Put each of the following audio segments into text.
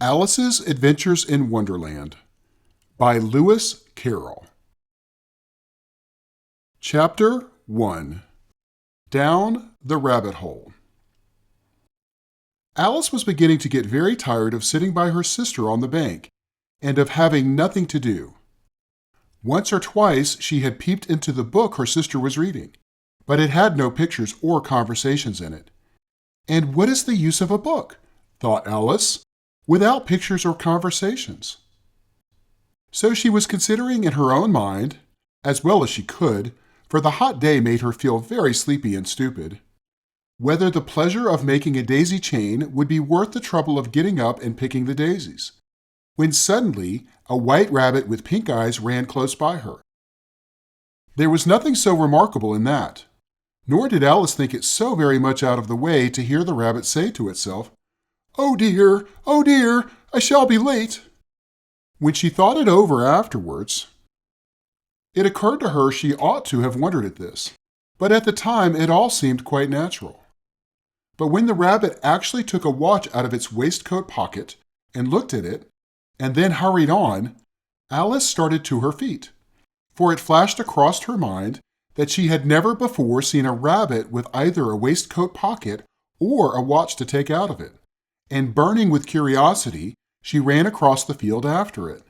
Alice's Adventures in Wonderland by Lewis Carroll. Chapter 1. Down the Rabbit Hole. Alice was beginning to get very tired of sitting by her sister on the bank and of having nothing to do. Once or twice she had peeped into the book her sister was reading, but it had no pictures or conversations in it. And what is the use of a book, thought Alice, without pictures or conversations? So she was considering in her own mind, as well as she could, for the hot day made her feel very sleepy and stupid, whether the pleasure of making a daisy chain would be worth the trouble of getting up and picking the daisies, when suddenly a white rabbit with pink eyes ran close by her. There was nothing so remarkable in that, nor did Alice think it so very much out of the way to hear the rabbit say to itself, "Oh dear, I shall be late." When she thought it over afterwards, it occurred to her she ought to have wondered at this, but at the time it all seemed quite natural. But when the rabbit actually took a watch out of its waistcoat pocket and looked at it, and then hurried on, Alice started to her feet, for it flashed across her mind that she had never before seen a rabbit with either a waistcoat pocket or a watch to take out of it. And burning with curiosity, she ran across the field after it,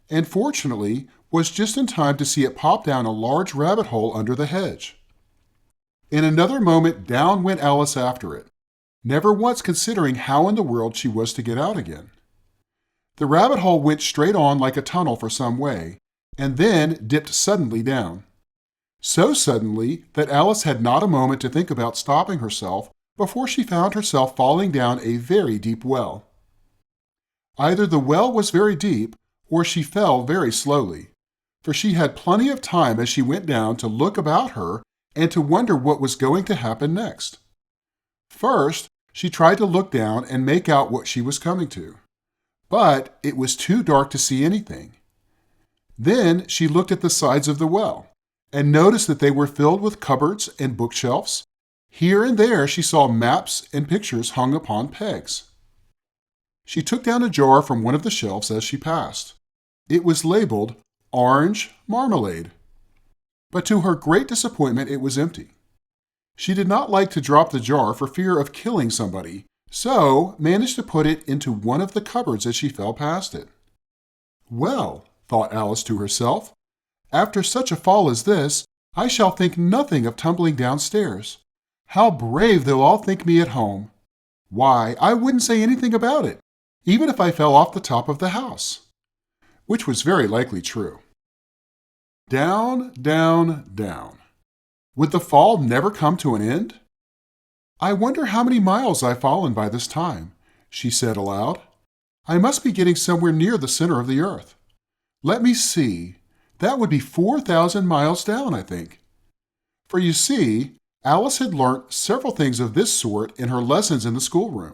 and fortunately was just in time to see it pop down a large rabbit hole under the hedge. In another moment down went Alice after it, never once considering how in the world she was to get out again. The rabbit hole went straight on like a tunnel for some way, and then dipped suddenly down. So suddenly that Alice had not a moment to think about stopping herself before she found herself falling down a very deep well. Either the well was very deep, or she fell very slowly, for she had plenty of time as she went down to look about her and to wonder what was going to happen next. First, she tried to look down and make out what she was coming to, but it was too dark to see anything. Then she looked at the sides of the well, and noticed that they were filled with cupboards and bookshelves. Here and there she saw maps and pictures hung upon pegs. She took down a jar from one of the shelves as she passed. It was labeled Orange Marmalade, but to her great disappointment it was empty. She did not like to drop the jar for fear of killing somebody, so managed to put it into one of the cupboards as she fell past it. "Well," thought Alice to herself, "after such a fall as this, I shall think nothing of tumbling downstairs. How brave they'll all think me at home! Why, I wouldn't say anything about it, even if I fell off the top of the house." Which was very likely true. Down, down, down. Would the fall never come to an end? "I wonder how many miles I've fallen by this time," she said aloud. "I must be getting somewhere near the center of the earth. Let me see. That would be 4,000 miles down, I think." For you see, Alice had learnt several things of this sort in her lessons in the schoolroom,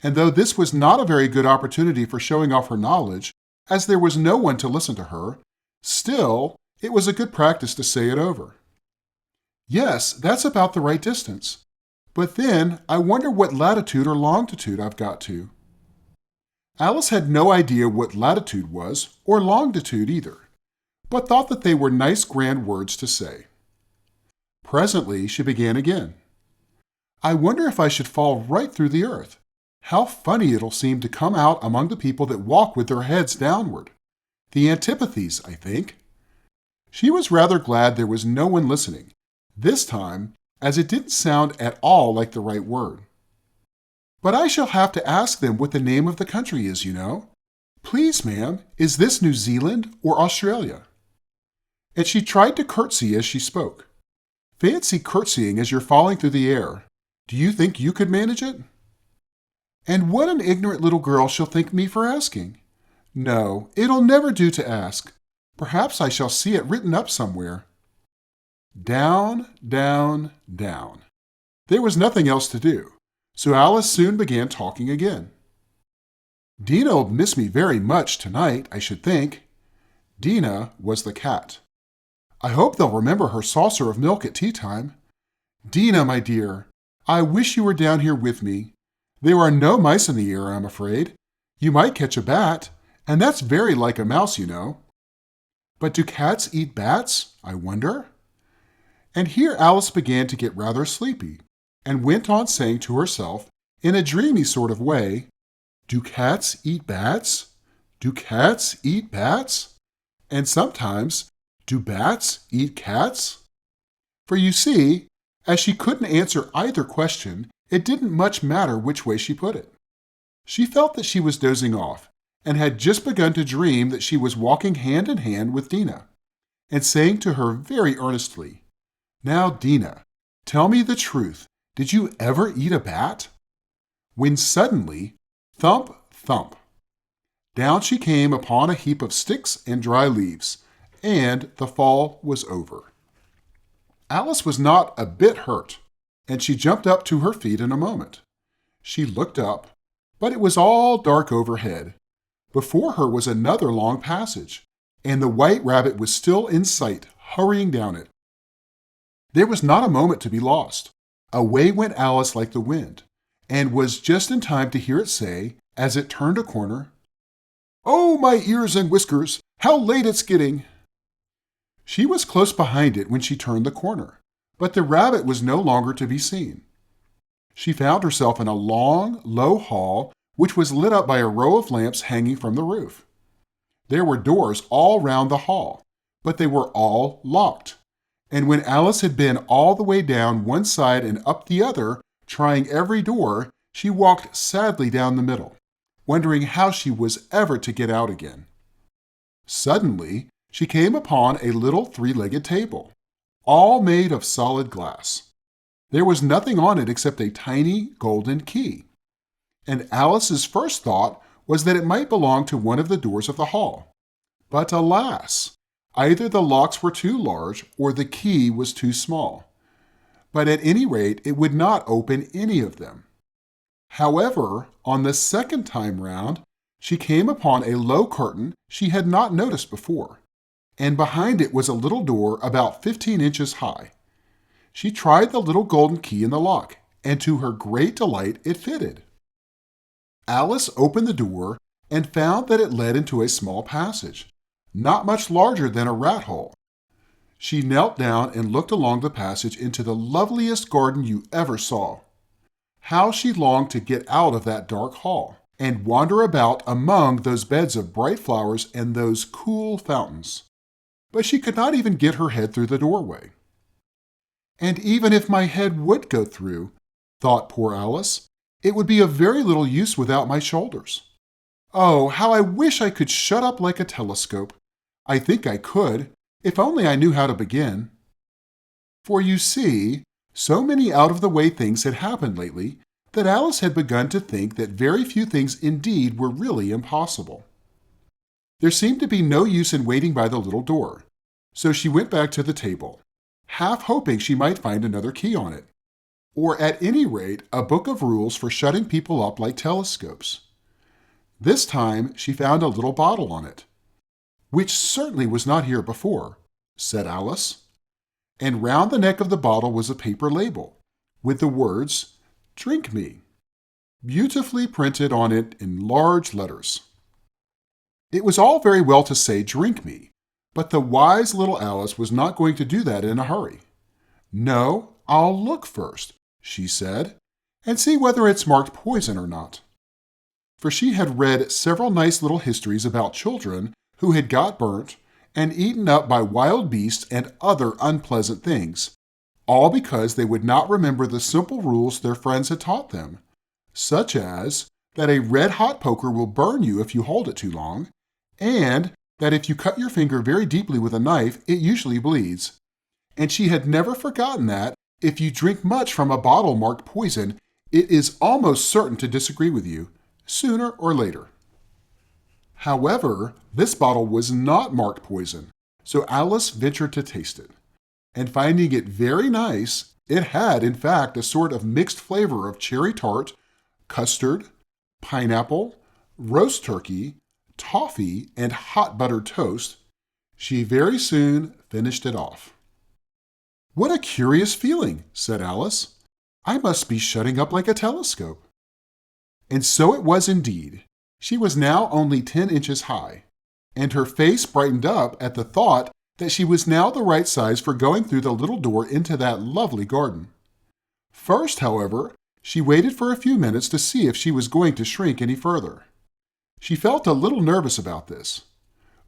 and though this was not a very good opportunity for showing off her knowledge, as there was no one to listen to her, still it was a good practice to say it over. "Yes, that's about the right distance. But then I wonder what latitude or longitude I've got to." Alice had no idea what latitude was, or longitude either, but thought that they were nice grand words to say. Presently she began again. "I wonder if I should fall right through the earth. How funny it'll seem to come out among the people that walk with their heads downward. The antipathies, I think." She was rather glad there was no one listening, this time, as it didn't sound at all like the right word. "But I shall have to ask them what the name of the country is, you know. Please, ma'am, is this New Zealand or Australia?" And she tried to curtsy as she spoke. Fancy curtsying as you're falling through the air. Do you think you could manage it? "And what an ignorant little girl she'll think me for asking. No, it'll never do to ask. Perhaps I shall see it written up somewhere." Down, down, down. There was nothing else to do, so Alice soon began talking again. "Dinah'll miss me very much tonight, I should think." Dinah was the cat. "I hope they'll remember her saucer of milk at tea time. Dinah, my dear, I wish you were down here with me. There are no mice in the air, I'm afraid. You might catch a bat, and that's very like a mouse, you know. But do cats eat bats, I wonder? And here Alice began to get rather sleepy, and went on saying to herself, in a dreamy sort of way, do cats eat bats? Do cats eat bats? And sometimes, do bats eat cats? For you see, as she couldn't answer either question, it didn't much matter which way she put it. She felt that she was dozing off, and had just begun to dream that she was walking hand in hand with Dina, and saying to her very earnestly, Now, Dina, tell me the truth. Did you ever eat a bat? When suddenly, thump, thump, down she came upon a heap of sticks and dry leaves, and the fall was over. Alice was not a bit hurt, and she jumped up to her feet in a moment. She looked up, but it was all dark overhead. Before her was another long passage, and the white rabbit was still in sight, hurrying down it. There was not a moment to be lost. Away went Alice like the wind, and was just in time to hear it say, as it turned a corner, "Oh, my ears and whiskers, how late it's getting!" She was close behind it when she turned the corner, but the rabbit was no longer to be seen. She found herself in a long, low hall, which was lit up by a row of lamps hanging from the roof. There were doors all round the hall, but they were all locked. And when Alice had been all the way down one side and up the other, trying every door, she walked sadly down the middle, wondering how she was ever to get out again. Suddenly, she came upon a little three-legged table, all made of solid glass. There was nothing on it except a tiny golden key, and Alice's first thought was that it might belong to one of the doors of the hall. But alas! Either the locks were too large or the key was too small. But at any rate, it would not open any of them. However, on the second time round, she came upon a low curtain she had not noticed before, and behind it was a little door about 15 inches high. She tried the little golden key in the lock, and to her great delight it fitted. Alice opened the door and found that it led into a small passage, not much larger than a rat hole. She knelt down and looked along the passage into the loveliest garden you ever saw. How she longed to get out of that dark hall and wander about among those beds of bright flowers and those cool fountains. But she could not even get her head through the doorway. And even if my head would go through, thought poor Alice, it would be of very little use without my shoulders. Oh, how I wish I could shut up like a telescope. I think I could, if only I knew how to begin. For you see, so many out-of-the-way things had happened lately that Alice had begun to think that very few things indeed were really impossible. There seemed to be no use in waiting by the little door, so she went back to the table, half hoping she might find another key on it, or at any rate a book of rules for shutting people up like telescopes. This time she found a little bottle on it, "Which certainly was not here before," said Alice. And round the neck of the bottle was a paper label, with the words, "Drink me," beautifully printed on it in large letters. It was all very well to say, "Drink me," but the wise little Alice was not going to do that in a hurry. "No, I'll look first," she said, "and see whether it's marked poison or not." For she had read several nice little histories about children who had got burnt and eaten up by wild beasts and other unpleasant things, all because they would not remember the simple rules their friends had taught them, such as that a red-hot poker will burn you if you hold it too long, and that if you cut your finger very deeply with a knife, it usually bleeds. And she had never forgotten that, if you drink much from a bottle marked poison, it is almost certain to disagree with you, sooner or later. However, this bottle was not marked poison, so Alice ventured to taste it. And finding it very nice, it had, in fact, a sort of mixed flavor of cherry tart, custard, pineapple, roast turkey, toffee, and hot buttered toast. She very soon finished it off. "What a curious feeling," said Alice. "I must be shutting up like a telescope." And so it was indeed. She was now only 10 inches high, and her face brightened up at the thought that she was now the right size for going through the little door into that lovely garden. First, however, she waited for a few minutes to see if she was going to shrink any further. She felt a little nervous about this.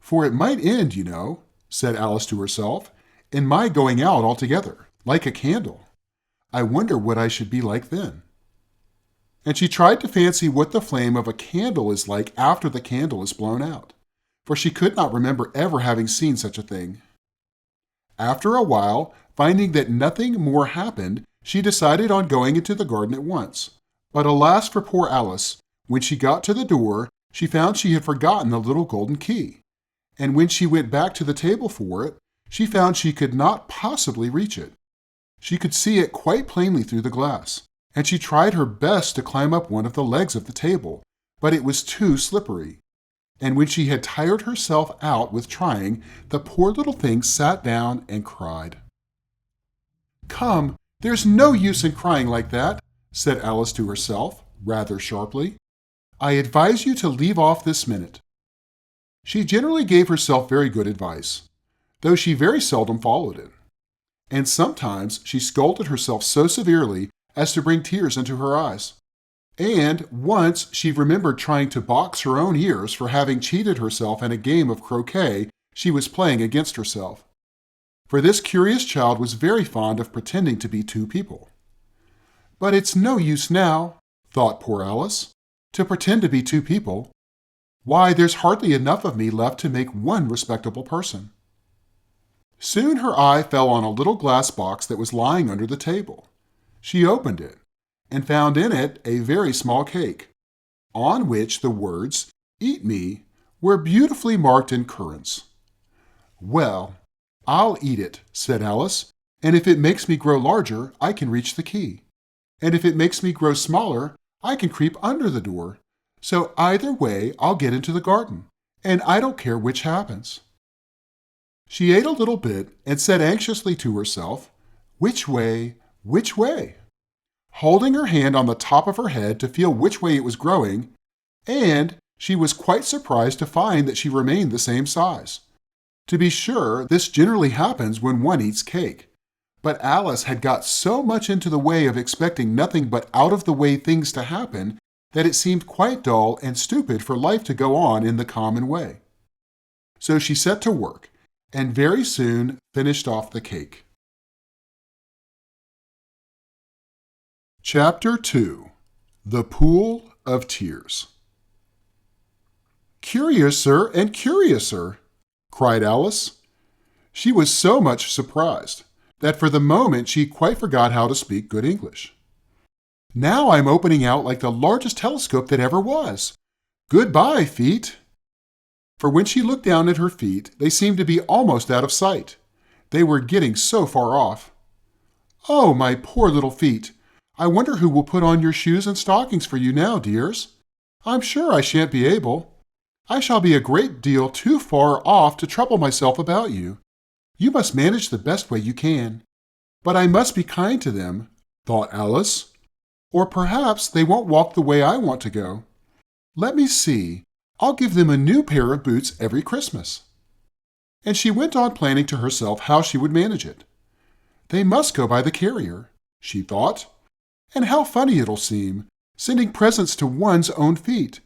For it might end, you know, said Alice to herself, in my going out altogether, like a candle. I wonder what I should be like then. And she tried to fancy what the flame of a candle is like after the candle is blown out, for she could not remember ever having seen such a thing. After a while, finding that nothing more happened, she decided on going into the garden at once. But alas for poor Alice, when she got to the door, she found she had forgotten the little golden key. And when she went back to the table for it, she found she could not possibly reach it. She could see it quite plainly through the glass, and she tried her best to climb up one of the legs of the table, but it was too slippery. And when she had tired herself out with trying, the poor little thing sat down and cried. "Come, there's no use in crying like that," said Alice to herself, rather sharply. "I advise you to leave off this minute." She generally gave herself very good advice, though she very seldom followed it. And sometimes she scolded herself so severely as to bring tears into her eyes. And once she remembered trying to box her own ears for having cheated herself in a game of croquet she was playing against herself. For this curious child was very fond of pretending to be two people. But it's no use now, thought poor Alice, to pretend to be two people. Why, there's hardly enough of me left to make one respectable person. Soon her eye fell on a little glass box that was lying under the table. She opened it, and found in it a very small cake, on which the words, "Eat me," were beautifully marked in currants. "Well, I'll eat it," said Alice, "and if it makes me grow larger, I can reach the key. And if it makes me grow smaller, I can creep under the door. So either way, I'll get into the garden, and I don't care which happens." She ate a little bit and said anxiously to herself, "Which way? Which way?" holding her hand on the top of her head to feel which way it was growing, and she was quite surprised to find that she remained the same size. To be sure, this generally happens when one eats cake, but Alice had got so much into the way of expecting nothing but out-of-the-way things to happen that it seemed quite dull and stupid for life to go on in the common way. So she set to work, and very soon finished off the cake. Chapter 2. The Pool of Tears. "Curiouser and curiouser," cried Alice. She was so much surprised that for the moment she quite forgot how to speak good English. "Now I'm opening out like the largest telescope that ever was. Goodbye, feet." For when she looked down at her feet, they seemed to be almost out of sight. They were getting so far off. "Oh, my poor little feet! I wonder who will put on your shoes and stockings for you now, dears. I'm sure I shan't be able. I shall be a great deal too far off to trouble myself about you. You must manage the best way you can. But I must be kind to them," thought Alice, "or perhaps they won't walk the way I want to go. Let me see. I'll give them a new pair of boots every Christmas." And she went on planning to herself how she would manage it. "They must go by the carrier," she thought. "And how funny it'll seem, sending presents to one's own feet,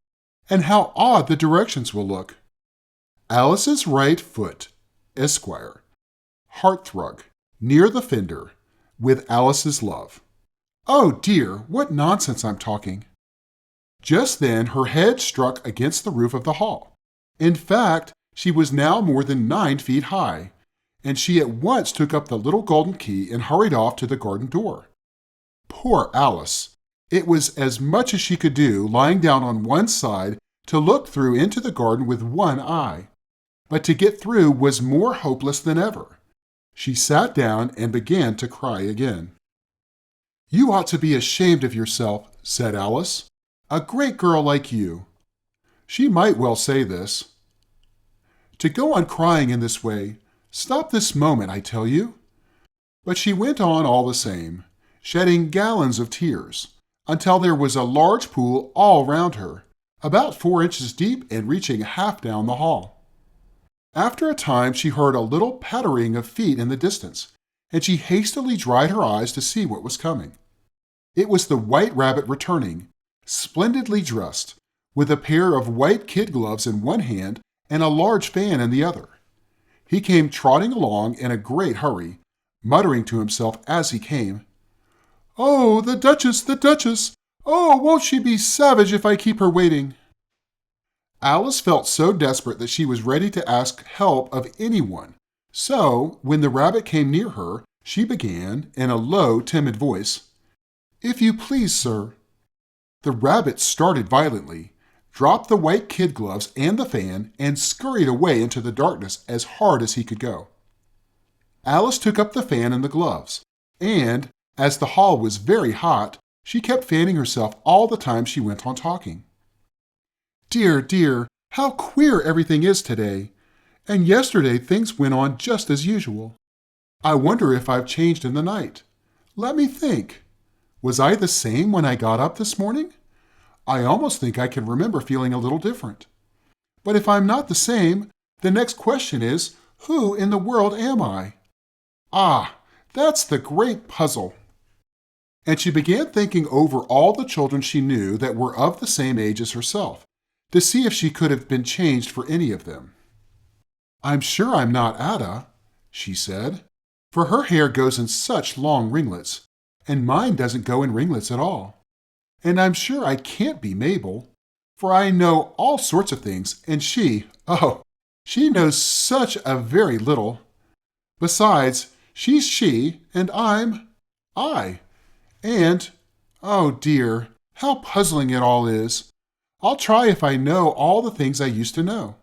and how odd the directions will look. Alice's right foot, Esquire, hearthrug, near the fender, with Alice's love. Oh dear, what nonsense I'm talking." Just then her head struck against the roof of the hall. In fact, she was now more than 9 feet high, and she at once took up the little golden key and hurried off to the garden door. Poor Alice! It was as much as she could do, lying down on one side, to look through into the garden with one eye. But to get through was more hopeless than ever. She sat down and began to cry again. "You ought to be ashamed of yourself," said Alice. "A great girl like you." She might well say this. "To go on crying in this way, stop this moment, I tell you." But she went on all the same, shedding gallons of tears, until there was a large pool all round her, about 4 inches deep and reaching half down the hall. After a time, she heard a little pattering of feet in the distance, and she hastily dried her eyes to see what was coming. It was the White Rabbit returning, splendidly dressed, with a pair of white kid gloves in one hand and a large fan in the other. He came trotting along in a great hurry, muttering to himself as he came, "Oh, the Duchess, the Duchess! Oh, won't she be savage if I keep her waiting?" Alice felt so desperate that she was ready to ask help of anyone. So, when the rabbit came near her, she began, in a low, timid voice, "If you please, sir." The rabbit started violently, dropped the white kid gloves and the fan, and scurried away into the darkness as hard as he could go. Alice took up the fan and the gloves, and, as the hall was very hot, she kept fanning herself all the time she went on talking. "Dear, dear, how queer everything is today. And yesterday things went on just as usual. I wonder if I've changed in the night. Let me think. Was I the same when I got up this morning? I almost think I can remember feeling a little different. But if I'm not the same, the next question is, who in the world am I? Ah, that's the great puzzle." And she began thinking over all the children she knew that were of the same age as herself, to see if she could have been changed for any of them. "I'm sure I'm not Ada," she said, "for her hair goes in such long ringlets, and mine doesn't go in ringlets at all. And I'm sure I can't be Mabel, for I know all sorts of things, and she knows such a very little. Besides, she's she, and I'm I. And, oh dear, how puzzling it all is. I'll try if I know all the things I used to know.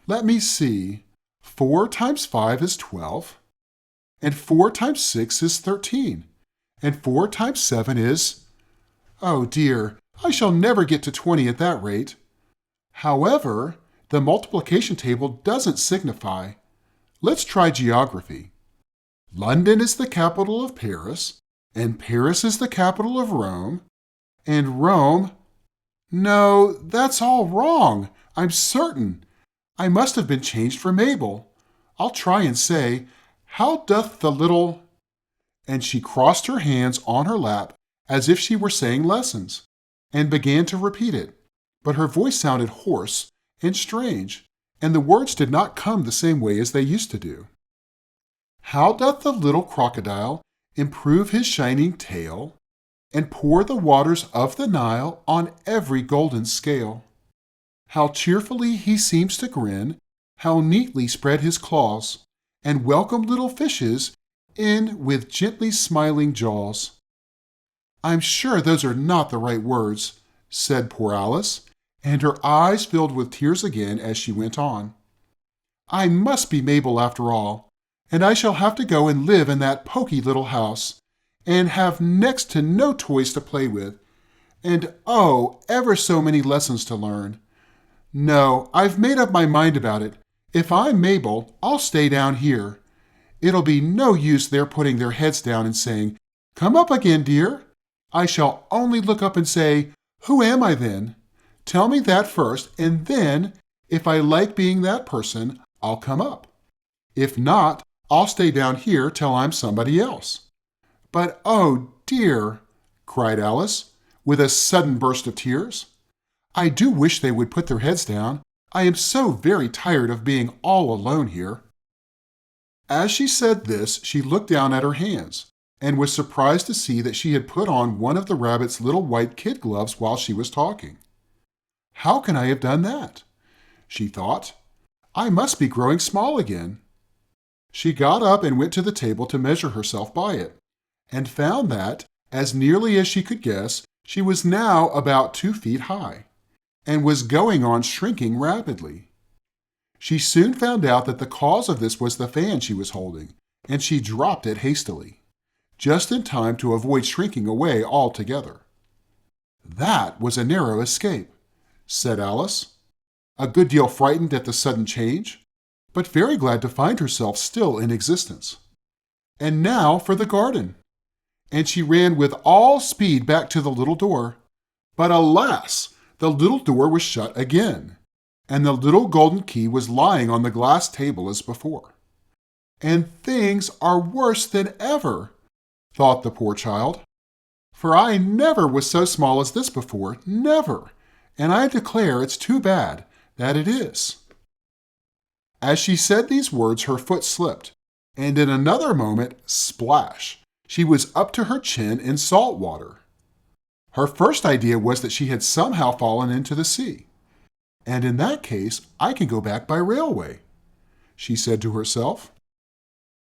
Let me see. 4 times 5 is 12, and 4 times 6 is 13, and 4 times 7 is... Oh dear, I shall never get to 20 at that rate. However, the multiplication table doesn't signify. Let's try geography. London is the capital of Paris, and Paris is the capital of Rome, and Rome... No, that's all wrong, I'm certain. I must have been changed for Mabel. I'll try and say, how doth the little... And she crossed her hands on her lap as if she were saying lessons, and began to repeat it, but her voice sounded hoarse and strange, and the words did not come the same way as they used to do. How doth the little crocodile improve his shining tail, and pour the waters of the Nile on every golden scale? How cheerfully he seems to grin, how neatly spread his claws, and welcome little fishes in with gently smiling jaws. I'm sure those are not the right words, said poor Alice, and her eyes filled with tears again as she went on. I must be Mabel after all, and I shall have to go and live in that poky little house, and have next to no toys to play with, and oh, ever so many lessons to learn. No, I've made up my mind about it. If I'm Mabel, I'll stay down here. It'll be no use their putting their heads down and saying, "Come up again, dear." I shall only look up and say, "Who am I then? Tell me that first, and then, if I like being that person, I'll come up. If not, I'll stay down here till I'm somebody else." But oh dear, cried Alice, with a sudden burst of tears. I do wish they would put their heads down. I am so very tired of being all alone here. As she said this, she looked down at her hands, and was surprised to see that she had put on one of the rabbit's little white kid gloves while she was talking. How can I have done that? She thought. I must be growing small again. She got up and went to the table to measure herself by it, and found that, as nearly as she could guess, she was now about 2 feet high, and was going on shrinking rapidly. She soon found out that the cause of this was the fan she was holding, and she dropped it hastily, just in time to avoid shrinking away altogether. That was a narrow escape, said Alice, a good deal frightened at the sudden change, but very glad to find herself still in existence. And now for the garden. And she ran with all speed back to the little door. But alas, the little door was shut again, and the little golden key was lying on the glass table as before. And things are worse than ever, thought the poor child. For I never was so small as this before, never, and I declare it's too bad that it is. As she said these words, her foot slipped, and in another moment, splash, she was up to her chin in salt water. Her first idea was that she had somehow fallen into the sea. And in that case, I can go back by railway, she said to herself.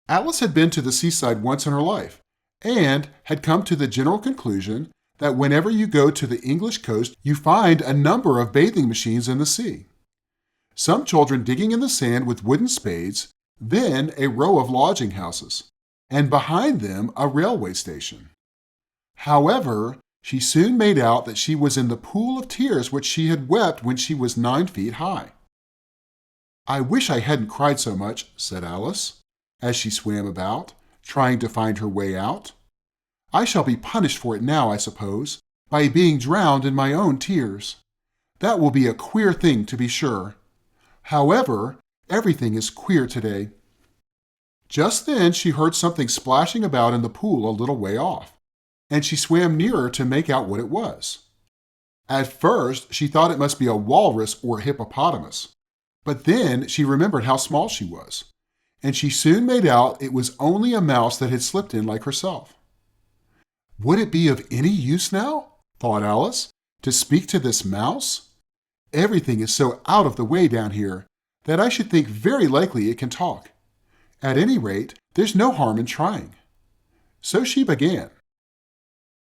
Alice had been to the seaside once in her life, and had come to the general conclusion that whenever you go to the English coast, you find a number of bathing machines in the sea. Some children digging in the sand with wooden spades, then a row of lodging houses, and behind them a railway station. However, she soon made out that she was in the pool of tears which she had wept when she was 9 feet high. I wish I hadn't cried so much, said Alice, as she swam about, trying to find her way out. I shall be punished for it now, I suppose, by being drowned in my own tears. That will be a queer thing, to be sure. However, everything is queer today. Just then she heard something splashing about in the pool a little way off, and she swam nearer to make out what it was. At first, she thought it must be a walrus or a hippopotamus, but then she remembered how small she was, and she soon made out it was only a mouse that had slipped in like herself. Would it be of any use now, thought Alice, to speak to this mouse? Everything is so out of the way down here that I should think very likely it can talk. At any rate, there's no harm in trying. So she began.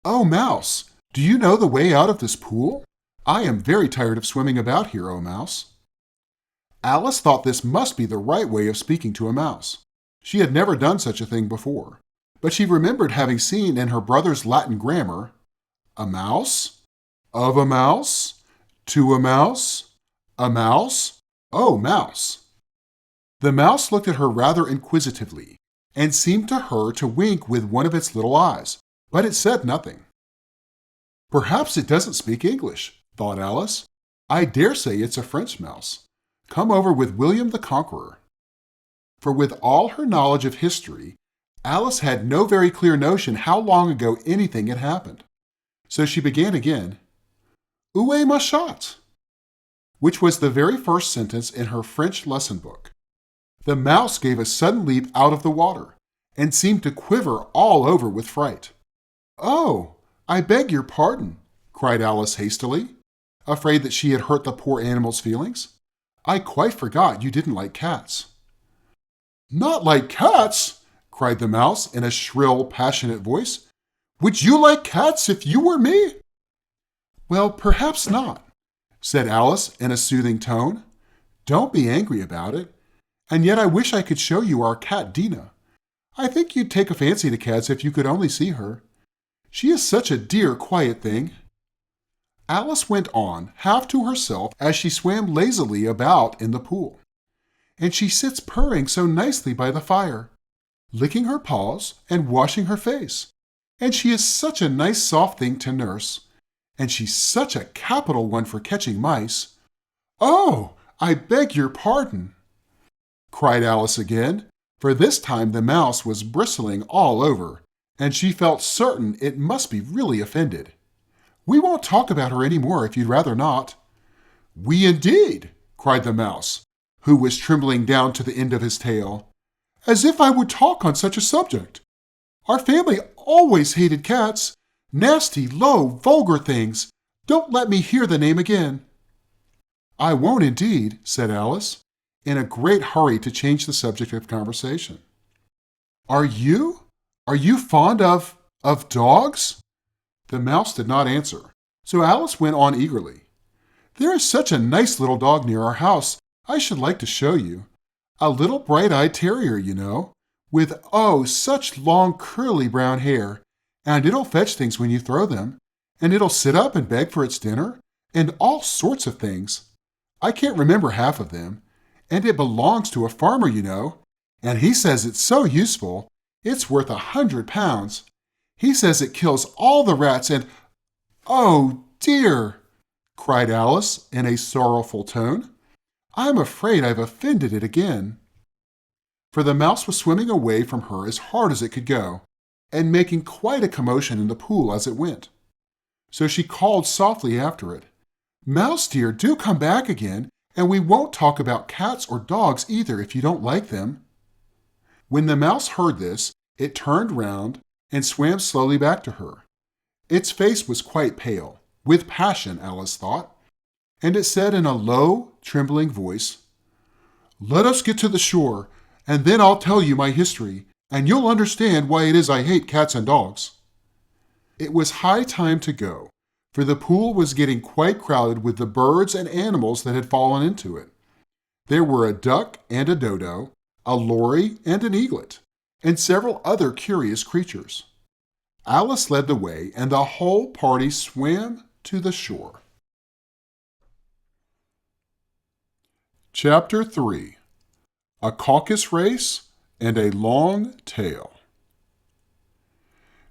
Oh, Mouse, do you know the way out of this pool? I am very tired of swimming about here, oh Mouse. Alice thought this must be the right way of speaking to a mouse. She had never done such a thing before, but she remembered having seen in her brother's Latin grammar, a mouse, of a mouse, to a mouse, oh mouse. The mouse looked at her rather inquisitively, and seemed to her to wink with one of its little eyes, but it said nothing. Perhaps it doesn't speak English, thought Alice. I dare say it's a French mouse, come over with William the Conqueror. For with all her knowledge of history, Alice had no very clear notion how long ago anything had happened. So she began again, Où est ma chatte? Which was the very first sentence in her French lesson book. The mouse gave a sudden leap out of the water, and seemed to quiver all over with fright. Oh, I beg your pardon, cried Alice hastily, afraid that she had hurt the poor animal's feelings. I quite forgot you didn't like cats. Not like cats, cried the mouse in a shrill, passionate voice. Would you like cats if you were me? Well, perhaps not, said Alice in a soothing tone. Don't be angry about it. And yet I wish I could show you our cat Dina. I think you'd take a fancy to cats if you could only see her. She is such a dear, quiet thing. Alice went on, half to herself, as she swam lazily about in the pool. And she sits purring so nicely by the fire, licking her paws and washing her face. And she is such a nice soft thing to nurse. And she's such a capital one for catching mice. Oh, I beg your pardon, cried Alice again, for this time the mouse was bristling all over, and she felt certain it must be really offended. We won't talk about her any more if you'd rather not. We indeed, cried the mouse, who was trembling down to the end of his tail. As if I would talk on such a subject. Our family always hated cats. Nasty, low, vulgar things. Don't let me hear the name again. I won't indeed, said Alice, in a great hurry to change the subject of conversation. Are you fond of dogs? The mouse did not answer, so Alice went on eagerly. There is such a nice little dog near our house, I should like to show you. A little bright-eyed terrier, you know, with, oh, such long curly brown hair, and it'll fetch things when you throw them, and it'll sit up and beg for its dinner, and all sorts of things. I can't remember half of them, and it belongs to a farmer, you know, and he says it's so useful, it's worth 100 pounds. He says it kills all the rats and, oh dear, cried Alice in a sorrowful tone. "I'm afraid I've offended it again." For the mouse was swimming away from her as hard as it could go, and making quite a commotion in the pool as it went. So she called softly after it, "Mouse dear, do come back again, and we won't talk about cats or dogs either if you don't like them." When the mouse heard this, it turned round and swam slowly back to her. Its face was quite pale, with passion, Alice thought, and it said in a low, trembling voice, "Let us get to the shore, and then I'll tell you my history, and you'll understand why it is I hate cats and dogs." It was high time to go, for the pool was getting quite crowded with the birds and animals that had fallen into it. There were a duck and a dodo, a lory and an eaglet, and several other curious creatures. Alice led the way, and the whole party swam to the shore. Chapter 3. A Caucus Race and a Long Tale.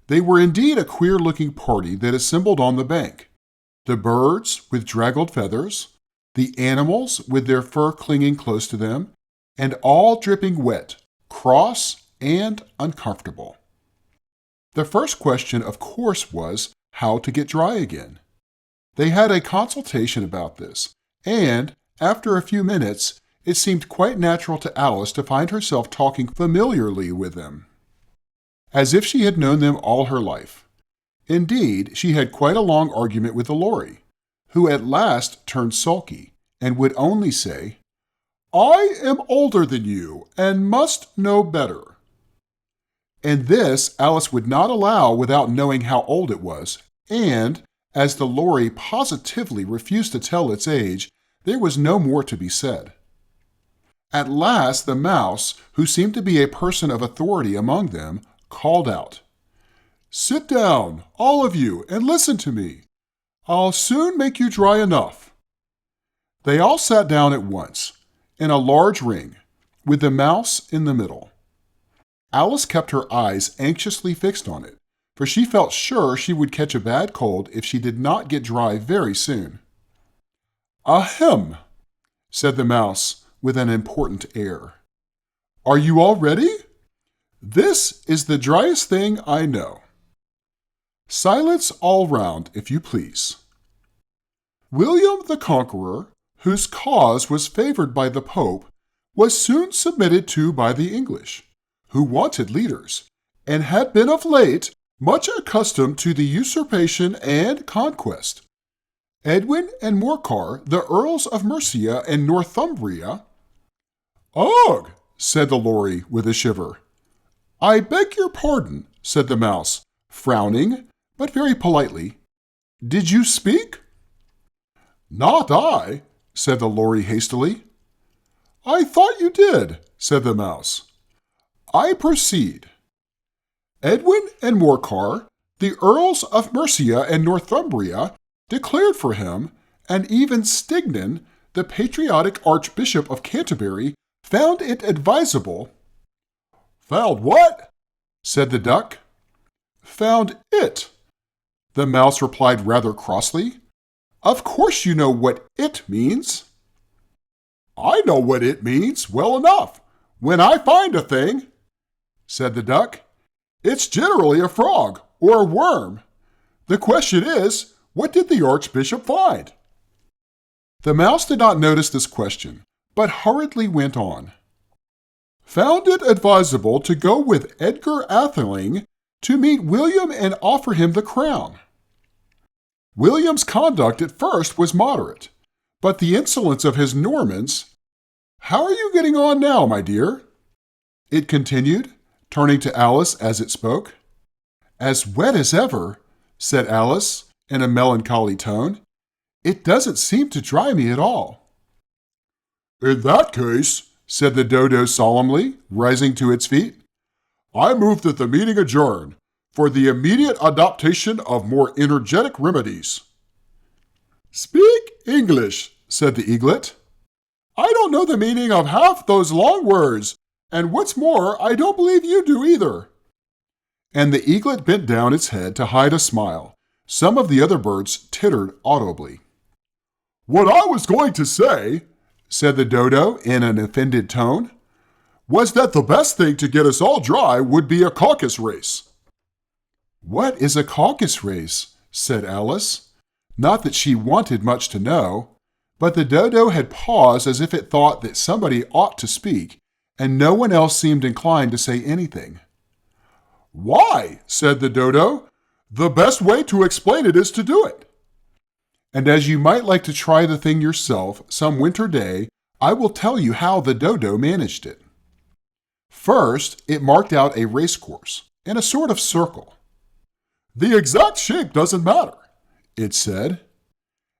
They were indeed a queer-looking party that assembled on the bank. The birds with draggled feathers, the animals with their fur clinging close to them, and all dripping wet, cross, and uncomfortable. The first question, of course, was how to get dry again. They had a consultation about this, and, after a few minutes, it seemed quite natural to Alice to find herself talking familiarly with them, as if she had known them all her life. Indeed, she had quite a long argument with the lory, who at last turned sulky and would only say, "I am older than you and must know better." And this Alice would not allow without knowing how old it was, and, as the lory positively refused to tell its age, there was no more to be said. At last the mouse, who seemed to be a person of authority among them, called out, "Sit down, all of you, and listen to me. I'll soon make you dry enough." They all sat down at once, in a large ring, with the mouse in the middle. Alice kept her eyes anxiously fixed on it, for she felt sure she would catch a bad cold if she did not get dry very soon. "Ahem," said the mouse with an important air. "Are you all ready? This is the driest thing I know. Silence all round, if you please. William the Conqueror, whose cause was favored by the Pope, was soon submitted to by the English, who wanted leaders, and had been of late much accustomed to the usurpation and conquest. Edwin and Morcar, the Earls of Mercia and Northumbria—" "Ugh!" said the lory with a shiver. "I beg your pardon," said the mouse, frowning, but very politely. "Did you speak?" "Not I," said the lory hastily. "I thought you did," said the mouse. "I proceed. Edwin and Morcar, the Earls of Mercia and Northumbria, declared for him, and even Stignan, the patriotic Archbishop of Canterbury, found it advisable—" "Found what?" said the duck. "Found it," the mouse replied rather crossly. "Of course you know what it means." "I know what it means well enough. When I find a thing," said the duck, "it's generally a frog or a worm. The question is, what did the Archbishop find?" The mouse did not notice this question, but hurriedly went on. "Found it advisable to go with Edgar Atheling to meet William and offer him the crown. William's conduct at first was moderate, but the insolence of his Normans— How are you getting on now, my dear?" it continued, turning to Alice as it spoke. "As wet as ever," said Alice in a melancholy tone. "It doesn't seem to dry me at all." "In that case," said the dodo solemnly, rising to its feet, "I move that the meeting adjourn for the immediate adoption of more energetic remedies." "Speak English," said the eaglet. "I don't know the meaning of half those long words, and what's more, I don't believe you do either." And the eaglet bent down its head to hide a smile. Some of the other birds tittered audibly. What I was going to say, said the dodo in an offended tone, was that the best thing to get us all dry would be a caucus race. What is a caucus race? Said Alice. Not that she wanted much to know, but the dodo had paused as if it thought that somebody ought to speak, and no one else seemed inclined to say anything. Why, said the dodo, the best way to explain it is to do it. And as you might like to try the thing yourself some winter day, I will tell you how the dodo managed it. First, it marked out a race course in a sort of circle. The exact shape doesn't matter, it said.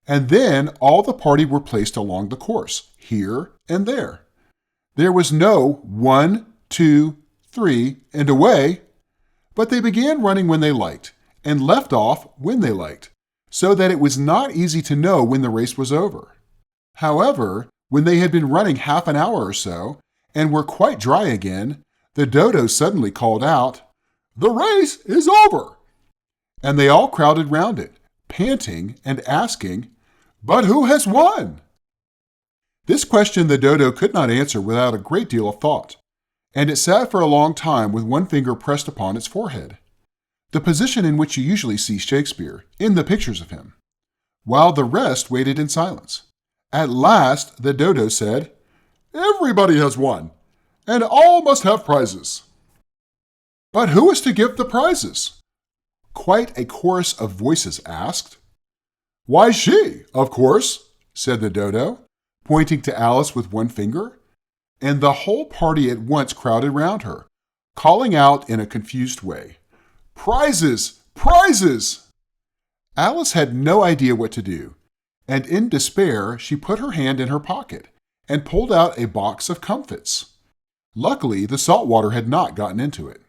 And then all the party were placed along the course, here and there. There was no 1, 2, 3, and away, but they began running when they liked and left off when they liked, so that it was not easy to know when the race was over. However, when they had been running half an hour or so and were quite dry again, the dodo suddenly called out, "The race is over!" And they all crowded round it, panting and asking, "But who has won?" This question the dodo could not answer without a great deal of thought, and it sat for a long time with one finger pressed upon its forehead, the position in which you usually see Shakespeare in the pictures of him, while the rest waited in silence. At last the dodo said, "Everybody has won, and all must have prizes." "But who is to give the prizes?" Quite a chorus of voices asked. "Why, she, of course," said the dodo, pointing to Alice with one finger, and the whole party at once crowded round her, calling out in a confused way, "Prizes! Prizes!" Alice had no idea what to do, and in despair she put her hand in her pocket and pulled out a box of comfits. Luckily, the salt water had not gotten into it,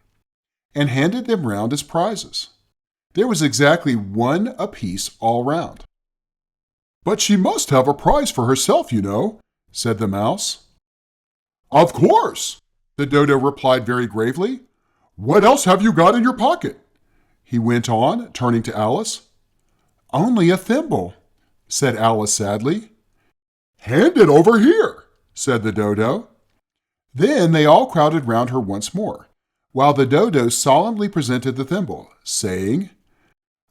and handed them round as prizes. There was exactly one apiece all round. "But she must have a prize for herself, you know," said the mouse. "Of course," the dodo replied very gravely. "What else have you got in your pocket?" he went on, turning to Alice. "Only a thimble," said Alice sadly. "Hand it over here," said the dodo. Then they all crowded round her once more, while the dodo solemnly presented the thimble, saying,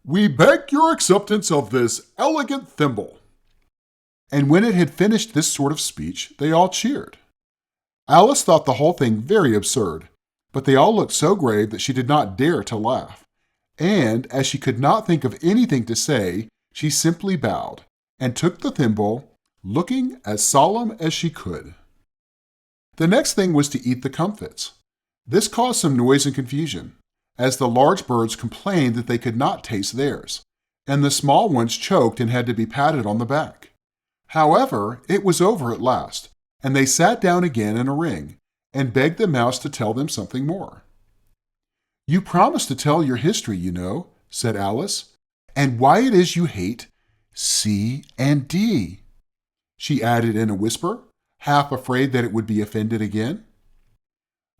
"We beg your acceptance of this elegant thimble." And when it had finished this sort of speech, they all cheered. Alice thought the whole thing very absurd, but they all looked so grave that she did not dare to laugh. And as she could not think of anything to say, she simply bowed and took the thimble, looking as solemn as she could. The next thing was to eat the comfits. This caused some noise and confusion, as the large birds complained that they could not taste theirs, and the small ones choked and had to be patted on the back. However, it was over at last, and they sat down again in a ring and begged the mouse to tell them something more. "You promised to tell your history, you know," said Alice, "and why it is you hate C and D," she added in a whisper, half afraid that it would be offended again.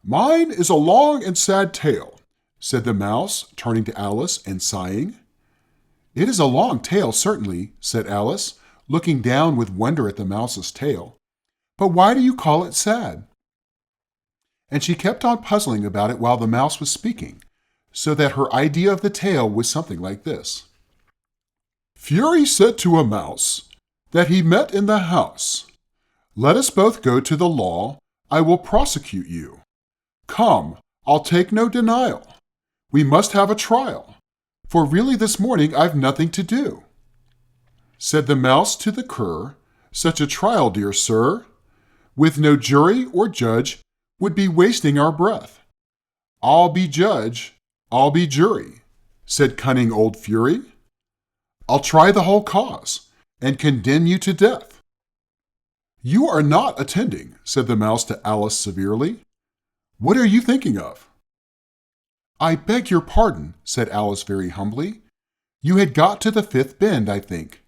"Mine is a long and sad tale," said the mouse, turning to Alice and sighing. "It is a long tale, certainly," said Alice, looking down with wonder at the mouse's tail. "But why do you call it sad?" And she kept on puzzling about it while the mouse was speaking, so that her idea of the tale was something like this. "Fury said to a mouse that he met in the house, 'Let us both go to the law, I will prosecute you. Come, I'll take no denial. We must have a trial, for really this morning I've nothing to do.' Said the mouse to the cur, 'Such a trial, dear sir, with no jury or judge, would be wasting our breath.' 'I'll be judge, I'll be jury,' said cunning old Fury. 'I'll try the whole cause, and condemn you to death.' 'You are not attending,' said the mouse to Alice severely. 'What are you thinking of?' 'I beg your pardon,' said Alice very humbly. 'You had got to the fifth bend, I think.'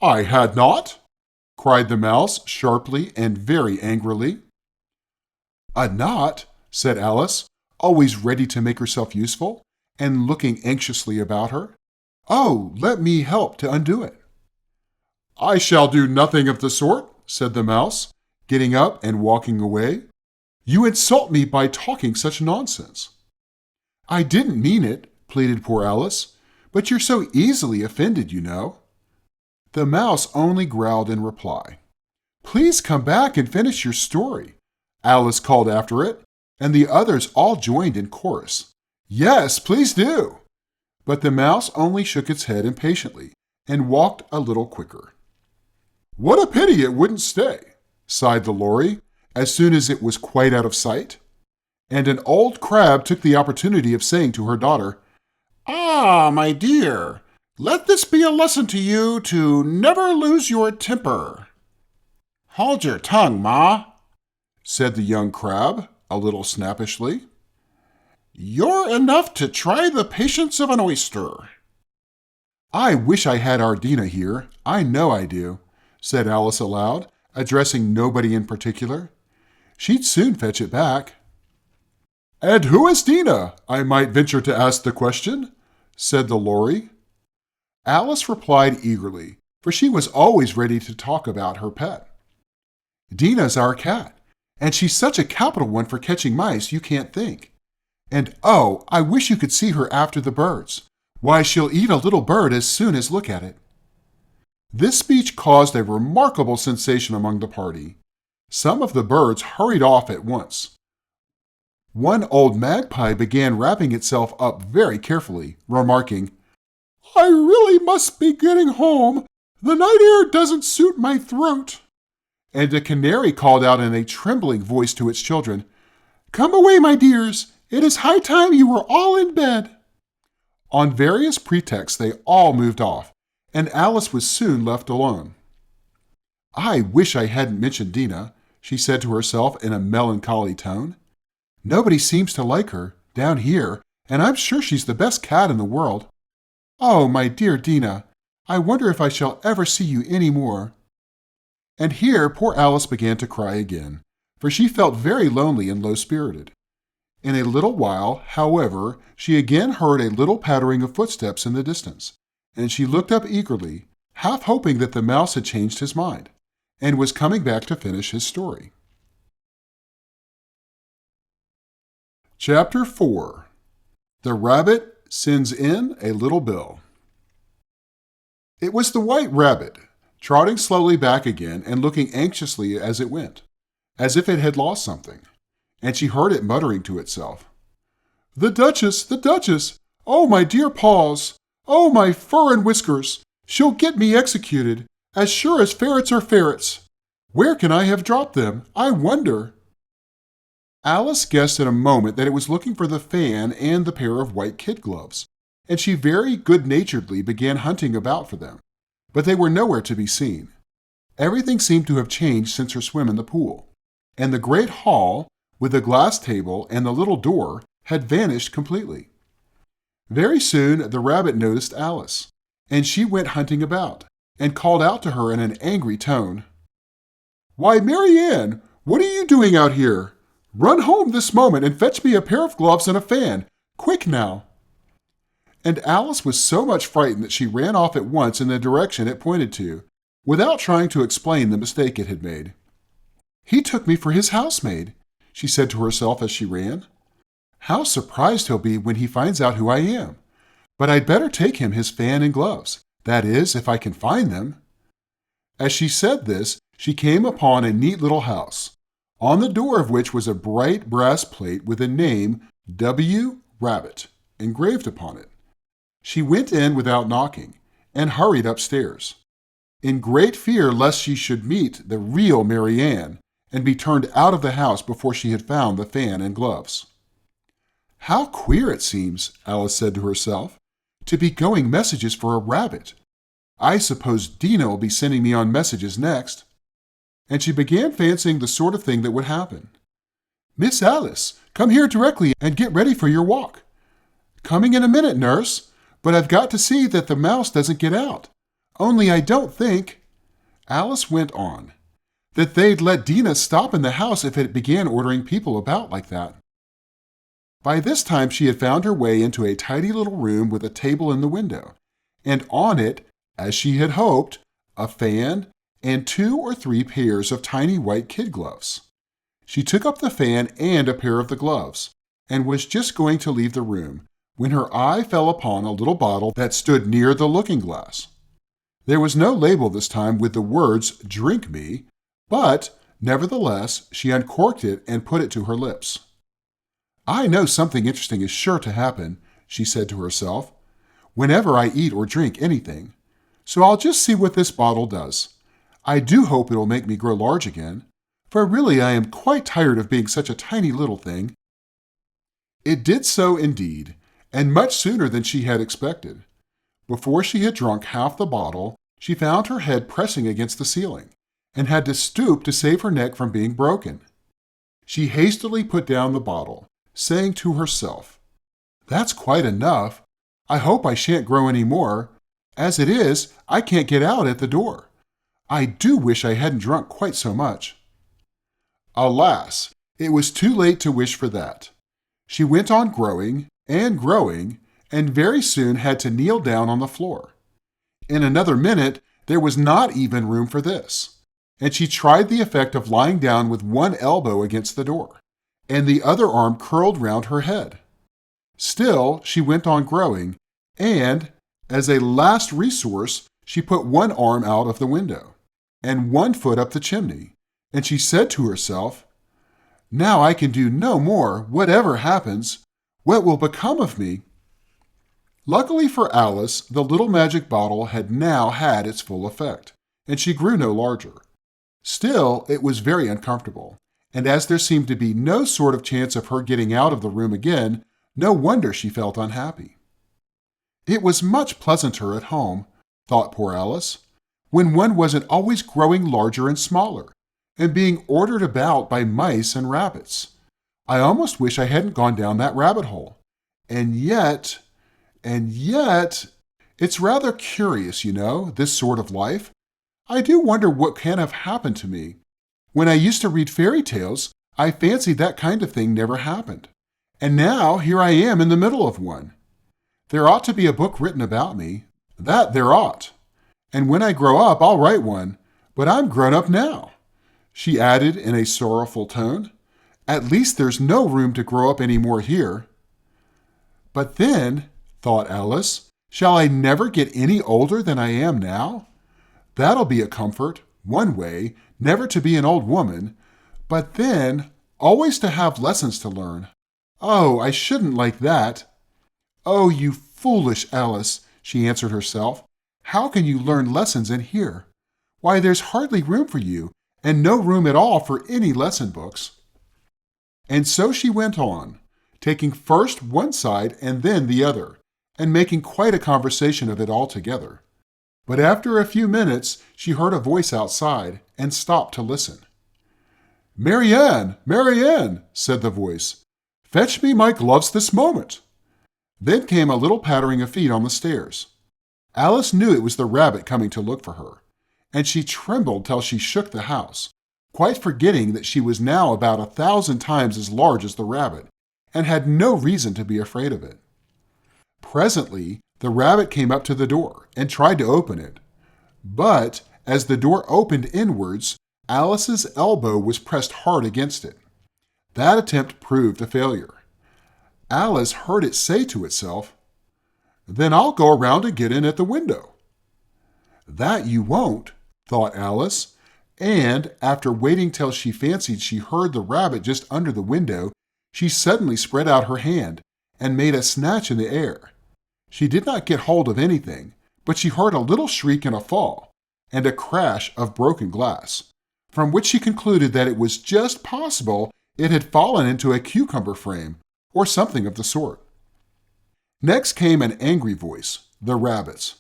'I had not!' cried the mouse sharply and very angrily. 'A knot,' said Alice, always ready to make herself useful, and looking anxiously about her. 'Oh, let me help to undo it.' I shall do nothing of the sort, said the mouse, getting up and walking away. You insult me by talking such nonsense. I didn't mean it, pleaded poor Alice, but you're so easily offended, you know. The mouse only growled in reply. Please come back and finish your story, Alice called after it, and the others all joined in chorus. Yes, please do. But the mouse only shook its head impatiently and walked a little quicker. What a pity it wouldn't stay, sighed the lory, as soon as it was quite out of sight. And an old crab took the opportunity of saying to her daughter, Ah, my dear, let this be a lesson to you to never lose your temper. Hold your tongue, Ma, said the young crab, a little snappishly. You're enough to try the patience of an oyster. I wish I had our Dina here. I know I do, said Alice aloud, addressing nobody in particular. She'd soon fetch it back. And who is Dina? I might venture to ask the question, said the lory. Alice replied eagerly, for she was always ready to talk about her pet. Dina's our cat, and she's such a capital one for catching mice you can't think. And oh, I wish you could see her after the birds. Why, she'll eat a little bird as soon as look at it. This speech caused a remarkable sensation among the party. Some of the birds hurried off at once. One old magpie began wrapping itself up very carefully, remarking, I really must be getting home. The night air doesn't suit my throat. And a canary called out in a trembling voice to its children, Come away, my dears. It is high time you were all in bed. On various pretexts, they all moved off, and Alice was soon left alone. I wish I hadn't mentioned Dina, she said to herself in a melancholy tone. Nobody seems to like her, down here, and I'm sure she's the best cat in the world. Oh, my dear Dina, I wonder if I shall ever see you any more. And here poor Alice began to cry again, for she felt very lonely and low-spirited. In a little while, however, she again heard a little pattering of footsteps in the distance, and she looked up eagerly, half hoping that the mouse had changed his mind, and was coming back to finish his story. Chapter 4. The Rabbit Sends in a Little Bill. It was the White Rabbit, trotting slowly back again and looking anxiously as it went, as if it had lost something, and she heard it muttering to itself, The Duchess, the Duchess! Oh, my dear paws! Oh, my fur and whiskers! She'll get me executed, as sure as ferrets are ferrets! Where can I have dropped them? I wonder! Alice guessed in a moment that it was looking for the fan and the pair of white kid gloves, and she very good-naturedly began hunting about for them, but they were nowhere to be seen. Everything seemed to have changed since her swim in the pool, and the great hall, with the glass table and the little door, had vanished completely. Very soon the rabbit noticed Alice, and she went hunting about, and called out to her in an angry tone, Why, Mary Ann, what are you doing out here? Run home this moment and fetch me a pair of gloves and a fan. Quick now! And Alice was so much frightened that she ran off at once in the direction it pointed to, without trying to explain the mistake it had made. He took me for his housemaid, she said to herself as she ran. How surprised he'll be when he finds out who I am. But I'd better take him his fan and gloves, that is, if I can find them. As she said this, she came upon a neat little house, on the door of which was a bright brass plate with the name W. Rabbit engraved upon it. She went in without knocking, and hurried upstairs, in great fear lest she should meet the real Mary Ann, and be turned out of the house before she had found the fan and gloves. How queer it seems, Alice said to herself, to be going messages for a rabbit. I suppose Dina will be sending me on messages next. And she began fancying the sort of thing that would happen. Miss Alice, come here directly and get ready for your walk. Coming in a minute, nurse, but I've got to see that the mouse doesn't get out. Only I don't think, Alice went on, that they'd let Dina stop in the house if it began ordering people about like that. By this time she had found her way into a tidy little room with a table in the window, and on it, as she had hoped, a fan, and 2 or 3 pairs of tiny white kid gloves. She took up the fan and a pair of the gloves, and was just going to leave the room when her eye fell upon a little bottle that stood near the looking-glass. There was no label this time with the words, "Drink me," but nevertheless, she uncorked it and put it to her lips. "I know something interesting is sure to happen," she said to herself, "whenever I eat or drink anything. So I'll just see what this bottle does. I do hope it'll make me grow large again, for really I am quite tired of being such a tiny little thing." It did so indeed, and much sooner than she had expected. Before she had drunk half the bottle, she found her head pressing against the ceiling, and had to stoop to save her neck from being broken. She hastily put down the bottle, saying to herself, "That's quite enough. I hope I shan't grow any more. As it is, I can't get out at the door. I do wish I hadn't drunk quite so much." Alas, it was too late to wish for that. She went on growing, and very soon had to kneel down on the floor. In another minute, there was not even room for this, and she tried the effect of lying down with one elbow against the door, and the other arm curled round her head. Still, she went on growing, and, as a last resource, she put one arm out of the window, and one foot up the chimney, and she said to herself, "Now I can do no more, whatever happens. What will become of me?" Luckily for Alice, the little magic bottle had now had its full effect, and she grew no larger. Still, it was very uncomfortable, and as there seemed to be no sort of chance of her getting out of the room again, no wonder she felt unhappy. It was much pleasanter at home, thought poor Alice, when one wasn't always growing larger and smaller, and being ordered about by mice and rabbits. I almost wish I hadn't gone down that rabbit hole. And yet, it's rather curious, you know, this sort of life. I do wonder what can have happened to me. When I used to read fairy tales, I fancied that kind of thing never happened. And now here I am in the middle of one. There ought to be a book written about me. That there ought. And when I grow up, I'll write one. But I'm grown up now," she added in a sorrowful tone. "At least there's no room to grow up any more here." "But then," thought Alice, "shall I never get any older than I am now? That'll be a comfort, one way, never to be an old woman. But then, always to have lessons to learn. Oh, I shouldn't like that." "Oh, you foolish Alice," she answered herself. "How can you learn lessons in here? Why, there's hardly room for you, and no room at all for any lesson books." And so she went on, taking first one side and then the other, and making quite a conversation of it altogether. But after a few minutes, she heard a voice outside and stopped to listen. "Marianne, Marianne," said the voice, "fetch me my gloves this moment." Then came a little pattering of feet on the stairs. Alice knew it was the rabbit coming to look for her, and she trembled till she shook the house, quite forgetting that she was now about 1,000 times as large as the rabbit, and had no reason to be afraid of it. Presently, the rabbit came up to the door and tried to open it. But, as the door opened inwards, Alice's elbow was pressed hard against it. That attempt proved a failure. Alice heard it say to itself, "Then I'll go around and get in at the window." "That you won't," thought Alice, and, after waiting till she fancied she heard the rabbit just under the window, she suddenly spread out her hand and made a snatch in the air. She did not get hold of anything, but she heard a little shriek and a fall, and a crash of broken glass, from which she concluded that it was just possible it had fallen into a cucumber frame, or something of the sort. Next came an angry voice, the rabbit's.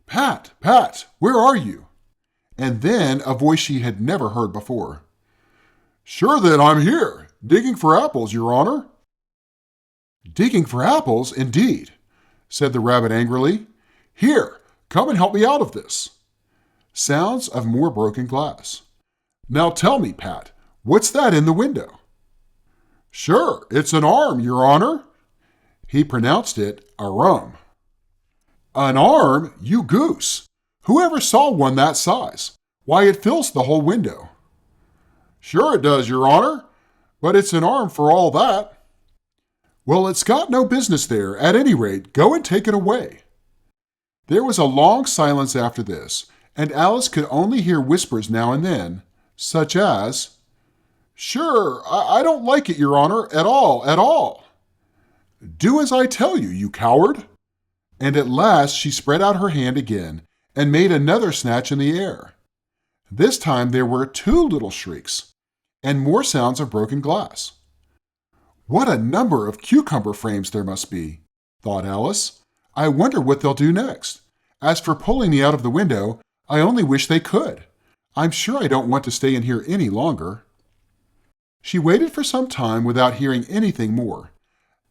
"Pat, Pat, where are you?" And then a voice she had never heard before. "Sure then, I'm here, digging for apples, Your Honor." "Digging for apples, indeed," said the rabbit angrily. "Here, come and help me out of this." Sounds of more broken glass. "Now tell me, Pat, what's that in the window?" "Sure, it's an arm, Your Honor." He pronounced it a rum. "An arm, you goose! Whoever saw one that size? Why, it fills the whole window." "Sure it does, Your Honor, but it's an arm for all that." "Well, it's got no business there. At any rate, go and take it away." There was a long silence after this, and Alice could only hear whispers now and then, such as, "Sure, I don't like it, Your Honor, at all, at all." "Do as I tell you, you coward." And at last she spread out her hand again and made another snatch in the air. This time there were 2 little shrieks, and more sounds of broken glass. "What a number of cucumber frames there must be," thought Alice. "I wonder what they'll do next. As for pulling me out of the window, I only wish they could. I'm sure I don't want to stay in here any longer." She waited for some time without hearing anything more.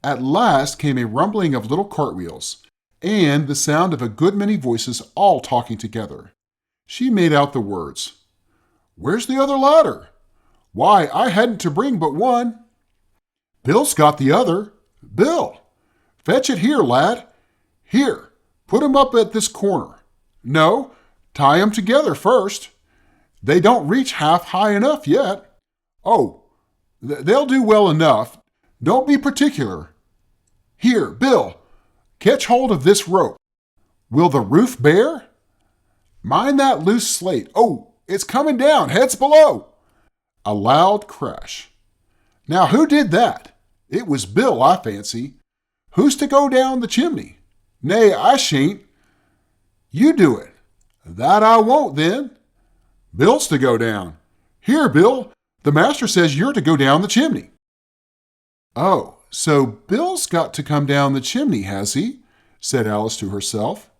At last came a rumbling of little cartwheels, and the sound of a good many voices all talking together. She made out the words, "Where's the other ladder? Why, I hadn't to bring but one. Bill's got the other. Bill, fetch it here, lad. Here, put 'em up at this corner. No, tie 'em together first. They don't reach half high enough yet. Oh, they'll do well enough. Don't be particular. Here, Bill, catch hold of this rope. Will the roof bear? Mind that loose slate. Oh, it's coming down, heads below." A loud crash. "Now who did that? It was Bill, I fancy. Who's to go down the chimney? Nay, I shan't. You do it." "That I won't, then." "Bill's to go down. Here, Bill, the master says you're to go down the chimney." "Oh, so Bill's got to come down the chimney, has he?" said Alice to herself.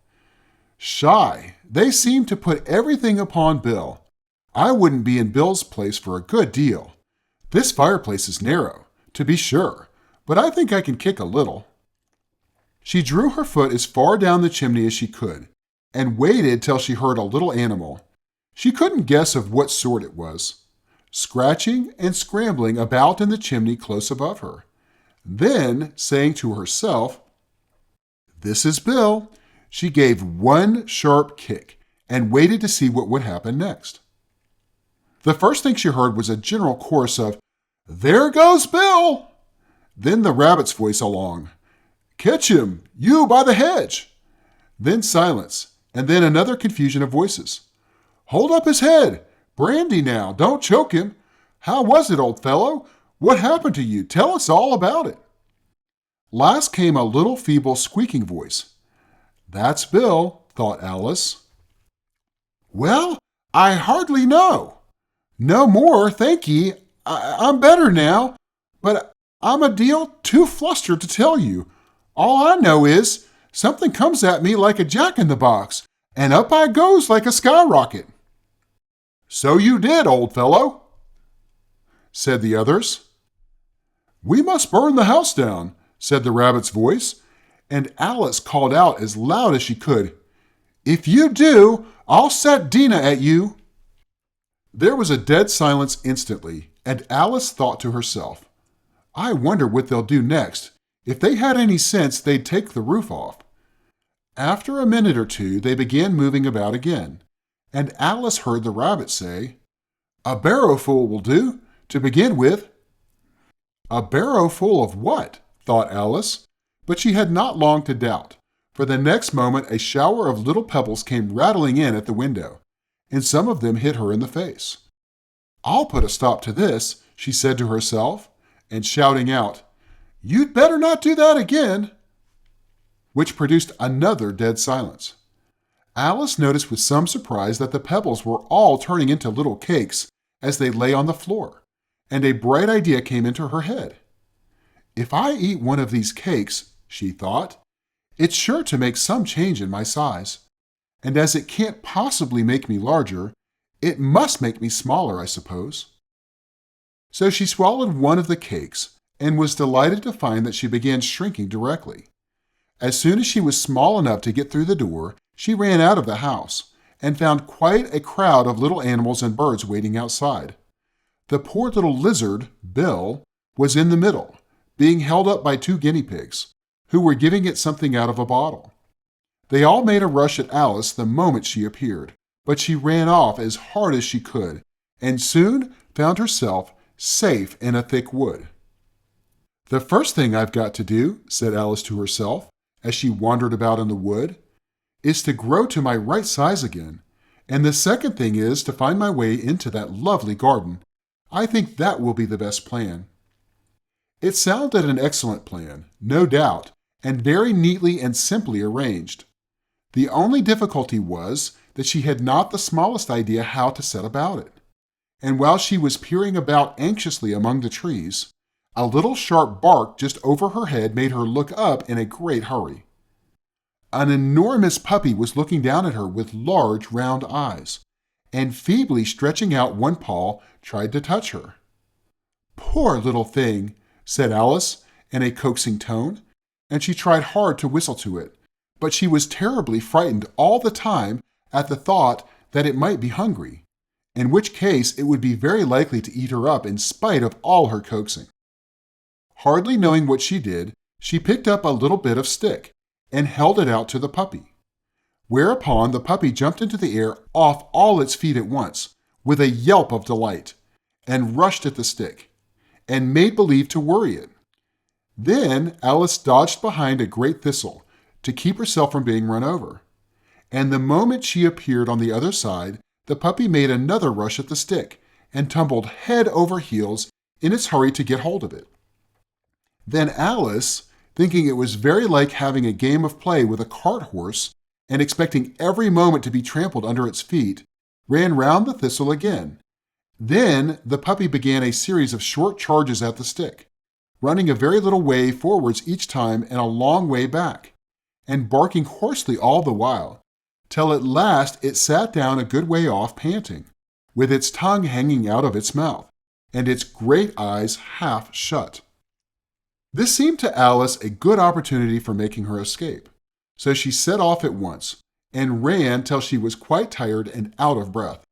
"Shy, they seem to put everything upon Bill. I wouldn't be in Bill's place for a good deal. This fireplace is narrow, to be sure, but I think I can kick a little." She drew her foot as far down the chimney as she could, and waited till she heard a little animal. She couldn't guess of what sort it was, scratching and scrambling about in the chimney close above her. Then, saying to herself, "This is Bill," she gave one sharp kick and waited to see what would happen next. The first thing she heard was a general chorus of, "There goes Bill!" Then the rabbit's voice along, "Catch him, you by the hedge!" Then silence, and then another confusion of voices. "Hold up his head! Brandy now, don't choke him! How was it, old fellow? What happened to you? Tell us all about it." Last came a little feeble squeaking voice. "That's Bill," thought Alice. "Well, I hardly know. No more, thank ye. I'm better now, but I'm a deal too flustered to tell you. All I know is something comes at me like a jack-in-the-box, and up I goes like a skyrocket." "So you did, old fellow," said the others. "We must burn the house down," said the rabbit's voice, and Alice called out as loud as she could, "If you do, I'll set Dina at you." There was a dead silence instantly, and Alice thought to herself, "I wonder what they'll do next. If they had any sense, they'd take the roof off." After a minute or two, they began moving about again, and Alice heard the rabbit say, "A barrowful will do, to begin with." A barrowful of what? thought Alice, but she had not long to doubt, for the next moment a shower of little pebbles came rattling in at the window, and some of them hit her in the face. "I'll put a stop to this," she said to herself, and shouting out, "You'd better not do that again," which produced another dead silence. Alice noticed with some surprise that the pebbles were all turning into little cakes as they lay on the floor, and a bright idea came into her head. "If I eat one of these cakes," she thought, "it's sure to make some change in my size. And as it can't possibly make me larger, it must make me smaller, I suppose." So she swallowed one of the cakes and was delighted to find that she began shrinking directly. As soon as she was small enough to get through the door, she ran out of the house and found quite a crowd of little animals and birds waiting outside. The poor little lizard, Bill, was in the middle, being held up by 2 guinea pigs, who were giving it something out of a bottle. They all made a rush at Alice the moment she appeared, but she ran off as hard as she could, and soon found herself safe in a thick wood. "The first thing I've got to do," said Alice to herself, as she wandered about in the wood, "is to grow to my right size again, and the second thing is to find my way into that lovely garden. I think that will be the best plan." It sounded an excellent plan, no doubt, and very neatly and simply arranged. The only difficulty was that she had not the smallest idea how to set about it. And while she was peering about anxiously among the trees, a little sharp bark just over her head made her look up in a great hurry. An enormous puppy was looking down at her with large round eyes, and feebly stretching out one paw, tried to touch her. "Poor little thing," said Alice in a coaxing tone, and she tried hard to whistle to it, but she was terribly frightened all the time at the thought that it might be hungry, in which case it would be very likely to eat her up in spite of all her coaxing. Hardly knowing what she did, she picked up a little bit of stick and held it out to the puppy, whereupon the puppy jumped into the air off all its feet at once, with a yelp of delight, and rushed at the stick, and made believe to worry it. Then Alice dodged behind a great thistle to keep herself from being run over, and the moment she appeared on the other side, the puppy made another rush at the stick and tumbled head over heels in its hurry to get hold of it. Then Alice, thinking it was very like having a game of play with a cart horse and expecting every moment to be trampled under its feet, ran round the thistle again. Then the puppy began a series of short charges at the stick, running a very little way forwards each time and a long way back, and barking hoarsely all the while, till at last it sat down a good way off panting, with its tongue hanging out of its mouth, and its great eyes half shut. This seemed to Alice a good opportunity for making her escape, so she set off at once, and ran till she was quite tired and out of breath,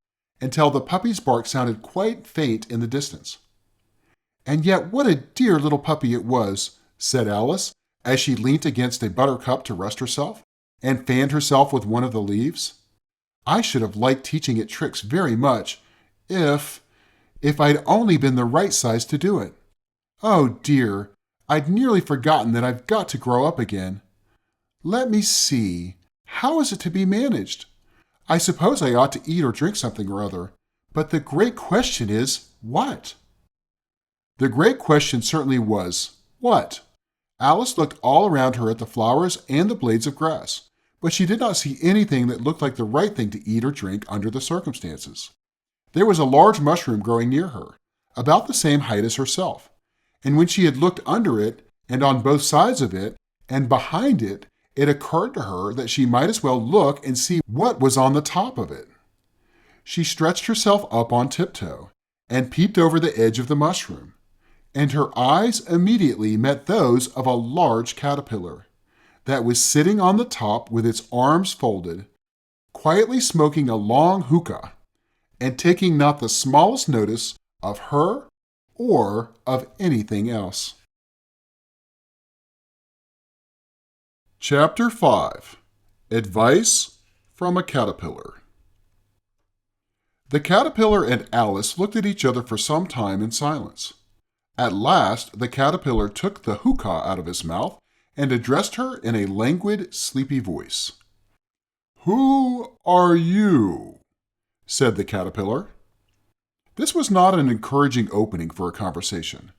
until the puppy's bark sounded quite faint in the distance. "And yet what a dear little puppy it was," said Alice, as she leant against a buttercup to rest herself, and fanned herself with one of the leaves. "I should have liked teaching it tricks very much, if I'd only been the right size to do it. Oh dear, I'd nearly forgotten that I've got to grow up again. Let me see, how is it to be managed? I suppose I ought to eat or drink something or other, but the great question is, what?" The great question certainly was, what? Alice looked all around her at the flowers and the blades of grass, but she did not see anything that looked like the right thing to eat or drink under the circumstances. There was a large mushroom growing near her, about the same height as herself, and when she had looked under it, and on both sides of it, and behind it, it occurred to her that she might as well look and see what was on the top of it. She stretched herself up on tiptoe, and peeped over the edge of the mushroom, and her eyes immediately met those of a large caterpillar, that was sitting on the top with its arms folded, quietly smoking a long hookah, and taking not the smallest notice of her or of anything else. Chapter 5. Advice from a Caterpillar. The caterpillar and Alice looked at each other for some time in silence. At last, the caterpillar took the hookah out of his mouth and addressed her in a languid, sleepy voice. "Who are you?" said the caterpillar. This was not an encouraging opening for a conversation.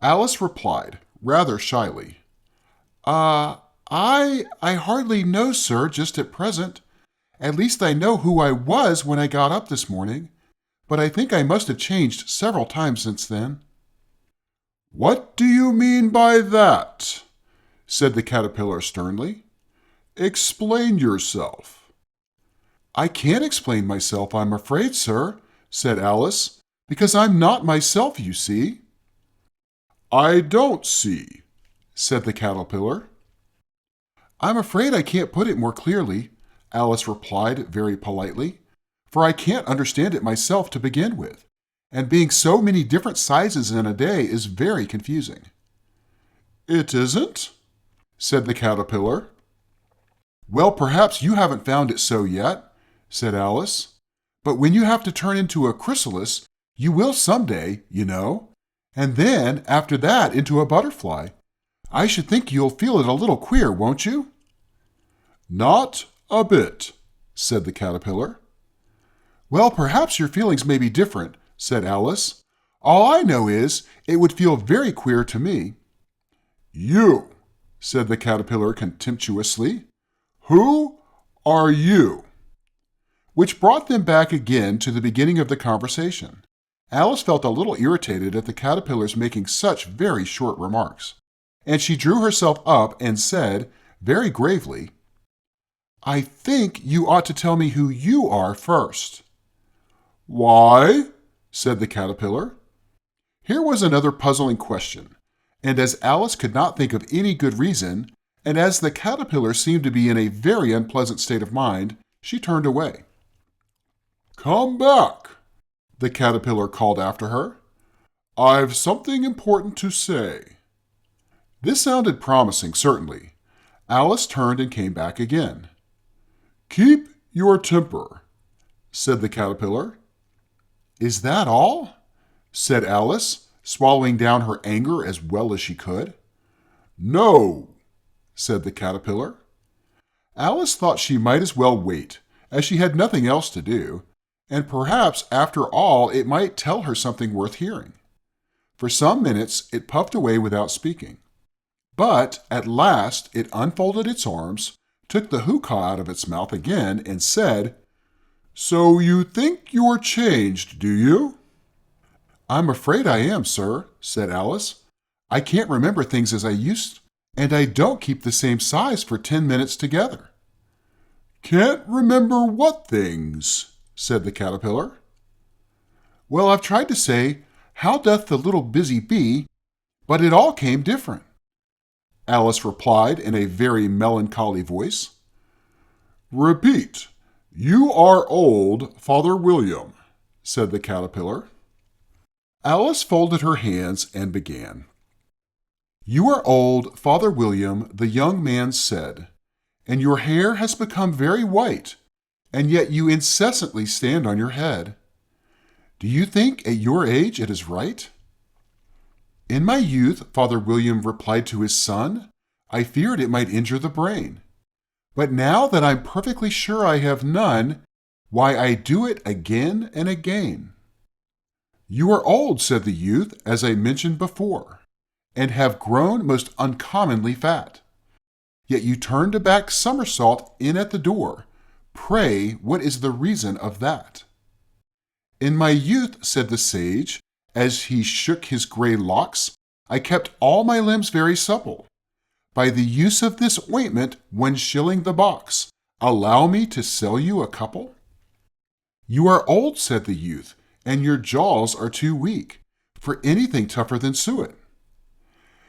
Alice replied, rather shyly, I hardly know, sir, just at present. At least I know who I was when I got up this morning, but I think I must have changed several times since then." "What do you mean by that?" said the caterpillar sternly. "Explain yourself." "I can't explain myself, I'm afraid, sir," said Alice, "because I'm not myself, you see." "I don't see," said the caterpillar. "I'm afraid I can't put it more clearly," Alice replied very politely, "for I can't understand it myself to begin with, and being so many different sizes in a day is very confusing." "It isn't?" said the caterpillar. Well, perhaps you haven't found it so yet, said Alice. But when you have to turn into a chrysalis, you will someday, you know. And then, after that, into a butterfly. I should think you'll feel it a little queer, won't you? Not a bit, said the caterpillar. Well, perhaps your feelings may be different, said Alice. All I know is it would feel very queer to me. You, said the caterpillar contemptuously. Who are you? Which brought them back again to the beginning of the conversation. Alice felt a little irritated at the caterpillar's making such very short remarks, and she drew herself up and said, very gravely, I think you ought to tell me who you are first. Why? Said the caterpillar. Here was another puzzling question, and as Alice could not think of any good reason, and as the caterpillar seemed to be in a very unpleasant state of mind, she turned away. Come back, the caterpillar called after her. I've something important to say. This sounded promising, certainly. Alice turned and came back again. Keep your temper, said the caterpillar. Is that all? Said Alice, swallowing down her anger as well as she could. No, said the caterpillar. Alice thought she might as well wait, as she had nothing else to do, and perhaps, after all, it might tell her something worth hearing. For some minutes it puffed away without speaking. But at last it unfolded its arms, took the hookah out of its mouth again, and said, So you think you're changed, do you? I'm afraid I am, sir, said Alice. I can't remember things as I used, and I don't keep the same size for 10 minutes together. Can't remember what things? Said the caterpillar. Well, I've tried to say, How doth the little busy bee? But it all came different. Alice replied in a very melancholy voice. Repeat, you are old, Father William, said the caterpillar. Alice folded her hands and began. You are old, Father William, the young man said, and your hair has become very white, and yet you incessantly stand on your head. Do you think at your age it is right? In my youth, Father William replied to his son, I feared it might injure the brain. But now that I'm perfectly sure I have none, why, I do it again and again. You are old, said the youth, as I mentioned before, and have grown most uncommonly fat. Yet you turned a back somersault in at the door. Pray, what is the reason of that? In my youth, said the sage, as he shook his gray locks, I kept all my limbs very supple. By the use of this ointment, 1 shilling the box, allow me to sell you a couple? You are old, said the youth, and your jaws are too weak for anything tougher than suet.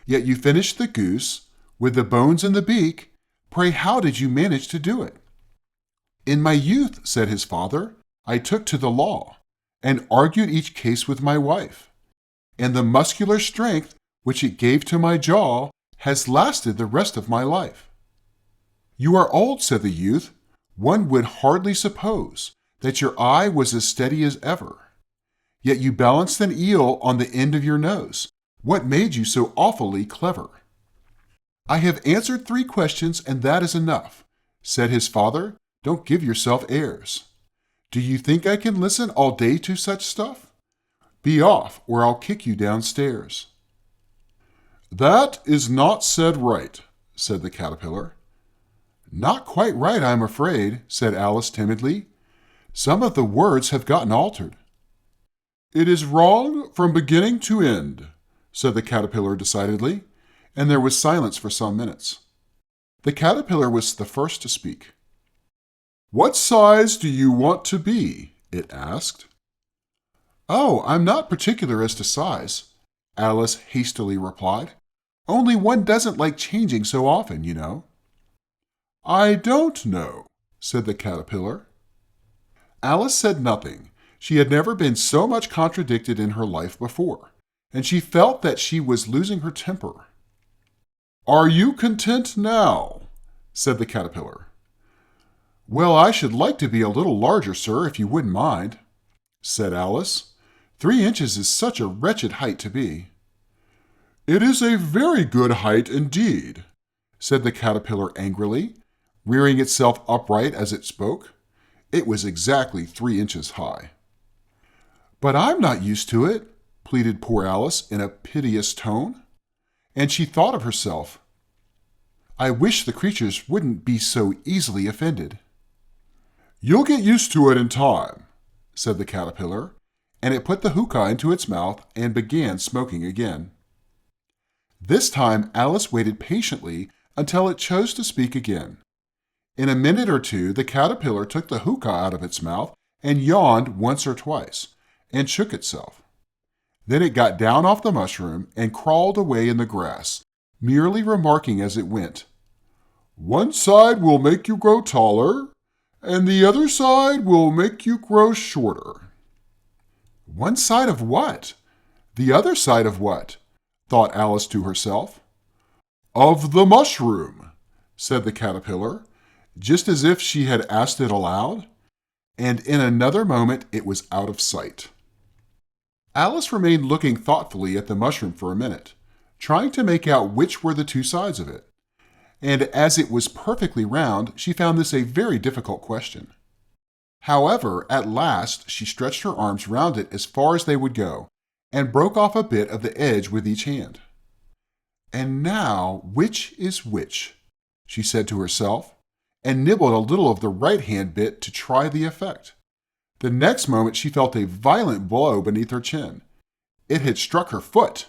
Yet you finished the goose with the bones and the beak. Pray, how did you manage to do it? In my youth, said his father, I took to the law and argued each case with my wife, and the muscular strength which it gave to my jaw has lasted the rest of my life. You are old, said the youth. One would hardly suppose that your eye was as steady as ever. Yet you balanced an eel on the end of your nose. What made you so awfully clever? I have answered 3 questions, and that is enough, said his father. Don't give yourself airs. Do you think I can listen all day to such stuff? Be off, or I'll kick you downstairs. That is not said right, said the caterpillar. Not quite right, I'm afraid, said Alice timidly. Some of the words have gotten altered. It is wrong from beginning to end, said the caterpillar decidedly, and there was silence for some minutes. The caterpillar was the first to speak. What size do you want to be? It asked. Oh, I'm not particular as to size, Alice hastily replied. Only one doesn't like changing so often, you know. I don't know, said the caterpillar. Alice said nothing. She had never been so much contradicted in her life before, and she felt that she was losing her temper. Are you content now? Said the caterpillar. Well, I should like to be a little larger, sir, if you wouldn't mind, said Alice. 3 inches is such a wretched height to be. It is a very good height indeed, said the caterpillar angrily, rearing itself upright as it spoke. It was exactly 3 inches high. But I'm not used to it, pleaded poor Alice in a piteous tone. And she thought of herself, I wish the creatures wouldn't be so easily offended. You'll get used to it in time, said the caterpillar, and it put the hookah into its mouth and began smoking again. This time Alice waited patiently until it chose to speak again. In a minute or two, the caterpillar took the hookah out of its mouth and yawned once or twice, and shook itself. Then it got down off the mushroom and crawled away in the grass, merely remarking as it went, One side will make you grow taller, and the other side will make you grow shorter. One side of what? The other side of what? Thought Alice to herself. Of the mushroom, said the caterpillar, just as if she had asked it aloud, and in another moment it was out of sight. Alice remained looking thoughtfully at the mushroom for a minute, trying to make out which were the 2 sides of it. And as it was perfectly round, she found this a very difficult question. However, at last she stretched her arms round it as far as they would go, and broke off a bit of the edge with each hand. And now, which is which? She said to herself, and nibbled a little of the right-hand bit to try the effect. The next moment she felt a violent blow beneath her chin. It had struck her foot.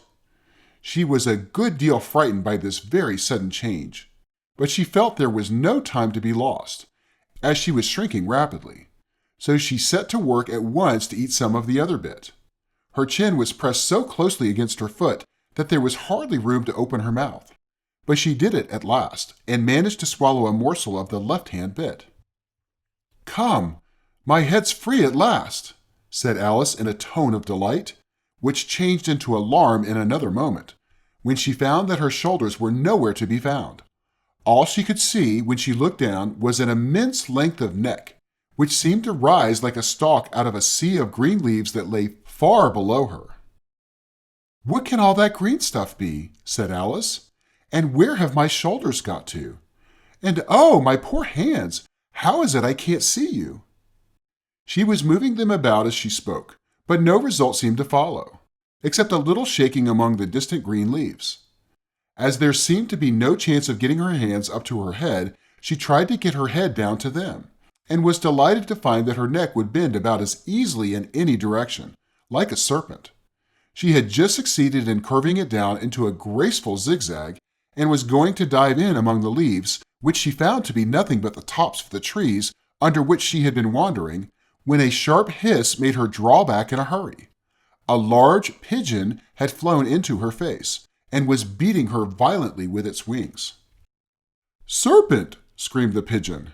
She was a good deal frightened by this very sudden change, but she felt there was no time to be lost, as she was shrinking rapidly. So she set to work at once to eat some of the other bit. Her chin was pressed so closely against her foot that there was hardly room to open her mouth. But she did it at last, and managed to swallow a morsel of the left-hand bit. Come, my head's free at last, said Alice in a tone of delight, which changed into alarm in another moment, when she found that her shoulders were nowhere to be found. All she could see when she looked down was an immense length of neck, which seemed to rise like a stalk out of a sea of green leaves that lay far below her. What can all that green stuff be? Said Alice. And where have my shoulders got to? And oh, my poor hands! How is it I can't see you? She was moving them about as she spoke, but no result seemed to follow, except a little shaking among the distant green leaves. As there seemed to be no chance of getting her hands up to her head, she tried to get her head down to them, and was delighted to find that her neck would bend about as easily in any direction, like a serpent. She had just succeeded in curving it down into a graceful zigzag, and was going to dive in among the leaves, which she found to be nothing but the tops of the trees under which she had been wandering, when a sharp hiss made her draw back in a hurry. A large pigeon had flown into her face, and was beating her violently with its wings. Serpent! Screamed the pigeon.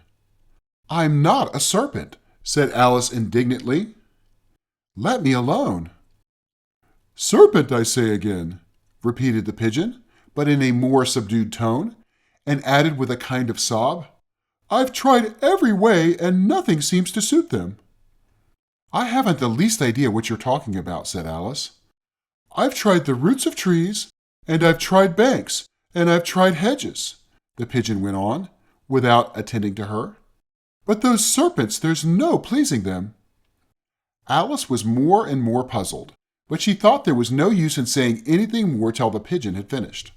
I'm not a serpent, said Alice indignantly. Let me alone. Serpent, I say again, repeated the pigeon, but in a more subdued tone, and added with a kind of sob, I've tried every way, and nothing seems to suit them. I haven't the least idea what you're talking about, said Alice. I've tried the roots of trees, and I've tried banks, and I've tried hedges, the pigeon went on, without attending to her. But those serpents, there's no pleasing them. Alice was more and more puzzled, but she thought there was no use in saying anything more till the pigeon had finished.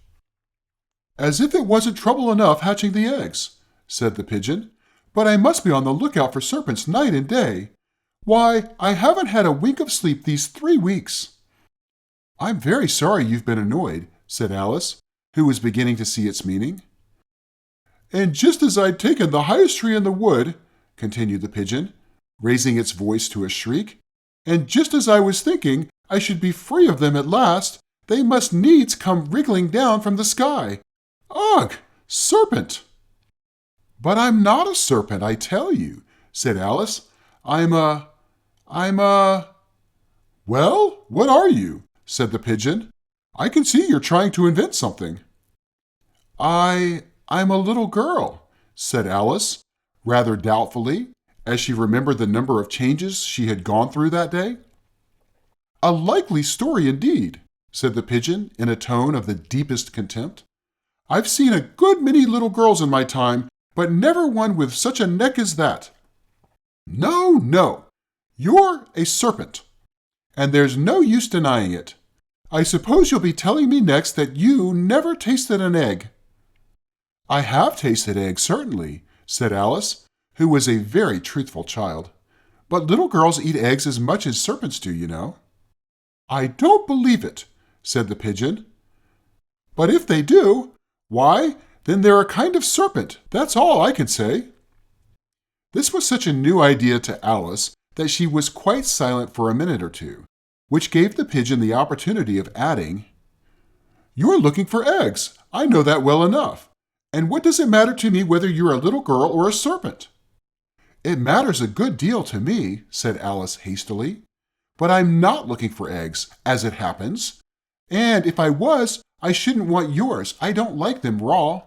As if it wasn't trouble enough hatching the eggs, said the pigeon, but I must be on the lookout for serpents night and day. Why, I haven't had a wink of sleep these 3 weeks. I'm very sorry you've been annoyed, said Alice, who was beginning to see its meaning. And just as I'd taken the highest tree in the wood, continued the pigeon, raising its voice to a shriek, and just as I was thinking I should be free of them at last, they must needs come wriggling down from the sky. Ugh! Serpent! But I'm not a serpent, I tell you, said Alice. I'm a... Well, what are you? Said the pigeon. I can see you're trying to invent something. I'm a little girl, said Alice, rather doubtfully, as she remembered the number of changes she had gone through that day. "A likely story indeed," said the pigeon in a tone of the deepest contempt. "I've seen a good many little girls in my time, but never one with such a neck as that. No, no, you're a serpent, and there's no use denying it. I suppose you'll be telling me next that you never tasted an egg." "I have tasted eggs, certainly," said Alice, who was a very truthful child. "But little girls eat eggs as much as serpents do, you know." "I don't believe it," said the pigeon. "But if they do, why, then they're a kind of serpent. That's all I can say." This was such a new idea to Alice that she was quite silent for a minute or two, which gave the pigeon the opportunity of adding, "You're looking for eggs. I know that well enough. And what does it matter to me whether you're a little girl or a serpent?" "It matters a good deal to me," said Alice hastily. "But I'm not looking for eggs, as it happens. And if I was, I shouldn't want yours. I don't like them raw."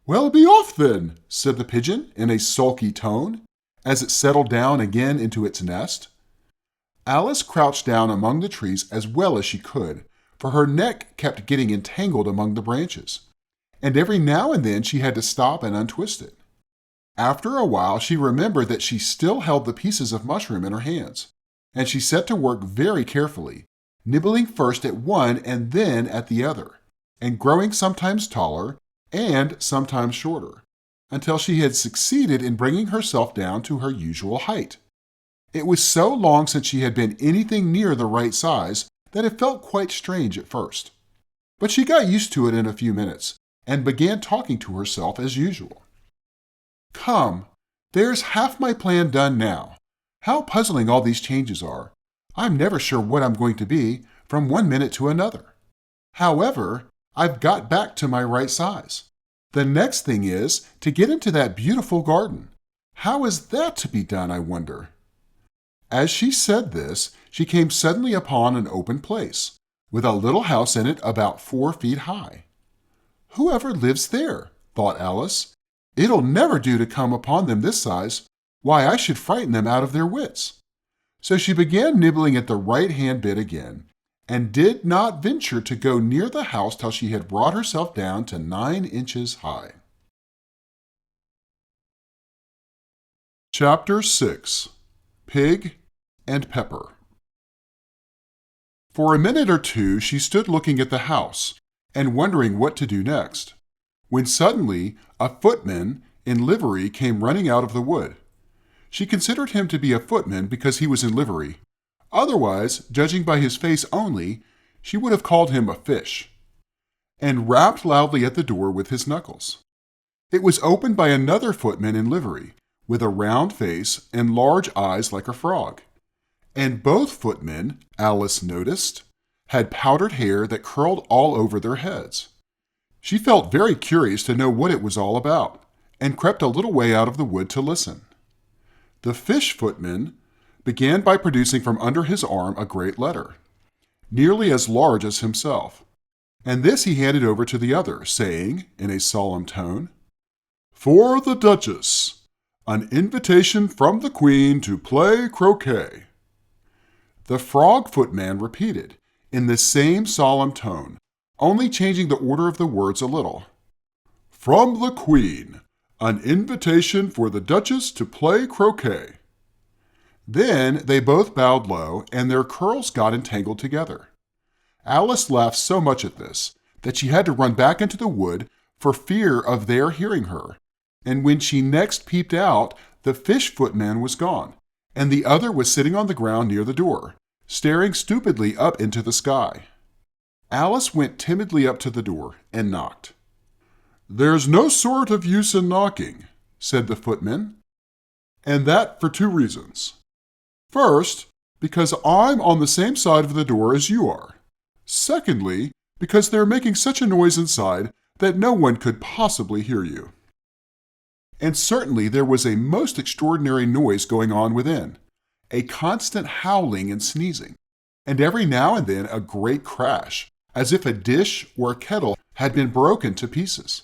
"Well, be off then," said the pigeon in a sulky tone, as it settled down again into its nest. Alice crouched down among the trees as well as she could, for her neck kept getting entangled among the branches, and every now and then she had to stop and untwist it. After a while, she remembered that she still held the pieces of mushroom in her hands, and she set to work very carefully, nibbling first at one and then at the other, and growing sometimes taller and sometimes shorter, until she had succeeded in bringing herself down to her usual height. It was so long since she had been anything near the right size that it felt quite strange at first. But she got used to it in a few minutes, and began talking to herself as usual. "Come, there's half my plan done now. How puzzling all these changes are. I'm never sure what I'm going to be from one minute to another. However, I've got back to my right size. The next thing is to get into that beautiful garden. How is that to be done, I wonder?" As she said this, she came suddenly upon an open place, with a little house in it about 4 feet high. "Whoever lives there?" thought Alice. "It'll never do to come upon them this size. Why, I should frighten them out of their wits." So she began nibbling at the right-hand bit again, and did not venture to go near the house till she had brought herself down to 9 inches high. Chapter 6. Pig and Pepper. For a minute or two she stood looking at the house, and wondering what to do next, when suddenly a footman in livery came running out of the wood. She considered him to be a footman because he was in livery. Otherwise, judging by his face only, she would have called him a fish, and rapped loudly at the door with his knuckles. It was opened by another footman in livery, with a round face and large eyes like a frog. And both footmen, Alice noticed, had powdered hair that curled all over their heads. She felt very curious to know what it was all about, and crept a little way out of the wood to listen. The fish footman began by producing from under his arm a great letter, nearly as large as himself, and this he handed over to the other, saying, in a solemn tone, "For the Duchess, an invitation from the Queen to play croquet." The frog footman repeated, in the same solemn tone, only changing the order of the words a little, "From the Queen, an invitation for the Duchess to play croquet." Then they both bowed low, and their curls got entangled together. Alice laughed so much at this that she had to run back into the wood for fear of their hearing her, and when she next peeped out, the fish footman was gone, and the other was sitting on the ground near the door, staring stupidly up into the sky. Alice went timidly up to the door and knocked. "There's no sort of use in knocking," said the footman, "and that for 2 reasons. First, because I'm on the same side of the door as you are. Secondly, because they're making such a noise inside that no one could possibly hear you." And certainly there was a most extraordinary noise going on within, a constant howling and sneezing, and every now and then a great crash, as if a dish or a kettle had been broken to pieces.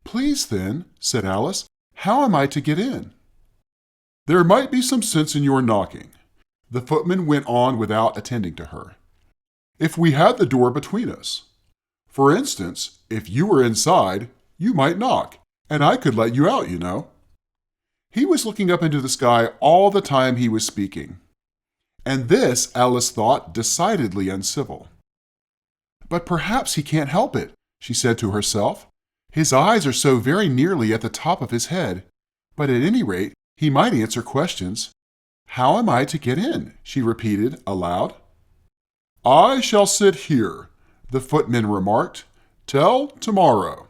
"Please then," said Alice, How am I to get in?" "There might be some sense in your knocking," the footman went on without attending to her, "if we had the door between us. For instance, if you were inside, you might knock, and I could let you out, you know." He was looking up into the sky all the time he was speaking, and this Alice thought decidedly uncivil. "But perhaps he can't help it," she said to herself. "His eyes are so very nearly at the top of his head, but at any rate, he might answer questions. How am I to get in?" she repeated aloud. "I shall sit here," the footman remarked, "till tomorrow."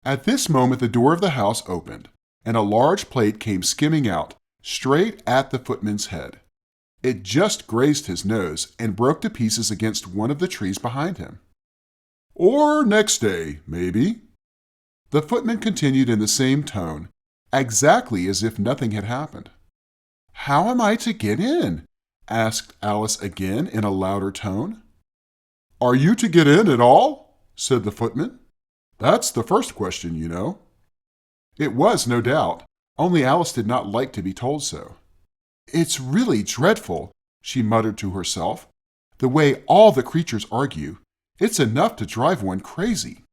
At this moment the door of the house opened, and a large plate came skimming out, straight at the footman's head. It just grazed his nose and broke to pieces against one of the trees behind him. "Or next day, maybe," the footman continued in the same tone, exactly as if nothing had happened. "How am I to get in?" asked Alice again in a louder tone. "Are you to get in at all?" said the footman. "That's the first question, you know." It was, no doubt, only Alice did not like to be told so. "It's really dreadful," she muttered to herself, "the way all the creatures argue. It's enough to drive one crazy."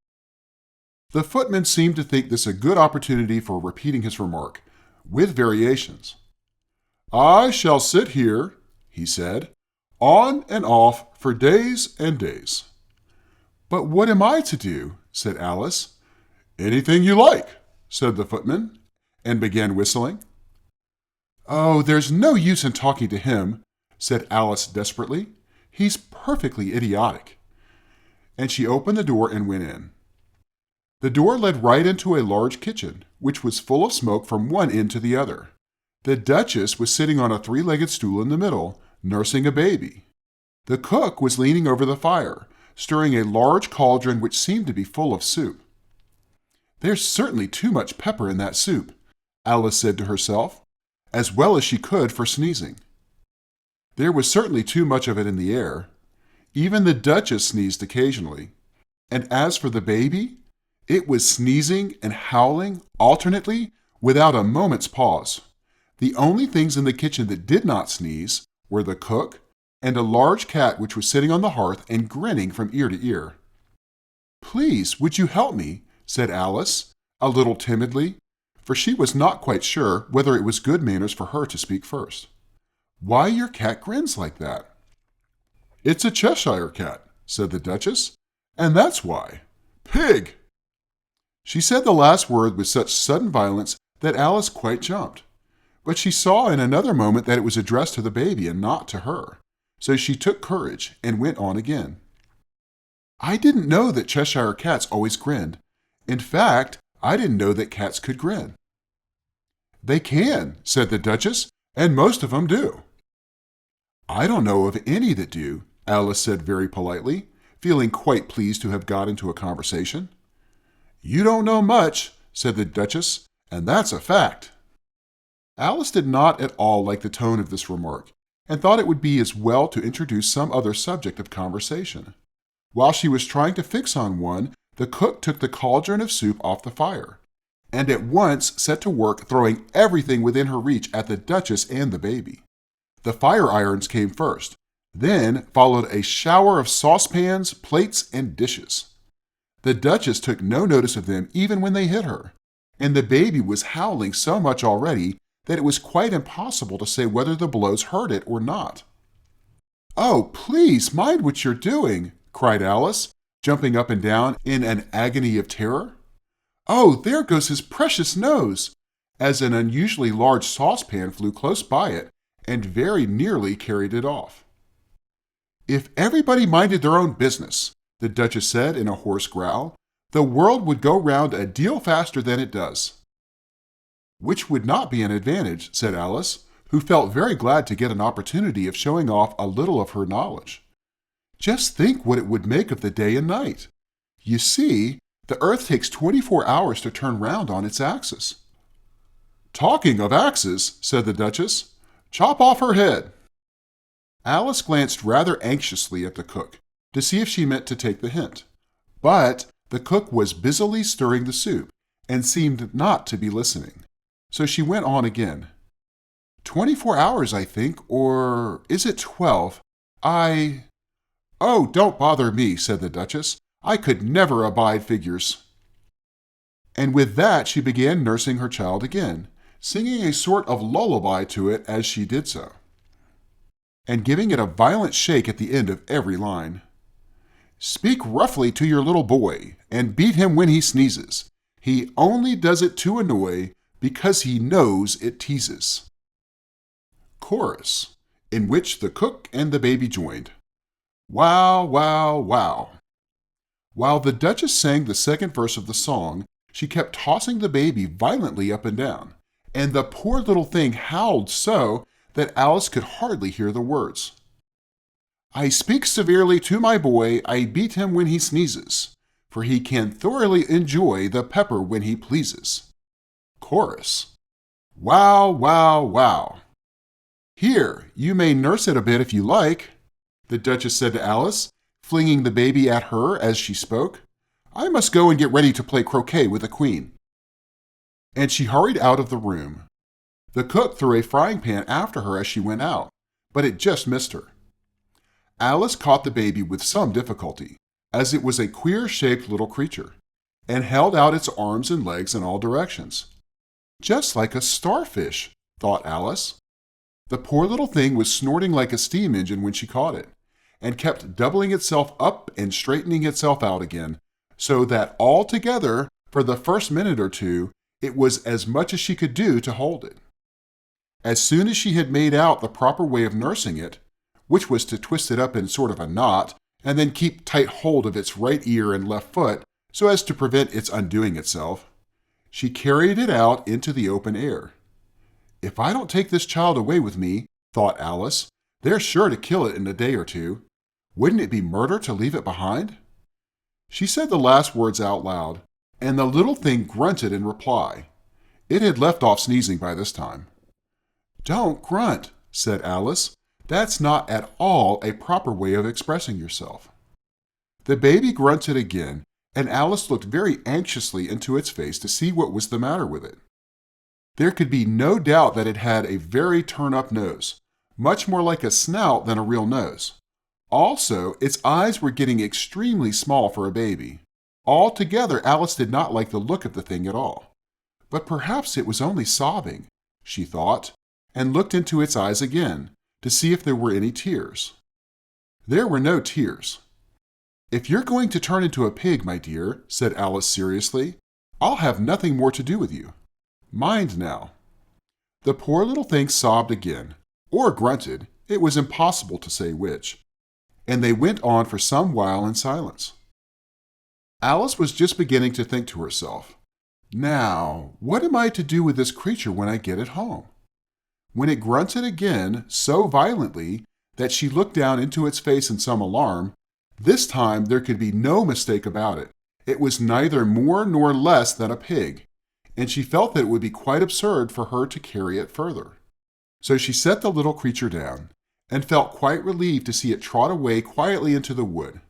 The footman seemed to think this a good opportunity for repeating his remark, with variations. "I shall sit here," he said, "on and off for days and days." "But what am I to do?" said Alice. "Anything you like," said the footman, and began whistling. "Oh, there's no use in talking to him," said Alice desperately. "He's perfectly idiotic." And she opened the door and went in. The door led right into a large kitchen, which was full of smoke from one end to the other. The Duchess was sitting on a three-legged stool in the middle, nursing a baby. The cook was leaning over the fire, stirring a large cauldron which seemed to be full of soup. "There's certainly too much pepper in that soup," Alice said to herself, as well as she could for sneezing. There was certainly too much of it in the air. Even the Duchess sneezed occasionally. And as for the baby, it was sneezing and howling alternately without a moment's pause. The only things in the kitchen that did not sneeze were the cook and a large cat which was sitting on the hearth and grinning from ear to ear. "Please, would you help me?" said Alice, a little timidly, for she was not quite sure whether it was good manners for her to speak first. "Why, your cat grins like that." "It's a Cheshire cat," said the Duchess, "and that's why. Pig!" She said the last word with such sudden violence that Alice quite jumped. But she saw in another moment that it was addressed to the baby and not to her, so she took courage and went on again. "I didn't know that Cheshire cats always grinned. In fact, I didn't know that cats could grin." "They can," said the Duchess, "and most of them do." "I don't know of any that do," Alice said very politely, feeling quite pleased to have got into a conversation. "You don't know much," said the Duchess, "and that's a fact." Alice did not at all like the tone of this remark, and thought it would be as well to introduce some other subject of conversation. While she was trying to fix on one, the cook took the cauldron of soup off the fire, and at once set to work throwing everything within her reach at the Duchess and the baby. The fire irons came first, then followed a shower of saucepans, plates, and dishes. The Duchess took no notice of them even when they hit her, and the baby was howling so much already that it was quite impossible to say whether the blows hurt it or not. "Oh, please, mind what you're doing," cried Alice, jumping up and down in an agony of terror. "Oh, there goes his precious nose," as an unusually large saucepan flew close by it and very nearly carried it off. "If everybody minded their own business," the Duchess said in a hoarse growl, "the world would go round a deal faster than it does." "Which would not be an advantage," said Alice, who felt very glad to get an opportunity of showing off a little of her knowledge. "Just think what it would make of the day and night. You see, the earth takes 24 hours to turn round on its axis." "Talking of axes," said the Duchess, "chop off her head." Alice glanced rather anxiously at the cook to see if she meant to take the hint, but the cook was busily stirring the soup, and seemed not to be listening. So she went on again. 24 hours, I think, or is it 12? Oh, don't bother me, said the Duchess. I could never abide figures. And with that she began nursing her child again, singing a sort of lullaby to it as she did so, and giving it a violent shake at the end of every line. Speak roughly to your little boy, and beat him when he sneezes. He only does it to annoy, because he knows it teases. Chorus, in which the cook and the baby joined. Wow, wow, wow. While the Duchess sang the second verse of the song, she kept tossing the baby violently up and down, and the poor little thing howled so that Alice could hardly hear the words. I speak severely to my boy, I beat him when he sneezes, for he can thoroughly enjoy the pepper when he pleases. Chorus. Wow, wow, wow. Here, you may nurse it a bit if you like, the Duchess said to Alice, flinging the baby at her as she spoke. I must go and get ready to play croquet with the Queen. And she hurried out of the room. The cook threw a frying pan after her as she went out, but it just missed her. Alice caught the baby with some difficulty, as it was a queer-shaped little creature, and held out its arms and legs in all directions. Just like a starfish, thought Alice. The poor little thing was snorting like a steam engine when she caught it, and kept doubling itself up and straightening itself out again, so that altogether, for the first minute or two, it was as much as she could do to hold it. As soon as she had made out the proper way of nursing it, which was to twist it up in sort of a knot, and then keep tight hold of its right ear and left foot so as to prevent its undoing itself, she carried it out into the open air. If I don't take this child away with me, thought Alice, they're sure to kill it in a day or two. Wouldn't it be murder to leave it behind? She said the last words out loud, and the little thing grunted in reply. It had left off sneezing by this time. Don't grunt, said Alice. That's not at all a proper way of expressing yourself. The baby grunted again, and Alice looked very anxiously into its face to see what was the matter with it. There could be no doubt that it had a very turn-up nose, much more like a snout than a real nose. Also, its eyes were getting extremely small for a baby. Altogether, Alice did not like the look of the thing at all. But perhaps it was only sobbing, she thought, and looked into its eyes again to see if there were any tears. There were no tears. If you're going to turn into a pig, my dear, said Alice seriously, I'll have nothing more to do with you. Mind now. The poor little thing sobbed again, or grunted, it was impossible to say which, and they went on for some while in silence. Alice was just beginning to think to herself, now, what am I to do with this creature when I get it home? When it grunted again so violently that she looked down into its face in some alarm, this time there could be no mistake about it. It was neither more nor less than a pig, and she felt that it would be quite absurd for her to carry it further. So she set the little creature down, and felt quite relieved to see it trot away quietly into the wood.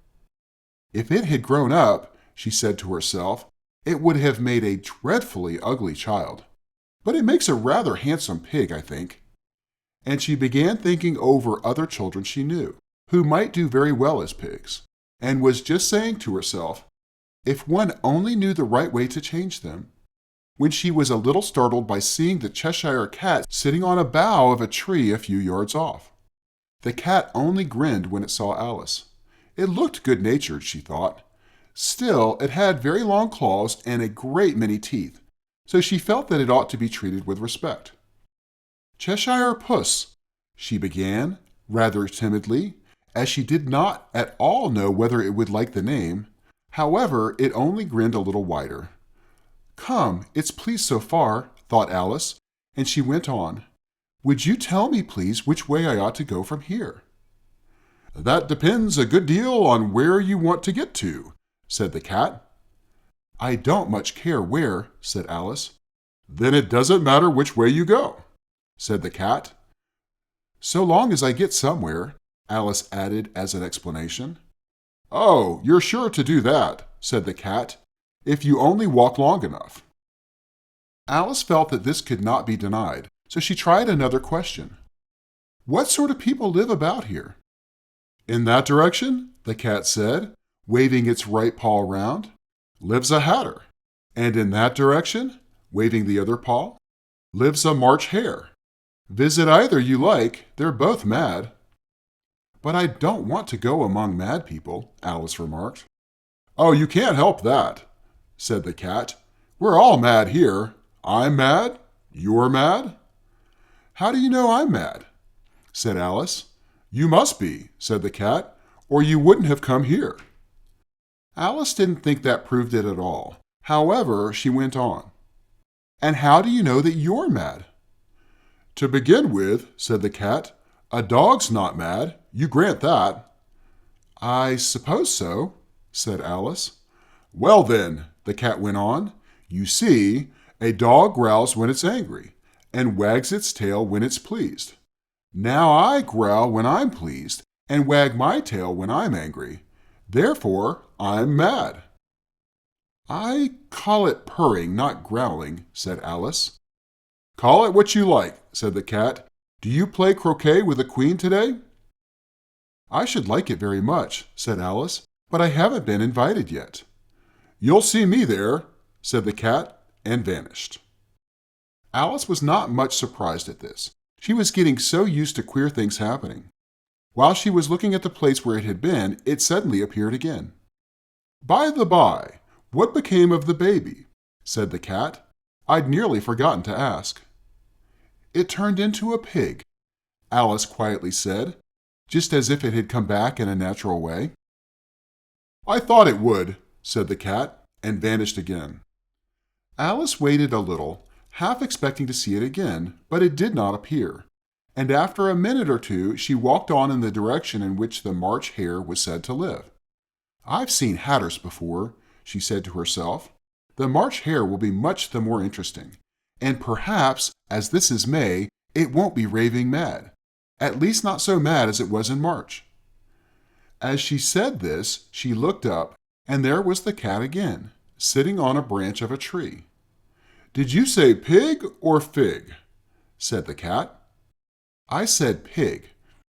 If it had grown up, she said to herself, it would have made a dreadfully ugly child. But it makes a rather handsome pig, I think. And she began thinking over other children she knew, who might do very well as pigs, and was just saying to herself, if one only knew the right way to change them, when she was a little startled by seeing the Cheshire Cat sitting on a bough of a tree a few yards off. The cat only grinned when it saw Alice. It looked good-natured, she thought. Still, it had very long claws and a great many teeth, so she felt that it ought to be treated with respect. Cheshire Puss, she began, rather timidly, as she did not at all know whether it would like the name. However, it only grinned a little wider. Come, it's pleased so far, thought Alice, and she went on. Would you tell me, please, which way I ought to go from here? That depends a good deal on where you want to get to, said the cat. I don't much care where, said Alice. Then it doesn't matter which way you go, said the cat. So long as I get somewhere, Alice added as an explanation. Oh, you're sure to do that, said the cat, if you only walk long enough. Alice felt that this could not be denied, so she tried another question. What sort of people live about here? In that direction, the cat said, waving its right paw around, lives a hatter. And in that direction, waving the other paw, lives a March hare. Visit either you like, they're both mad. But I don't want to go among mad people, Alice remarked. Oh, you can't help that, said the cat. We're all mad here. I'm mad. You're mad. How do you know I'm mad? Said Alice. You must be, said the cat, or you wouldn't have come here. Alice didn't think that proved it at all. However, she went on. And how do you know that you're mad? To begin with, said the cat, a dog's not mad. You grant that. I suppose so, said Alice. Well then, the cat went on, you see, a dog growls when it's angry, and wags its tail when it's pleased. Now I growl when I'm pleased, and wag my tail when I'm angry. Therefore, I'm mad. I call it purring, not growling, said Alice. Call it what you like, said the cat. Do you play croquet with the queen today? I should like it very much, said Alice, but I haven't been invited yet. You'll see me there, said the cat, and vanished. Alice was not much surprised at this. She was getting so used to queer things happening. While she was looking at the place where it had been, it suddenly appeared again. By the by, what became of the baby? Said the cat. I'd nearly forgotten to ask. It turned into a pig, Alice quietly said, just as if it had come back in a natural way. I thought it would, said the cat, and vanished again. Alice waited a little, half expecting to see it again, but it did not appear, and after a minute or two she walked on in the direction in which the March hare was said to live. I've seen hatters before, she said to herself. The March hare will be much the more interesting, and perhaps, as this is May, it won't be raving mad, at least not so mad as it was in March. As she said this, she looked up, and there was the cat again, sitting on a branch of a tree. Did you say pig or fig? Said the cat. I said pig,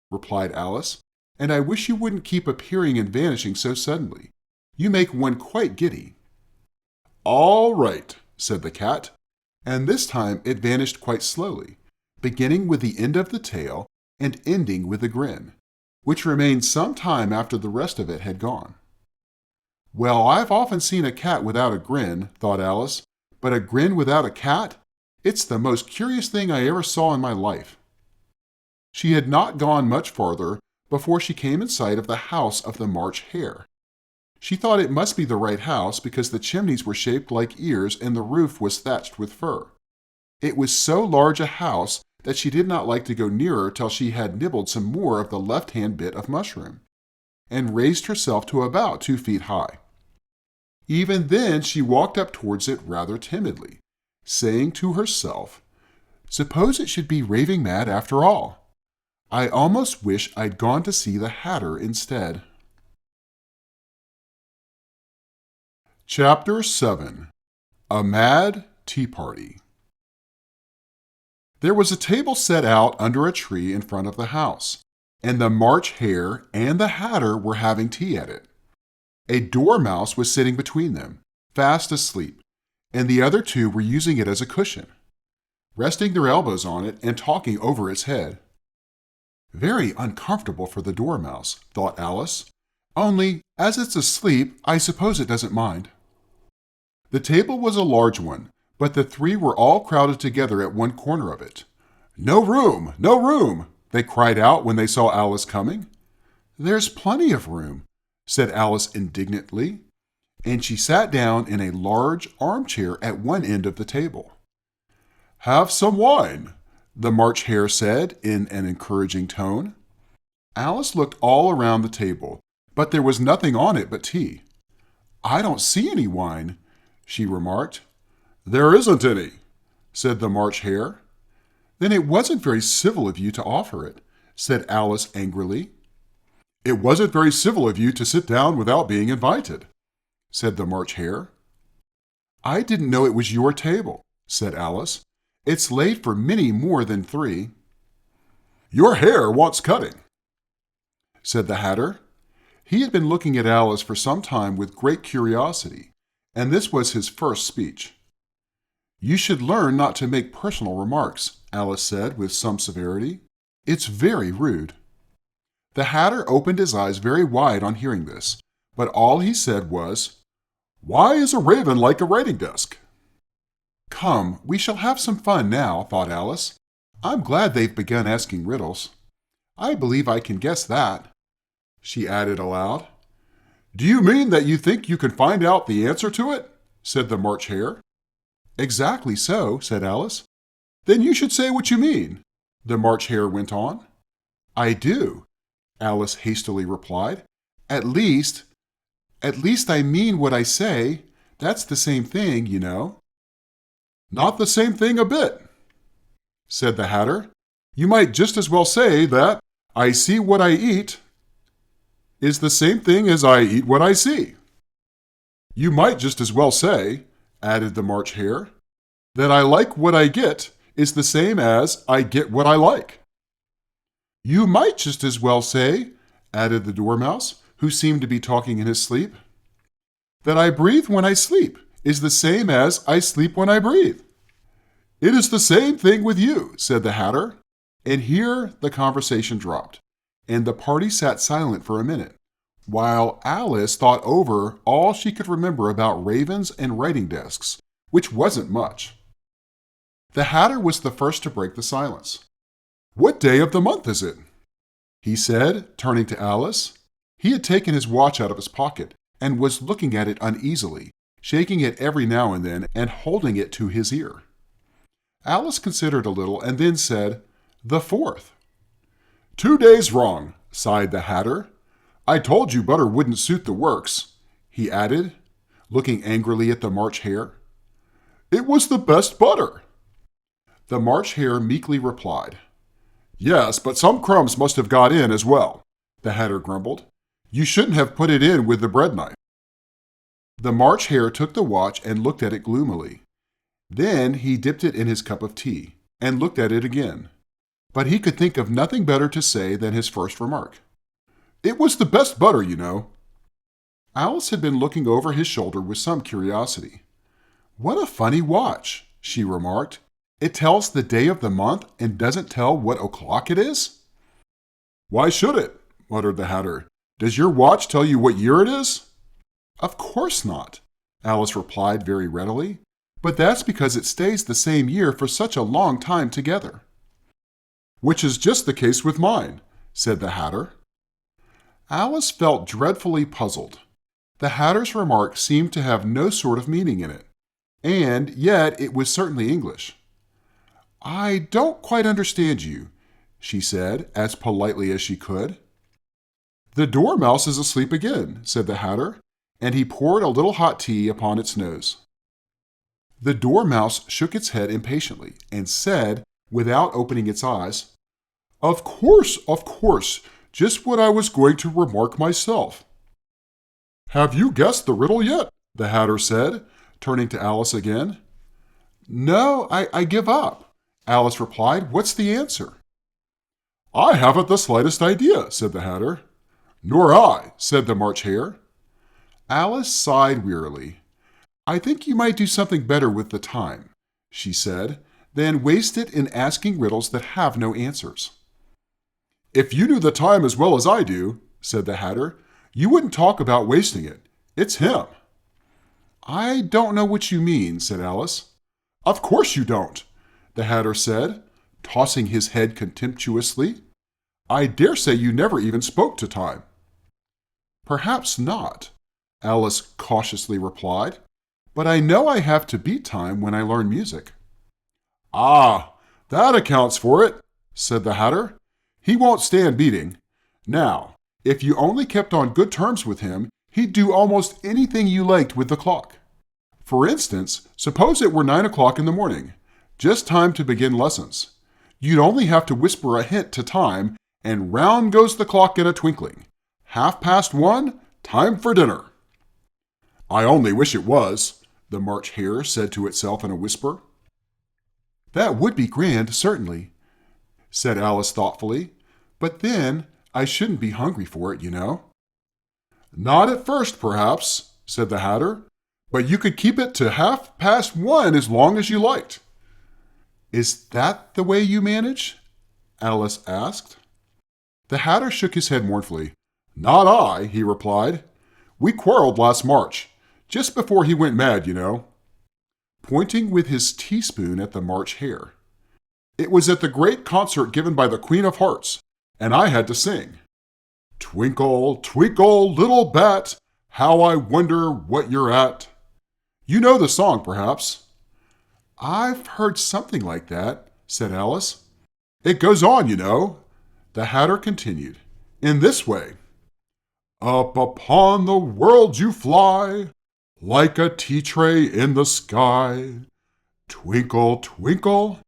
replied Alice, and I wish you wouldn't keep appearing and vanishing so suddenly. You make one quite giddy. All right, said the cat, and this time it vanished quite slowly, beginning with the end of the tail and ending with a grin, which remained some time after the rest of it had gone. Well, I've often seen a cat without a grin, thought Alice, but a grin without a cat? It's the most curious thing I ever saw in my life. She had not gone much farther before she came in sight of the house of the March hare. She thought it must be the right house because the chimneys were shaped like ears and the roof was thatched with fur. It was so large a house that she did not like to go nearer till she had nibbled some more of the left-hand bit of mushroom, and raised herself to about 2 feet high. Even then she walked up towards it rather timidly, saying to herself, Suppose it should be raving mad after all. I almost wish I'd gone to see the hatter instead. Chapter 7. A Mad Tea Party. There was a table set out under a tree in front of the house, and the March hare and the hatter were having tea at it. A dormouse was sitting between them, fast asleep, and the other two were using it as a cushion, resting their elbows on it and talking over its head. Very uncomfortable for the dormouse, thought Alice. Only, as it's asleep, I suppose it doesn't mind. The table was a large one, but the three were all crowded together at one corner of it. No room! No room! They cried out when they saw Alice coming. There's plenty of room, said Alice indignantly, and she sat down in a large armchair at one end of the table. Have some wine, the March hare said in an encouraging tone. Alice looked all around the table, but there was nothing on it but tea. I don't see any wine, she remarked. There isn't any, said the March hare. Then it wasn't very civil of you to offer it, said Alice angrily. It wasn't very civil of you to sit down without being invited, said the March hare. I didn't know it was your table, said Alice. "It's late for many more than 3. "Your hair wants cutting," said the Hatter. He had been looking at Alice for some time with great curiosity, and this was his first speech. "You should learn not to make personal remarks," Alice said with some severity. "It's very rude." The Hatter opened his eyes very wide on hearing this, but all he said was, "Why is a raven like a writing desk?" "Come, we shall have some fun now," thought Alice. "I'm glad they've begun asking riddles. I believe I can guess that." She added aloud, "Do you mean that you think you can find out the answer to it?" said the March Hare. "Exactly so," said Alice. "Then you should say what you mean," the March Hare went on. "I do," Alice hastily replied. At least I mean what I say. That's the same thing, you know." "Not the same thing a bit," said the Hatter. "You might just as well say that 'I see what I eat' is the same thing as 'I eat what I see.' You might just as well say," added the March Hare, "that 'I like what I get' is the same as 'I get what I like.'" "You might just as well say," added the Dormouse, who seemed to be talking in his sleep, "that 'I breathe when I sleep' is the same as 'I sleep when I breathe.'" "It is the same thing with you," said the Hatter. And here the conversation dropped, and the party sat silent for a minute, while Alice thought over all she could remember about ravens and writing desks, which wasn't much. The Hatter was the first to break the silence. "What day of the month is it?" he said, turning to Alice. He had taken his watch out of his pocket and was looking at it uneasily, shaking it every now and then and holding it to his ear. Alice considered a little and then said, "The 4th." "2 days wrong," sighed the Hatter. "I told you butter wouldn't suit the works," he added, looking angrily at the March Hare. "It was the best butter." The March Hare meekly replied, "Yes, but some crumbs must have got in as well," the Hatter grumbled. "You shouldn't have put it in with the bread knife." The March Hare took the watch and looked at it gloomily. Then he dipped it in his cup of tea and looked at it again. But he could think of nothing better to say than his first remark. "It was the best butter, you know." Alice had been looking over his shoulder with some curiosity. "What a funny watch," she remarked. "It tells the day of the month and doesn't tell what o'clock it is?" "Why should it?" muttered the Hatter. "Does your watch tell you what year it is?" "Of course not," Alice replied very readily. "But that's because it stays the same year for such a long time together." "Which is just the case with mine," said the Hatter. Alice felt dreadfully puzzled. The Hatter's remark seemed to have no sort of meaning in it, and yet it was certainly English. "I don't quite understand you," she said, as politely as she could. "The Dormouse is asleep again," said the Hatter, and he poured a little hot tea upon its nose. The Dormouse shook its head impatiently and said, without opening its eyes, of course, just what I was going to remark myself." "Have you guessed the riddle yet?" the Hatter said, turning to Alice again. "No, I give up," Alice replied. "What's the answer?" "I haven't the slightest idea," said the Hatter. "Nor I," said the March Hare. Alice sighed wearily. "I think you might do something better with the time," she said, "than waste it in asking riddles that have no answers." "If you knew the time as well as I do," said the Hatter, "you wouldn't talk about wasting it. It's him." "I don't know what you mean," said Alice. "Of course you don't," the Hatter said, tossing his head contemptuously. "I dare say you never even spoke to time." "Perhaps not," Alice cautiously replied, "but I know I have to beat time when I learn music." "Ah, that accounts for it," said the Hatter. "He won't stand beating. Now, if you only kept on good terms with him, he'd do almost anything you liked with the clock. For instance, suppose it were 9 o'clock in the morning, just time to begin lessons. You'd only have to whisper a hint to time, and round goes the clock in a twinkling. 1:30, time for dinner." "I only wish it was," the March Hare said to itself in a whisper. That would be grand, certainly, said Alice thoughtfully. But then I shouldn't be hungry for it, you know. Not at first, perhaps, said the Hatter, but you could keep it to 1:30 as long as you liked. Is that the way you manage? Alice asked. The Hatter shook his head mournfully. Not I, he replied. We quarreled last March, just before he went mad, you know, pointing with his teaspoon at the March Hare. It was at the great concert given by the Queen of Hearts, and I had to sing. Twinkle, twinkle, little bat, how I wonder what you're at. You know the song, perhaps. I've heard something like that, said Alice. It goes on, you know, the Hatter continued, in this way. Up upon the world you fly, like a tea tray in the sky. Twinkle, twinkle.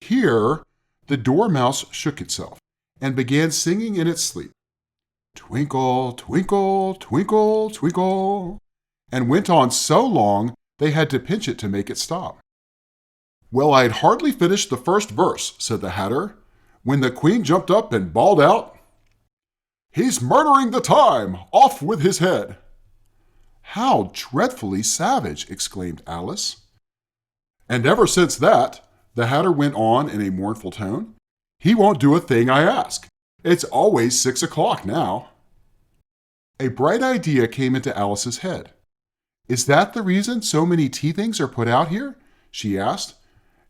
Here, the dormouse shook itself and began singing in its sleep. Twinkle, twinkle, twinkle, twinkle, and went on so long they had to pinch it to make it stop. Well, I had hardly finished the first verse, said the Hatter, when the Queen jumped up and bawled out, He's murdering the time! Off with his head! How dreadfully savage! Exclaimed Alice. And ever since that, the Hatter went on in a mournful tone, he won't do a thing I ask. It's always 6 o'clock now. A bright idea came into Alice's head. Is that the reason so many tea things are put out here? She asked.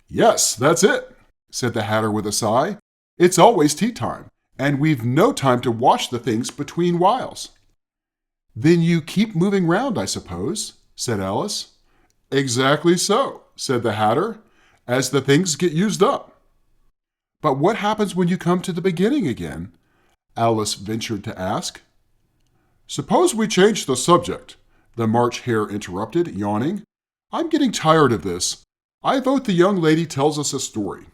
Yes, that's it, said the Hatter with a sigh. It's always tea time, and we've no time to wash the things between whiles. Then you keep moving round, I suppose, said Alice. Exactly so, said the Hatter, as the things get used up. But what happens when you come to the beginning again? Alice ventured to ask. Suppose we change the subject, the March Hare interrupted, yawning. I'm getting tired of this. I vote the young lady tells us a story.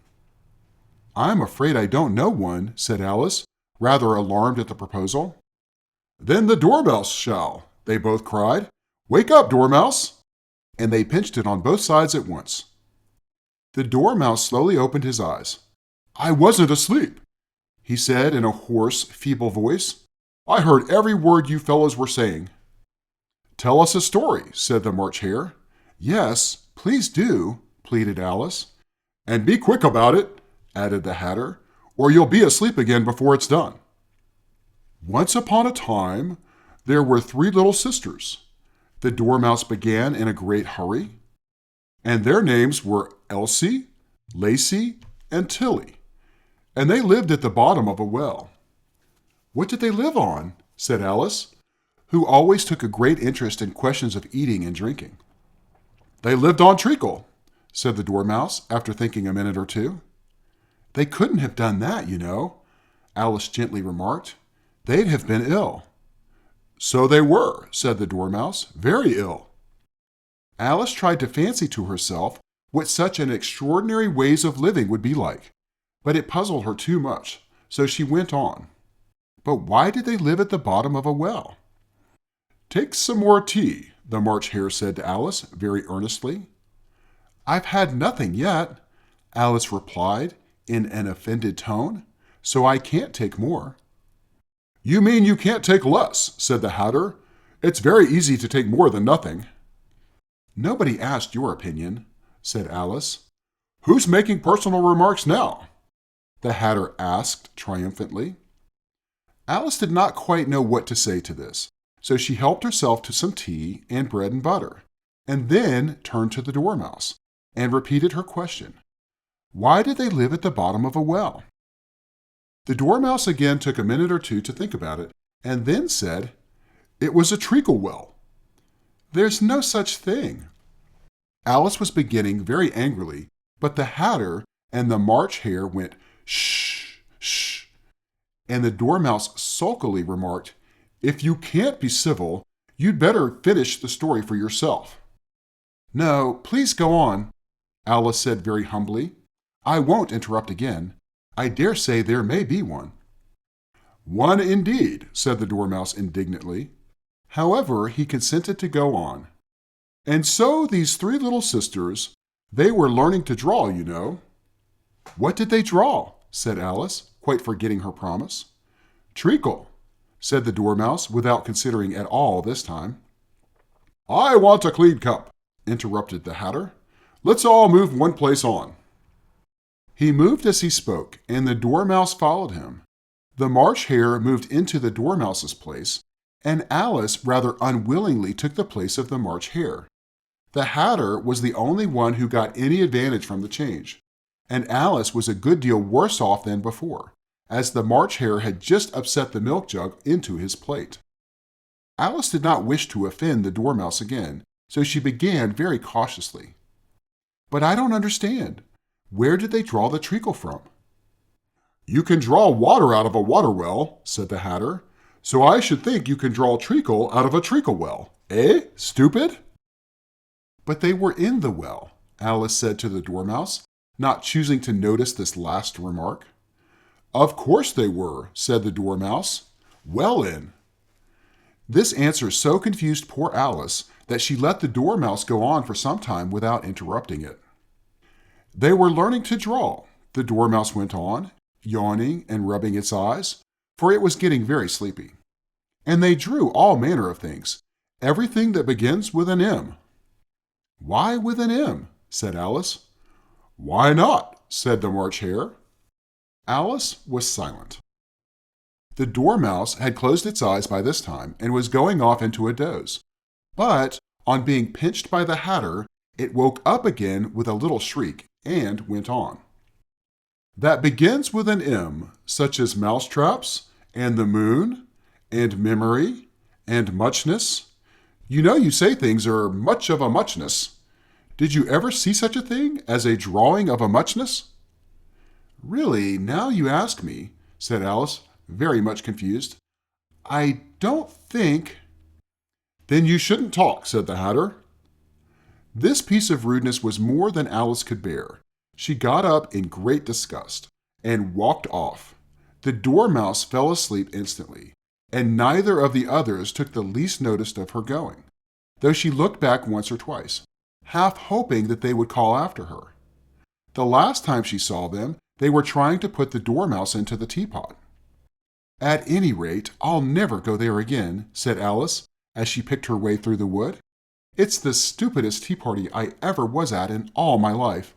I'm afraid I don't know one, said Alice, rather alarmed at the proposal. Then the Dormouse shall, they both cried. Wake up, Dormouse! And they pinched it on both sides at once. The Dormouse slowly opened his eyes. I wasn't asleep, he said in a hoarse, feeble voice. I heard every word you fellows were saying. Tell us a story, said the March Hare. Yes, please do, pleaded Alice. And be quick about it, added the Hatter, or you'll be asleep again before it's done. Once upon a time, there were 3 little sisters. The Dormouse began in a great hurry, and their names were Elsie, Lacey, and Tilly, and they lived at the bottom of a well. What did they live on? Said Alice, who always took a great interest in questions of eating and drinking. They lived on treacle, said the Dormouse, after thinking a minute or two. They couldn't have done that, you know, Alice gently remarked. They'd have been ill. So they were, said the Dormouse, very ill. Alice tried to fancy to herself what such an extraordinary ways of living would be like, but it puzzled her too much, so she went on. But why did they live at the bottom of a well? Take some more tea, the March Hare said to Alice very earnestly. I've had nothing yet, Alice replied in an offended tone, so I can't take more. You mean you can't take less, said the Hatter. It's very easy to take more than nothing. Nobody asked your opinion, said Alice. Who's making personal remarks now? The Hatter asked triumphantly. Alice did not quite know what to say to this, so she helped herself to some tea and bread and butter, and then turned to the Dormouse and repeated her question. Why did they live at the bottom of a well? The Dormouse again took a minute or two to think about it, and then said, It was a treacle well. There's no such thing. Alice was beginning very angrily, but the Hatter and the March Hare went, Shh, shh, and the Dormouse sulkily remarked, If you can't be civil, you'd better finish the story for yourself. No, please go on, Alice said very humbly. I won't interrupt again. I dare say there may be one. One indeed, said the Dormouse indignantly. However, he consented to go on. And so these 3 little sisters, they were learning to draw, you know. What did they draw? Said Alice, quite forgetting her promise. Treacle, said the Dormouse, without considering at all this time. I want a clean cup, interrupted the Hatter. Let's all move one place on. He moved as he spoke, and the Dormouse followed him. The March Hare moved into the Dormouse's place, and Alice rather unwillingly took the place of the March Hare. The Hatter was the only one who got any advantage from the change, and Alice was a good deal worse off than before, as the March Hare had just upset the milk jug into his plate. Alice did not wish to offend the Dormouse again, so she began very cautiously. But I don't understand. Where did they draw the treacle from? You can draw water out of a water well, said the Hatter, so I should think you can draw treacle out of a treacle well. Eh, stupid? But they were in the well, Alice said to the Dormouse, not choosing to notice this last remark. Of course they were, said the Dormouse. Well in. This answer so confused poor Alice that she let the Dormouse go on for some time without interrupting it. They were learning to draw, the Dormouse went on, yawning and rubbing its eyes, for it was getting very sleepy. And they drew all manner of things, everything that begins with an M. Why with an M? Said Alice. Why not? Said the March Hare. Alice was silent. The Dormouse had closed its eyes by this time and was going off into a doze. But, on being pinched by the Hatter, it woke up again with a little shriek and went on. That begins with an M, such as mousetraps, and the moon, and memory, and muchness. You know you say things are much of a muchness. Did you ever see such a thing as a drawing of a muchness? Really, now you ask me, said Alice, very much confused. I don't think... Then you shouldn't talk, said the Hatter. This piece of rudeness was more than Alice could bear. She got up in great disgust and walked off. The Dormouse fell asleep instantly, and neither of the others took the least notice of her going, though she looked back once or twice, half hoping that they would call after her. The last time she saw them, they were trying to put the Dormouse into the teapot. At any rate, I'll never go there again, said Alice, as she picked her way through the wood. It's the stupidest tea party I ever was at in all my life.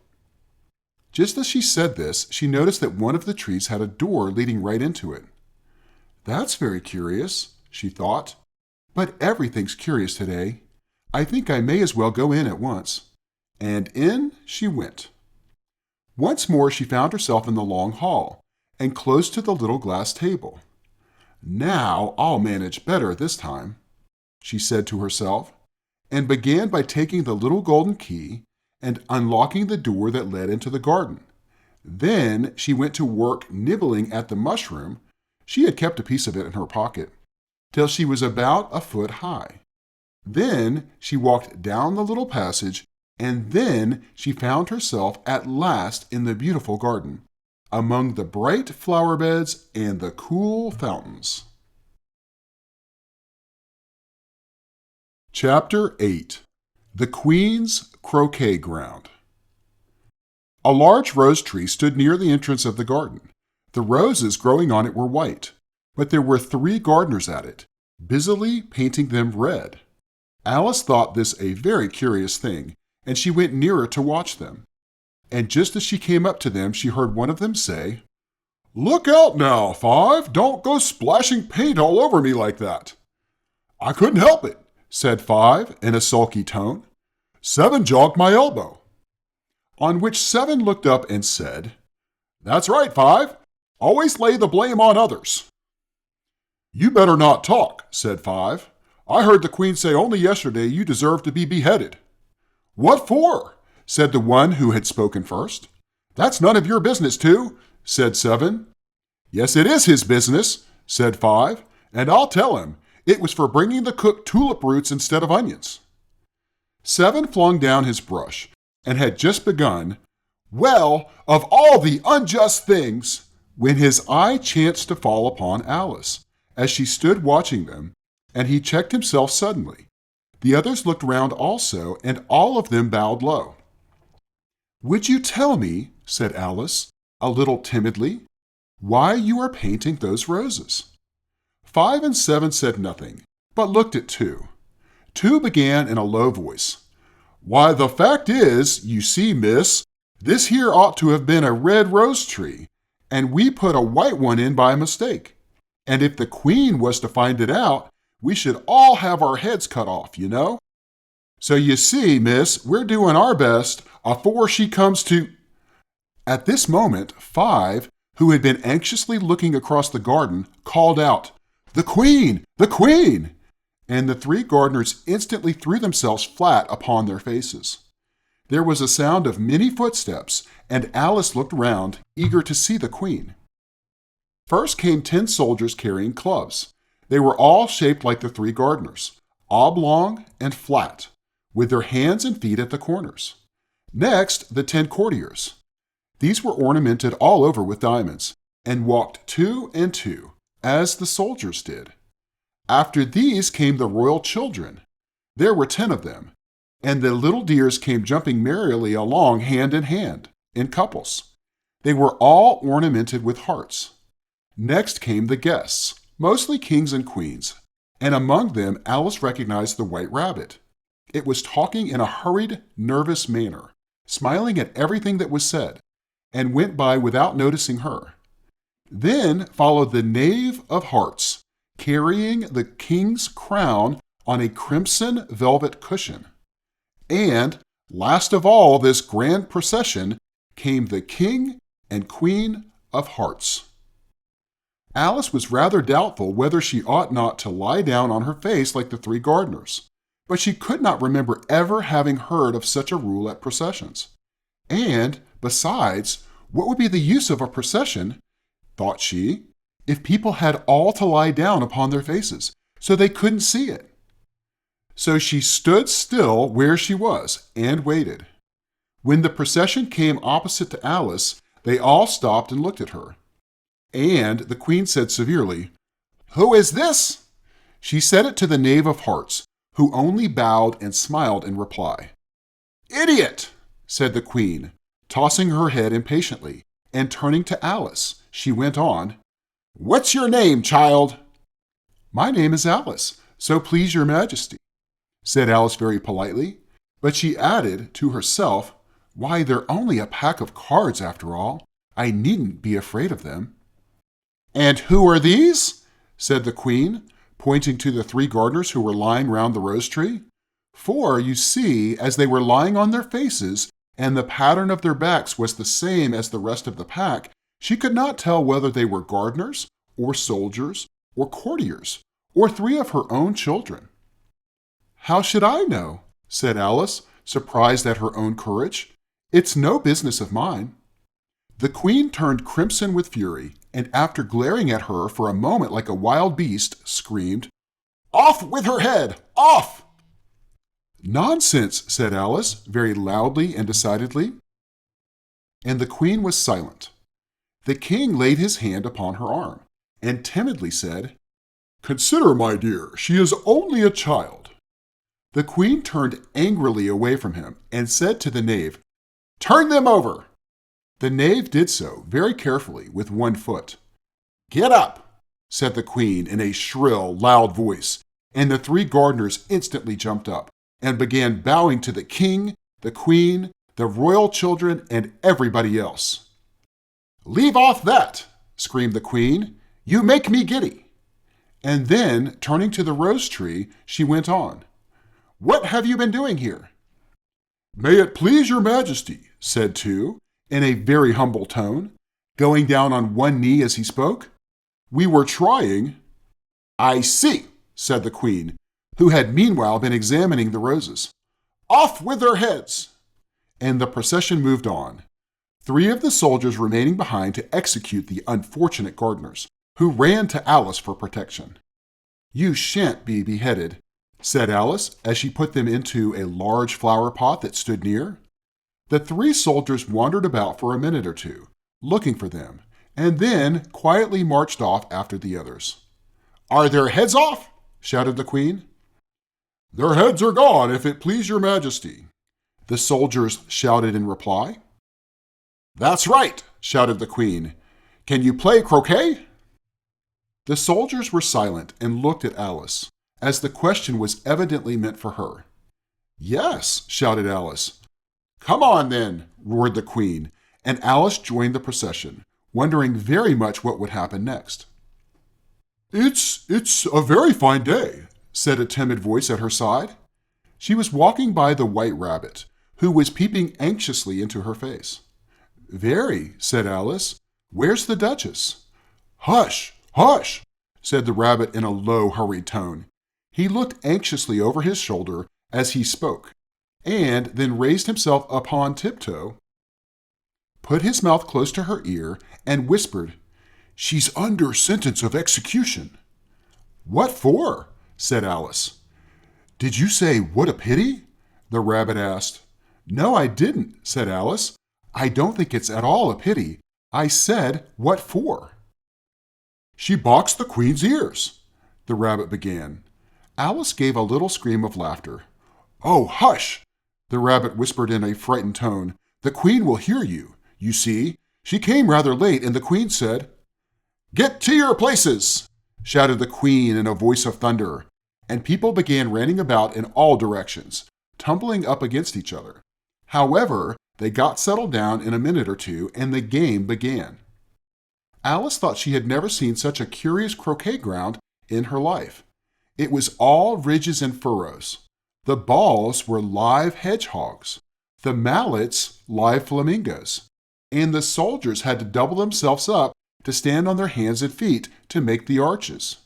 Just as she said this, she noticed that one of the trees had a door leading right into it. That's very curious, she thought. But everything's curious today. I think I may as well go in at once. And in she went. Once more she found herself in the long hall, and close to the little glass table. Now I'll manage better this time, she said to herself, and began by taking the little golden key and unlocking the door that led into the garden. Then she went to work nibbling at the mushroom, she had kept a piece of it in her pocket, till she was about a foot high. Then she walked down the little passage, and then she found herself at last in the beautiful garden, among the bright flower beds and the cool fountains. Chapter 8. The Queen's Croquet Ground. A large rose tree stood near the entrance of the garden. The roses growing on it were white, but there were 3 gardeners at it, busily painting them red. Alice thought this a very curious thing, and she went nearer to watch them. And just as she came up to them, she heard one of them say, "Look out now, Five! Don't go splashing paint all over me like that." "I couldn't help it," said Five in a sulky tone. "Seven jogged my elbow." On which Seven looked up and said, "That's right, Five. Always lay the blame on others." "You better not talk," said Five. "I heard the Queen say only yesterday you deserved to be beheaded." "What for?" said the one who had spoken first. "That's none of your business, too," said Seven. "Yes, it is his business," said Five, "and I'll tell him. It was for bringing the cook tulip roots instead of onions." Seven flung down his brush, and had just begun, "Well, of all the unjust things," when his eye chanced to fall upon Alice, as she stood watching them, and he checked himself suddenly. The others looked round also, and all of them bowed low. "Would you tell me," said Alice, a little timidly, "why you are painting those roses." 5 and 7 said nothing, but looked at 2. 2 began in a low voice. "Why, the fact is, you see, miss, this here ought to have been a red rose tree, and we put a white one in by mistake. And if the queen was to find it out, we should all have our heads cut off, you know. So you see, miss, we're doing our best afore she comes to—" At this moment, 5, who had been anxiously looking across the garden, called out, "The queen! The queen!" And the 3 gardeners instantly threw themselves flat upon their faces. There was a sound of many footsteps, and Alice looked round, eager to see the queen. First came 10 soldiers carrying clubs. They were all shaped like the 3 gardeners, oblong and flat, with their hands and feet at the corners. Next, the 10 courtiers. These were ornamented all over with diamonds, and walked 2 and 2, as the soldiers did. After these came the royal children. There were 10 of them, and the little dears came jumping merrily along hand in hand, in couples. They were all ornamented with hearts. Next came the guests, mostly kings and queens, and among them Alice recognized the white rabbit. It was talking in a hurried, nervous manner, smiling at everything that was said, and went by without noticing her. Then followed the knave of hearts, carrying the king's crown on a crimson velvet cushion. And, last of all this grand procession, came the king and queen of hearts. Alice was rather doubtful whether she ought not to lie down on her face like the 3 gardeners, but she could not remember ever having heard of such a rule at processions. And, besides, what would be the use of a procession, thought she, if people had all to lie down upon their faces, so they couldn't see it? So she stood still where she was and waited. When the procession came opposite to Alice, they all stopped and looked at her. And the queen said severely, "Who is this?" She said it to the knave of hearts, who only bowed and smiled in reply. "Idiot!" said the queen, tossing her head impatiently, and turning to Alice, she went on, "What's your name, child?" "My name is Alice, so please your majesty," said Alice very politely, but she added to herself, "Why, they're only a pack of cards after all. I needn't be afraid of them." "And who are these?" said the queen, pointing to the 3 gardeners who were lying round the rose tree. For, you see, as they were lying on their faces, and the pattern of their backs was the same as the rest of the pack, she could not tell whether they were gardeners, or soldiers, or courtiers, or 3 of her own children. "How should I know?" said Alice, surprised at her own courage. "It's no business of mine." The queen turned crimson with fury, and after glaring at her for a moment like a wild beast, screamed, "Off with her head! Off!" "Nonsense," said Alice, very loudly and decidedly. And the queen was silent. The king laid his hand upon her arm, and timidly said, "Consider, my dear, she is only a child." The queen turned angrily away from him, and said to the knave, "Turn them over." The knave did so, very carefully, with one foot. "Get up," said the queen in a shrill, loud voice, and the 3 gardeners instantly jumped up, and began bowing to the king, the queen, the royal children, and everybody else. "Leave off that," screamed the queen. "You make me giddy." And then, turning to the rose tree, she went on, "What have you been doing here?" "May it please your majesty," said 2, in a very humble tone, going down on one knee as he spoke, "we were trying—" "I see," said the queen, who had meanwhile been examining the roses. "Off with their heads!" And the procession moved on, 3 of the soldiers remaining behind to execute the unfortunate gardeners, who ran to Alice for protection. "You shan't be beheaded," said Alice, as she put them into a large flower pot that stood near. The 3 soldiers wandered about for a minute or 2, looking for them, and then quietly marched off after the others. "Are their heads off?" shouted the queen. "Their heads are gone, if it please your majesty," the soldiers shouted in reply. "That's right," shouted the queen. "Can you play croquet?" The soldiers were silent and looked at Alice, as the question was evidently meant for her. "Yes," shouted Alice. "Come on, then," roared the queen, and Alice joined the procession, wondering very much what would happen next. It's a very fine day," said a timid voice at her side. She was walking by the White Rabbit, who was peeping anxiously into her face. "Very," said Alice. "Where's the Duchess?" "Hush, hush," said the rabbit in a low, hurried tone. He looked anxiously over his shoulder as he spoke, and then raised himself upon tiptoe, put his mouth close to her ear, and whispered, "She's under sentence of execution." "What for?" said Alice. "Did you say, 'what a pity'?" the rabbit asked. "No, I didn't," said Alice. "I don't think it's at all a pity. I said, 'what for'?" "She boxed the queen's ears," the rabbit began. Alice gave a little scream of laughter. "Oh, hush!" the rabbit whispered in a frightened tone. "The queen will hear you. You see, she came rather late, and the queen said—" "Get to your places!" shouted the queen in a voice of thunder, and people began running about in all directions, tumbling up against each other. However, they got settled down in a minute or two, and the game began. Alice thought she had never seen such a curious croquet ground in her life. It was all ridges and furrows. The balls were live hedgehogs, the mallets live flamingos, and the soldiers had to double themselves up to stand on their hands and feet to make the arches.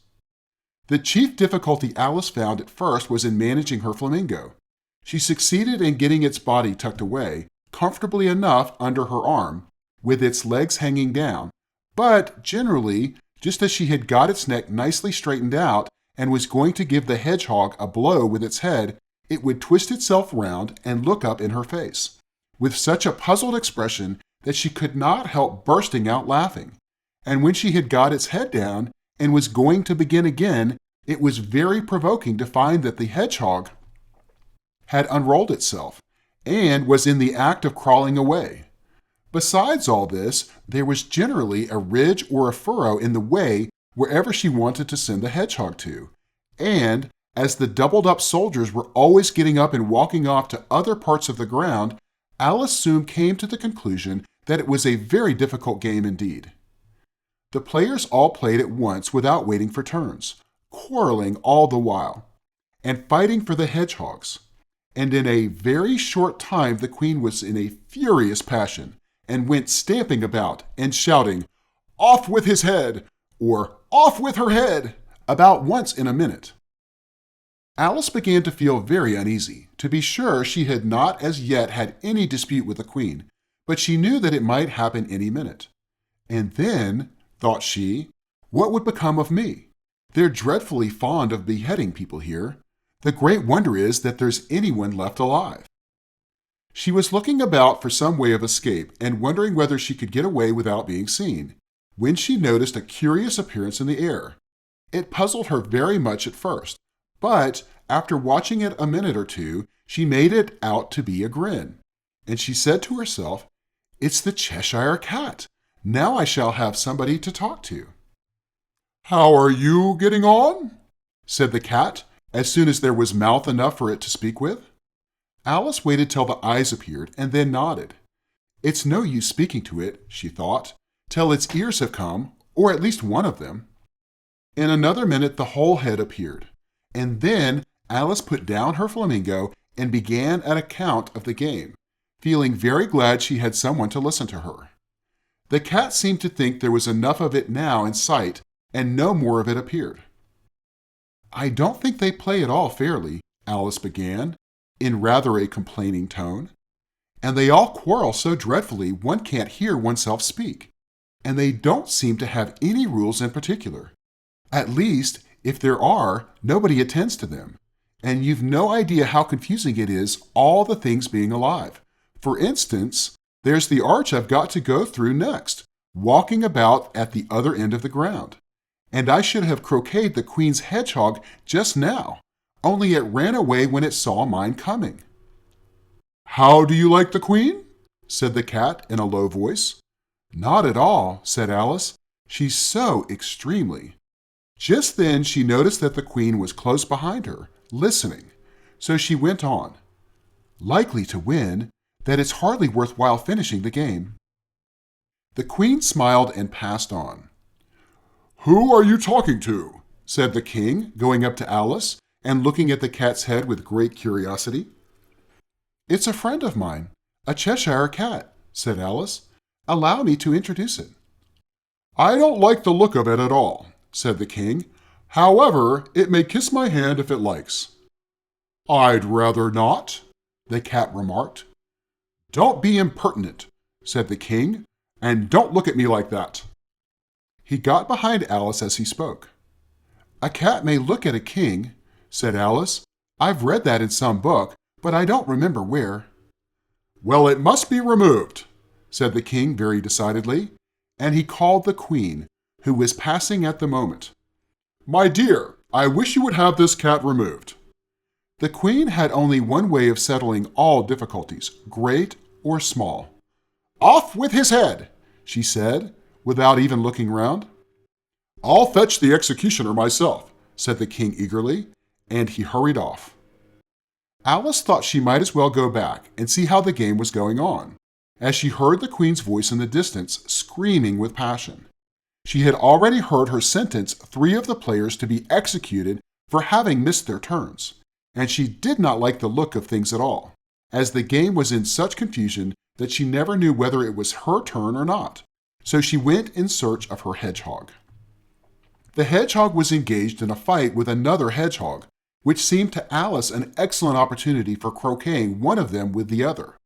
The chief difficulty Alice found at first was in managing her flamingo. She succeeded in getting its body tucked away, comfortably enough under her arm, with its legs hanging down, but generally, just as she had got its neck nicely straightened out and was going to give the hedgehog a blow with its head, it would twist itself round and look up in her face, with such a puzzled expression that she could not help bursting out laughing. And when she had got its head down and was going to begin again, it was very provoking to find that the hedgehog had unrolled itself and was in the act of crawling away. Besides all this, there was generally a ridge or a furrow in the way wherever she wanted to send the hedgehog to, and as the doubled-up soldiers were always getting up and walking off to other parts of the ground, Alice soon came to the conclusion that it was a very difficult game indeed. The players all played at once without waiting for turns, quarreling all the while, and fighting for the hedgehogs. And in a very short time the queen was in a furious passion, and went stamping about and shouting, "Off with his head!" or "Off with her head!" about once in a minute. Alice began to feel very uneasy. To be sure, she had not as yet had any dispute with the queen, but she knew that it might happen any minute. And then, thought she, what would become of me? They're dreadfully fond of beheading people here. The great wonder is that there's anyone left alive. She was looking about for some way of escape and wondering whether she could get away without being seen, when she noticed a curious appearance in the air. It puzzled her very much at first, but after watching it a minute or two, she made it out to be a grin, and she said to herself, "It's the Cheshire Cat. Now I shall have somebody to talk to." "How are you getting on?" said the cat, as soon as there was mouth enough for it to speak with. Alice waited till the eyes appeared and then nodded. It's no use speaking to it, she thought, till its ears have come, or at least one of them. In another minute the whole head appeared, and then Alice put down her flamingo and began an account of the game, feeling very glad she had someone to listen to her. The cat seemed to think there was enough of it now in sight, and no more of it appeared. "I don't think they play at all fairly," Alice began, in rather a complaining tone. "And they all quarrel so dreadfully one can't hear oneself speak. And they don't seem to have any rules in particular. At least, if there are, nobody attends to them. And you've no idea how confusing it is, all the things being alive. For instance, there's the arch I've got to go through next, walking about at the other end of the ground. And I should have croqueted the queen's hedgehog just now, only it ran away when it saw mine coming." "How do you like the queen?" said the cat in a low voice. Not at all, said Alice. She's so extremely. Just then she noticed that the queen was close behind her, listening. So she went on. Likely to win, that it's hardly worthwhile finishing the game. The queen smiled and passed on. Who are you talking to? Said the king, going up to Alice and looking at the cat's head with great curiosity. It's a friend of mine, a Cheshire cat, said Alice. Allow me to introduce it. I don't like the look of it at all, said the king. However, it may kiss my hand if it likes. I'd rather not, the cat remarked. Don't be impertinent, said the king, and don't look at me like that. He got behind Alice as he spoke. A cat may look at a king, said Alice. I've read that in some book, but I don't remember where. Well, it must be removed, said the king very decidedly, and he called the queen, who was passing at the moment. My dear, I wish you would have this cat removed. The queen had only one way of settling all difficulties, great or small. Off with his head, she said, without even looking round. I'll fetch the executioner myself, said the king eagerly, and he hurried off. Alice thought she might as well go back and see how the game was going on, as she heard the queen's voice in the distance screaming with passion. She had already heard her sentence 3 of the players to be executed for having missed their turns, and she did not like the look of things at all, as the game was in such confusion that she never knew whether it was her turn or not. So she went in search of her hedgehog. The hedgehog was engaged in a fight with another hedgehog, which seemed to Alice an excellent opportunity for croqueting one of them with the other.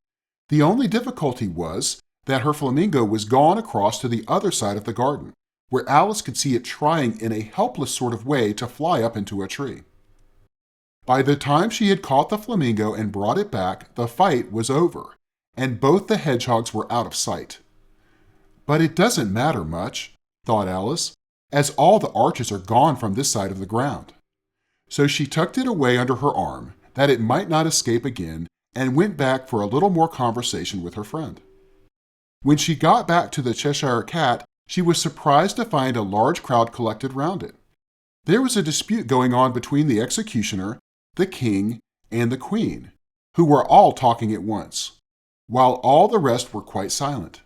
The only difficulty was that her flamingo was gone across to the other side of the garden, where Alice could see it trying in a helpless sort of way to fly up into a tree. By the time she had caught the flamingo and brought it back, the fight was over, and both the hedgehogs were out of sight. But it doesn't matter much, thought Alice, as all the arches are gone from this side of the ground. So she tucked it away under her arm, that it might not escape again, and went back for a little more conversation with her friend. When she got back to the Cheshire Cat, she was surprised to find a large crowd collected round it. There was a dispute going on between the executioner, the king, and the queen, who were all talking at once, while all the rest were quite silent,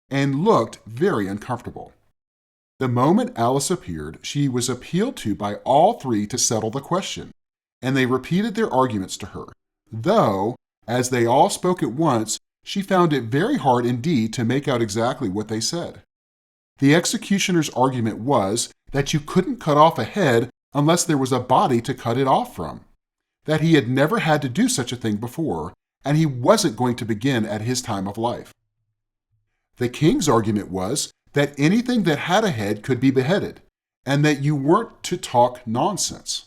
and looked very uncomfortable. The moment Alice appeared, she was appealed to by all 3 to settle the question, and they repeated their arguments to her, though, as they all spoke at once, she found it very hard indeed to make out exactly what they said. The executioner's argument was that you couldn't cut off a head unless there was a body to cut it off from, that he had never had to do such a thing before, and he wasn't going to begin at his time of life. The king's argument was that anything that had a head could be beheaded, and that you weren't to talk nonsense.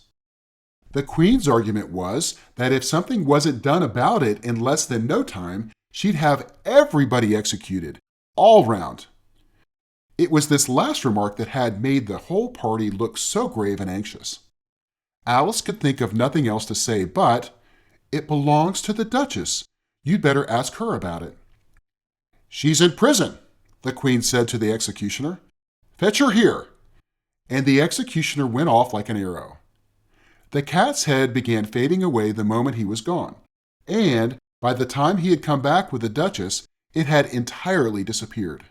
The queen's argument was that if something wasn't done about it in less than no time, she'd have everybody executed, all round. It was this last remark that had made the whole party look so grave and anxious. Alice could think of nothing else to say but, "It belongs to the Duchess. You'd better ask her about it." "She's in prison," the queen said to the executioner. "Fetch her here." And the executioner went off like an arrow. The cat's head began fading away the moment he was gone, and by the time he had come back with the Duchess, it had entirely disappeared.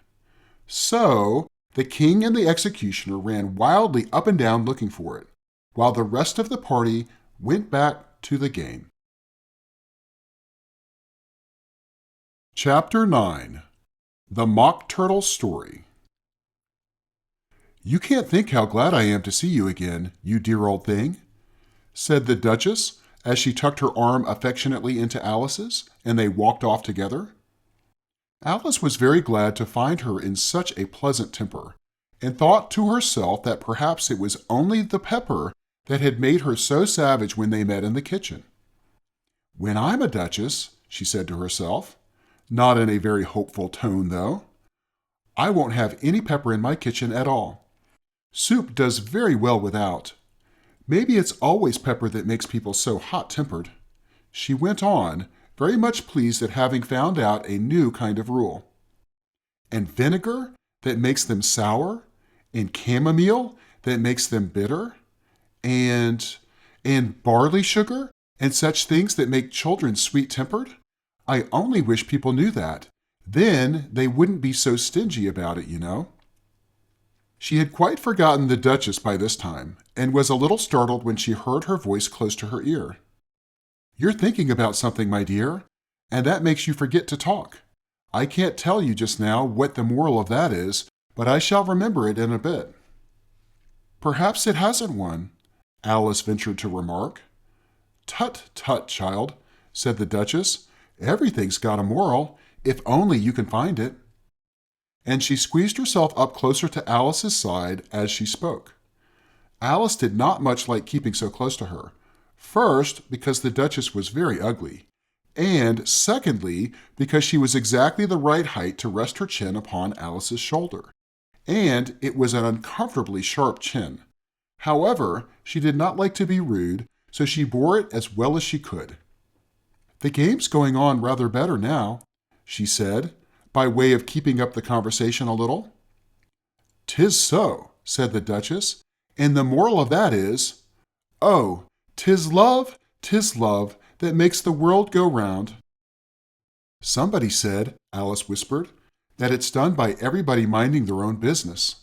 So the king and the executioner ran wildly up and down looking for it, while the rest of the party went back to the game. Chapter 9. The Mock Turtle Story. "You can't think how glad I am to see you again, you dear old thing," said the Duchess as she tucked her arm affectionately into Alice's, and they walked off together. Alice was very glad to find her in such a pleasant temper, and thought to herself that perhaps it was only the pepper that had made her so savage when they met in the kitchen. "When I'm a duchess," she said to herself, not in a very hopeful tone though, "I won't have any pepper in my kitchen at all. Soup does very well without. Maybe it's always pepper that makes people so hot-tempered," she went on, very much pleased at having found out a new kind of rule. and vinegar that makes them sour, and chamomile that makes them bitter, and barley sugar and such things that make children sweet-tempered? I only wish people knew that. Then they wouldn't be so stingy about it, you know." She had quite forgotten the Duchess by this time, and was a little startled when she heard her voice close to her ear. "You're thinking about something, my dear, and that makes you forget to talk. I can't tell you just now what the moral of that is, but I shall remember it in a bit." "Perhaps it hasn't one," Alice ventured to remark. "Tut, tut, child," said the Duchess. "Everything's got a moral, if only you can find it." And she squeezed herself up closer to Alice's side as she spoke. Alice did not much like keeping so close to her. First, because the Duchess was very ugly, and secondly, because she was exactly the right height to rest her chin upon Alice's shoulder, and it was an uncomfortably sharp chin. However, she did not like to be rude, so she bore it as well as she could. "The game's going on rather better now," she said, by way of keeping up the conversation a little. "'Tis so," said the Duchess, "and the moral of that is, oh, 'tis love that makes the world go round." "Somebody said," Alice whispered, "that it's done by everybody minding their own business."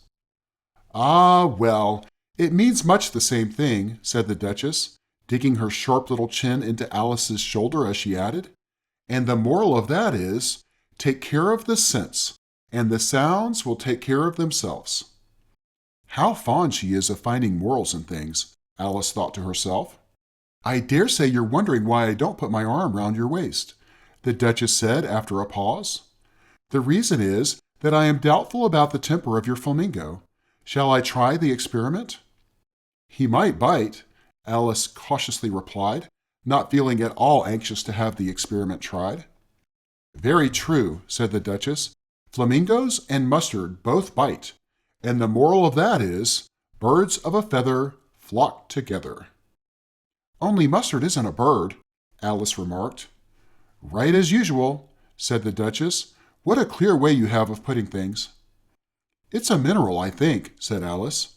"Ah, well, it means much the same thing," said the Duchess, digging her sharp little chin into Alice's shoulder as she added. "And the moral of that is, take care of the sense, and the sounds will take care of themselves." How fond she is of finding morals in things, Alice thought to herself. "I dare say you're wondering why I don't put my arm round your waist," the Duchess said after a pause. "The reason is that I am doubtful about the temper of your flamingo. Shall I try the experiment?" "He might bite," Alice cautiously replied, not feeling at all anxious to have the experiment tried. "Very true," said the Duchess. "Flamingos and mustard both bite, and the moral of that is, birds of a feather flock together." "Only mustard isn't a bird," Alice remarked. "Right as usual," said the Duchess. "What a clear way you have of putting things." "It's a mineral, I think," said Alice.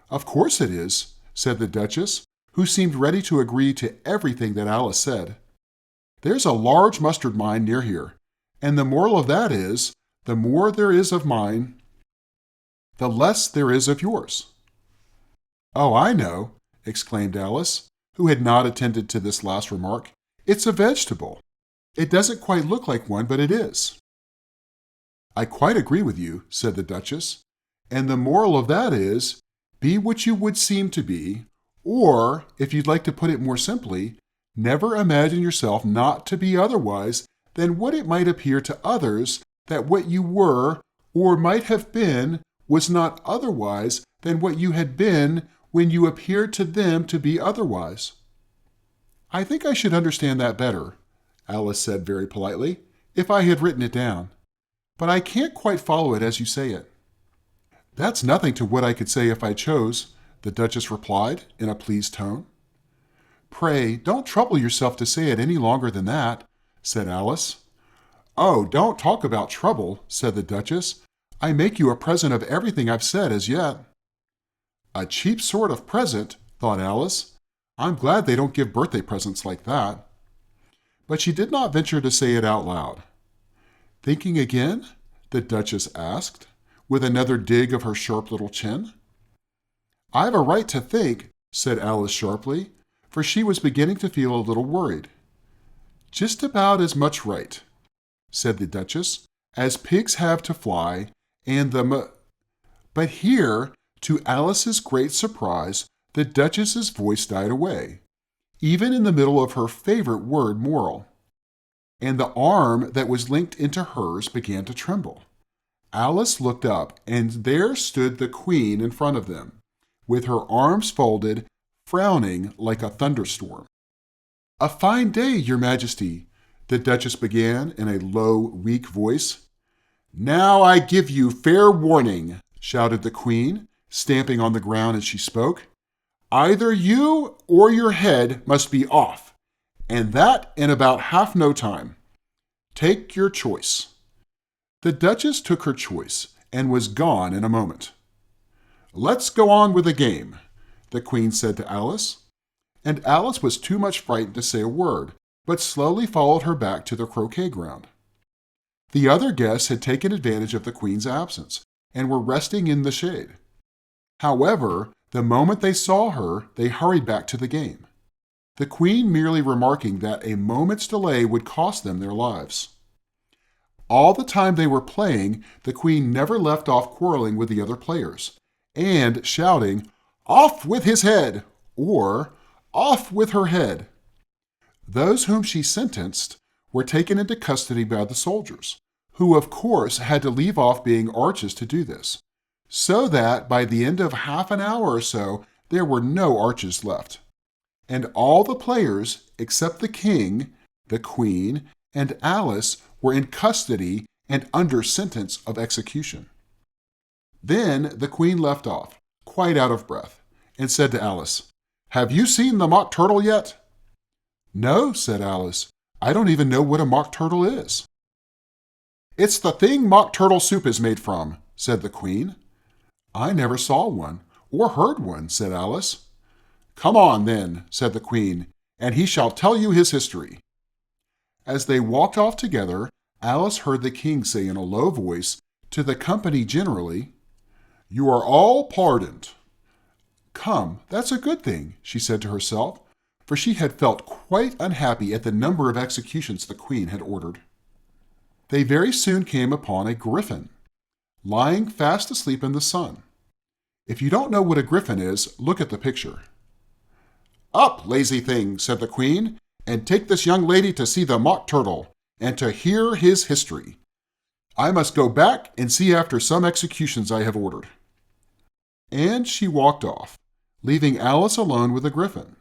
"Of course it is," said the Duchess, who seemed ready to agree to everything that Alice said. "There's a large mustard mine near here, and the moral of that is, the more there is of mine, the less there is of yours." "Oh, I know," exclaimed Alice, who had not attended to this last remark. "It's a vegetable. It doesn't quite look like one, but it is." "I quite agree with you," said the Duchess. "And the moral of that is, be what you would seem to be, or, if you'd like to put it more simply, never imagine yourself not to be otherwise than what it might appear to others that what you were or might have been was not otherwise than what you had been when you appeared to them to be otherwise." "I think I should understand that better," Alice said very politely, "if I had written it down. But I can't quite follow it as you say it." "That's nothing to what I could say if I chose," the Duchess replied in a pleased tone. "Pray, don't trouble yourself to say it any longer than that," said Alice. "Oh, don't talk about trouble," said the Duchess. "I make you a present of everything I've said as yet." "A cheap sort of present," thought Alice. "I'm glad they don't give birthday presents like that." But she did not venture to say it out loud. "Thinking again?" the Duchess asked, with another dig of her sharp little chin. "I've a right to think," said Alice sharply, for she was beginning to feel a little worried. "Just about as much right," said the Duchess, "as pigs have to fly, and But here, to Alice's great surprise, the Duchess's voice died away, even in the middle of her favorite word moral, and the arm that was linked into hers began to tremble. Alice looked up, and there stood the Queen in front of them, with her arms folded, frowning like a thunderstorm. "A fine day, Your Majesty," the Duchess began in a low, weak voice. "Now I give you fair warning," shouted the Queen, stamping on the ground as she spoke. "Either you or your head must be off, and that in about half no time. Take your choice." The Duchess took her choice and was gone in a moment. "Let's go on with the game," the Queen said to Alice, and Alice was too much frightened to say a word, but slowly followed her back to the croquet ground. The other guests had taken advantage of the Queen's absence and were resting in the shade. However, the moment they saw her, they hurried back to the game, the Queen merely remarking that a moment's delay would cost them their lives. All the time they were playing, the Queen never left off quarreling with the other players and shouting, "Off with his head!" or "Off with her head!" Those whom she sentenced were taken into custody by the soldiers, who of course had to leave off being arches to do this, so that by the end of half an hour or so there were no arches left, and all the players except the King, the Queen, and Alice were in custody and under sentence of execution. Then the Queen left off, quite out of breath, and said to Alice, "Have you seen the Mock Turtle yet?" "No," said Alice. "I don't even know what a mock turtle is." "It's the thing mock turtle soup is made from," said the Queen. "I never saw one, or heard one," said Alice. "Come on, then," said the Queen, "and he shall tell you his history." As they walked off together, Alice heard the King say in a low voice to the company generally, "You are all pardoned." "Come, that's a good thing," she said to herself, for she had felt quite unhappy at the number of executions the Queen had ordered. They very soon came upon a griffin, lying fast asleep in the sun. If you don't know what a griffin is, look at the picture. "Up, lazy thing," said the Queen, "and take this young lady to see the Mock Turtle, and to hear his history. I must go back and see after some executions I have ordered." And she walked off, leaving Alice alone with the griffin.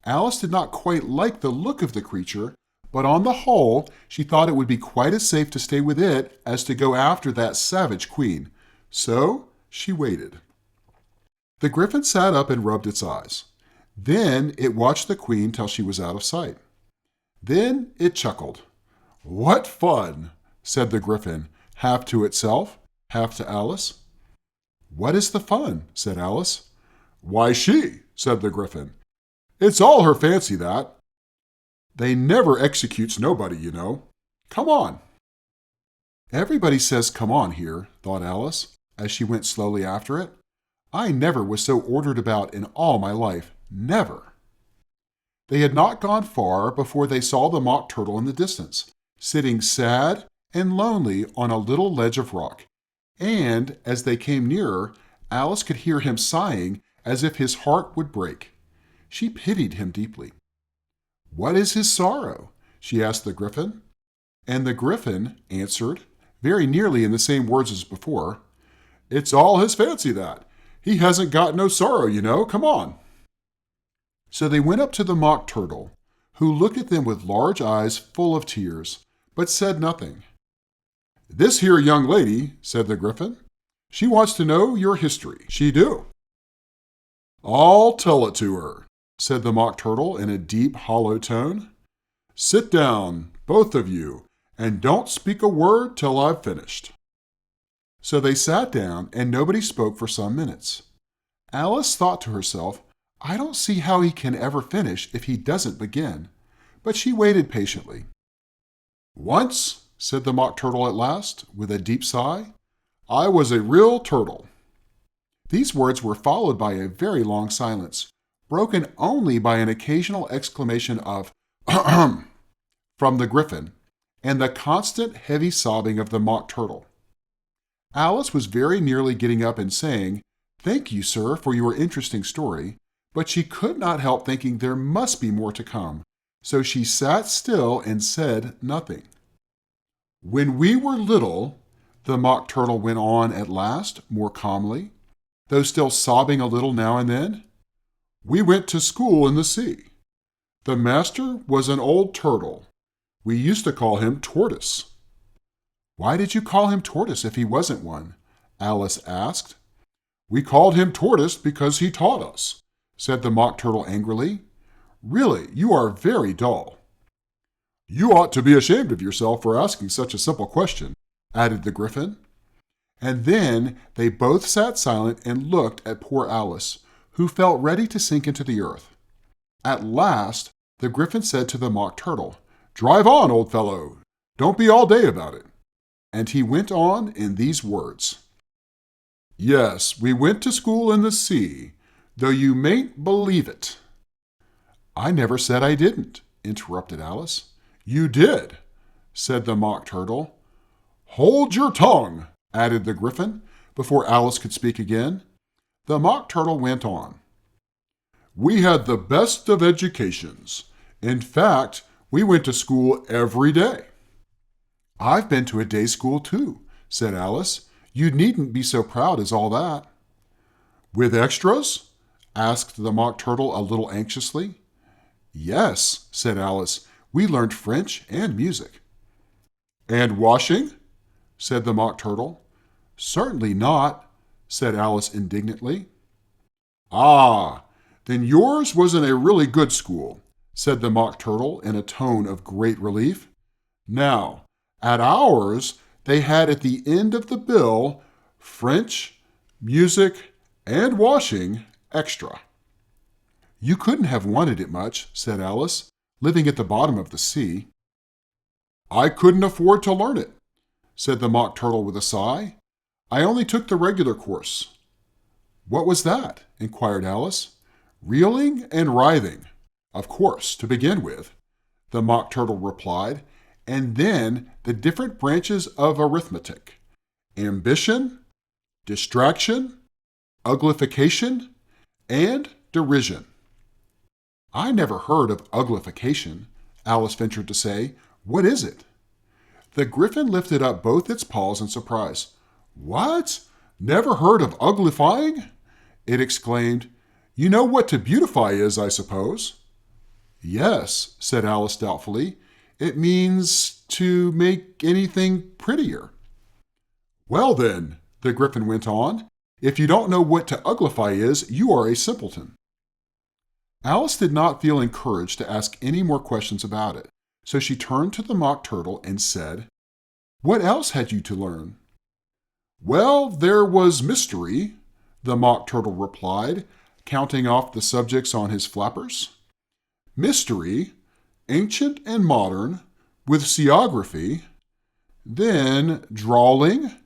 Alice did not quite like the look of the creature, but on the whole, she thought it would be quite as safe to stay with it as to go after that savage Queen. So she waited. The griffin sat up and rubbed its eyes. Then it watched the Queen till she was out of sight. Then it chuckled. "What fun!" said the griffin, half to itself, half to Alice. "What is the fun?" said Alice. "Why, she," said the griffin. "It's all her fancy, that. They never executes nobody, you know. Come on." "Everybody says come on here," thought Alice, as she went slowly after it. "I never was so ordered about in all my life. Never." They had not gone far before they saw the Mock Turtle in the distance, sitting sad and lonely on a little ledge of rock, and as they came nearer, Alice could hear him sighing as if his heart would break. She pitied him deeply. "What is his sorrow?" she asked the griffin, and the griffin answered, very nearly in the same words as before, "It's all his fancy, that. He hasn't got no sorrow, you know. Come on." So they went up to the Mock Turtle, who looked at them with large eyes full of tears, but said nothing. "This here young lady," said the griffin, "she wants to know your history. She do." "I'll tell it to her," said the Mock Turtle in a deep, hollow tone. "Sit down, both of you, and don't speak a word till I've finished." So they sat down, and nobody spoke for some minutes. Alice thought to herself, "I don't see how he can ever finish if he doesn't begin," but she waited patiently. "Once," said the Mock Turtle at last, with a deep sigh, "I was a real turtle." These words were followed by a very long silence, broken only by an occasional exclamation of "ahem" from the griffin, and the constant heavy sobbing of the Mock Turtle. Alice was very nearly getting up and saying, "Thank you, sir, for your interesting story," but she could not help thinking there must be more to come, so she sat still and said nothing. "When we were little," the Mock Turtle went on at last, more calmly, though still sobbing a little now and then, "we went to school in the sea. The master was an old turtle. We used to call him Tortoise." "Why did you call him Tortoise if he wasn't one?" Alice asked. "We called him Tortoise because he taught us," said the Mock Turtle angrily. "Really, you are very dull." "You ought to be ashamed of yourself for asking such a simple question," added the Gryphon. And then they both sat silent and looked at poor Alice, who felt ready to sink into the earth. At last, the Gryphon said to the Mock Turtle, "Drive on, old fellow. Don't be all day about it." And he went on in these words. "Yes, we went to school in the sea, though you mayn't believe it." "I never said I didn't," interrupted Alice. "You did," said the Mock Turtle. "Hold your tongue," added the Gryphon, before Alice could speak again. The Mock Turtle went on. "We had the best of educations. In fact, we went to school every day." "I've been to a day school too," said Alice. "You needn't be so proud as all that." "With extras?" asked the Mock Turtle a little anxiously. "Yes," said Alice. "We learned French and music." "And washing?" said the Mock Turtle. "Certainly not," said Alice indignantly. "Ah, then yours wasn't a really good school," said the Mock Turtle in a tone of great relief. "Now, at ours, they had at the end of the bill French, music, and washing extra." "You couldn't have wanted it much," said Alice, "living at the bottom of the sea." "I couldn't afford to learn it," said the Mock Turtle with a sigh. "I only took the regular course." "What was that?" inquired Alice. "Reeling and writhing, of course, to begin with," the Mock Turtle replied, "and then the different branches of arithmetic: ambition, distraction, uglification, and derision." "I never heard of uglification," Alice ventured to say. "What is it?" The Gryphon lifted up both its paws in surprise. "What? Never heard of uglifying?" it exclaimed. "You know what to beautify is, I suppose." "Yes," said Alice doubtfully. "It means to make anything prettier." "Well then," the Gryphon went on, "if you don't know what to uglify is, you are a simpleton." Alice did not feel encouraged to ask any more questions about it, so she turned to the Mock Turtle and said, "What else had you to learn?" "Well, there was mystery," the Mock Turtle replied, counting off the subjects on his flappers. "Mystery, ancient and modern, with seaography. Then drawling.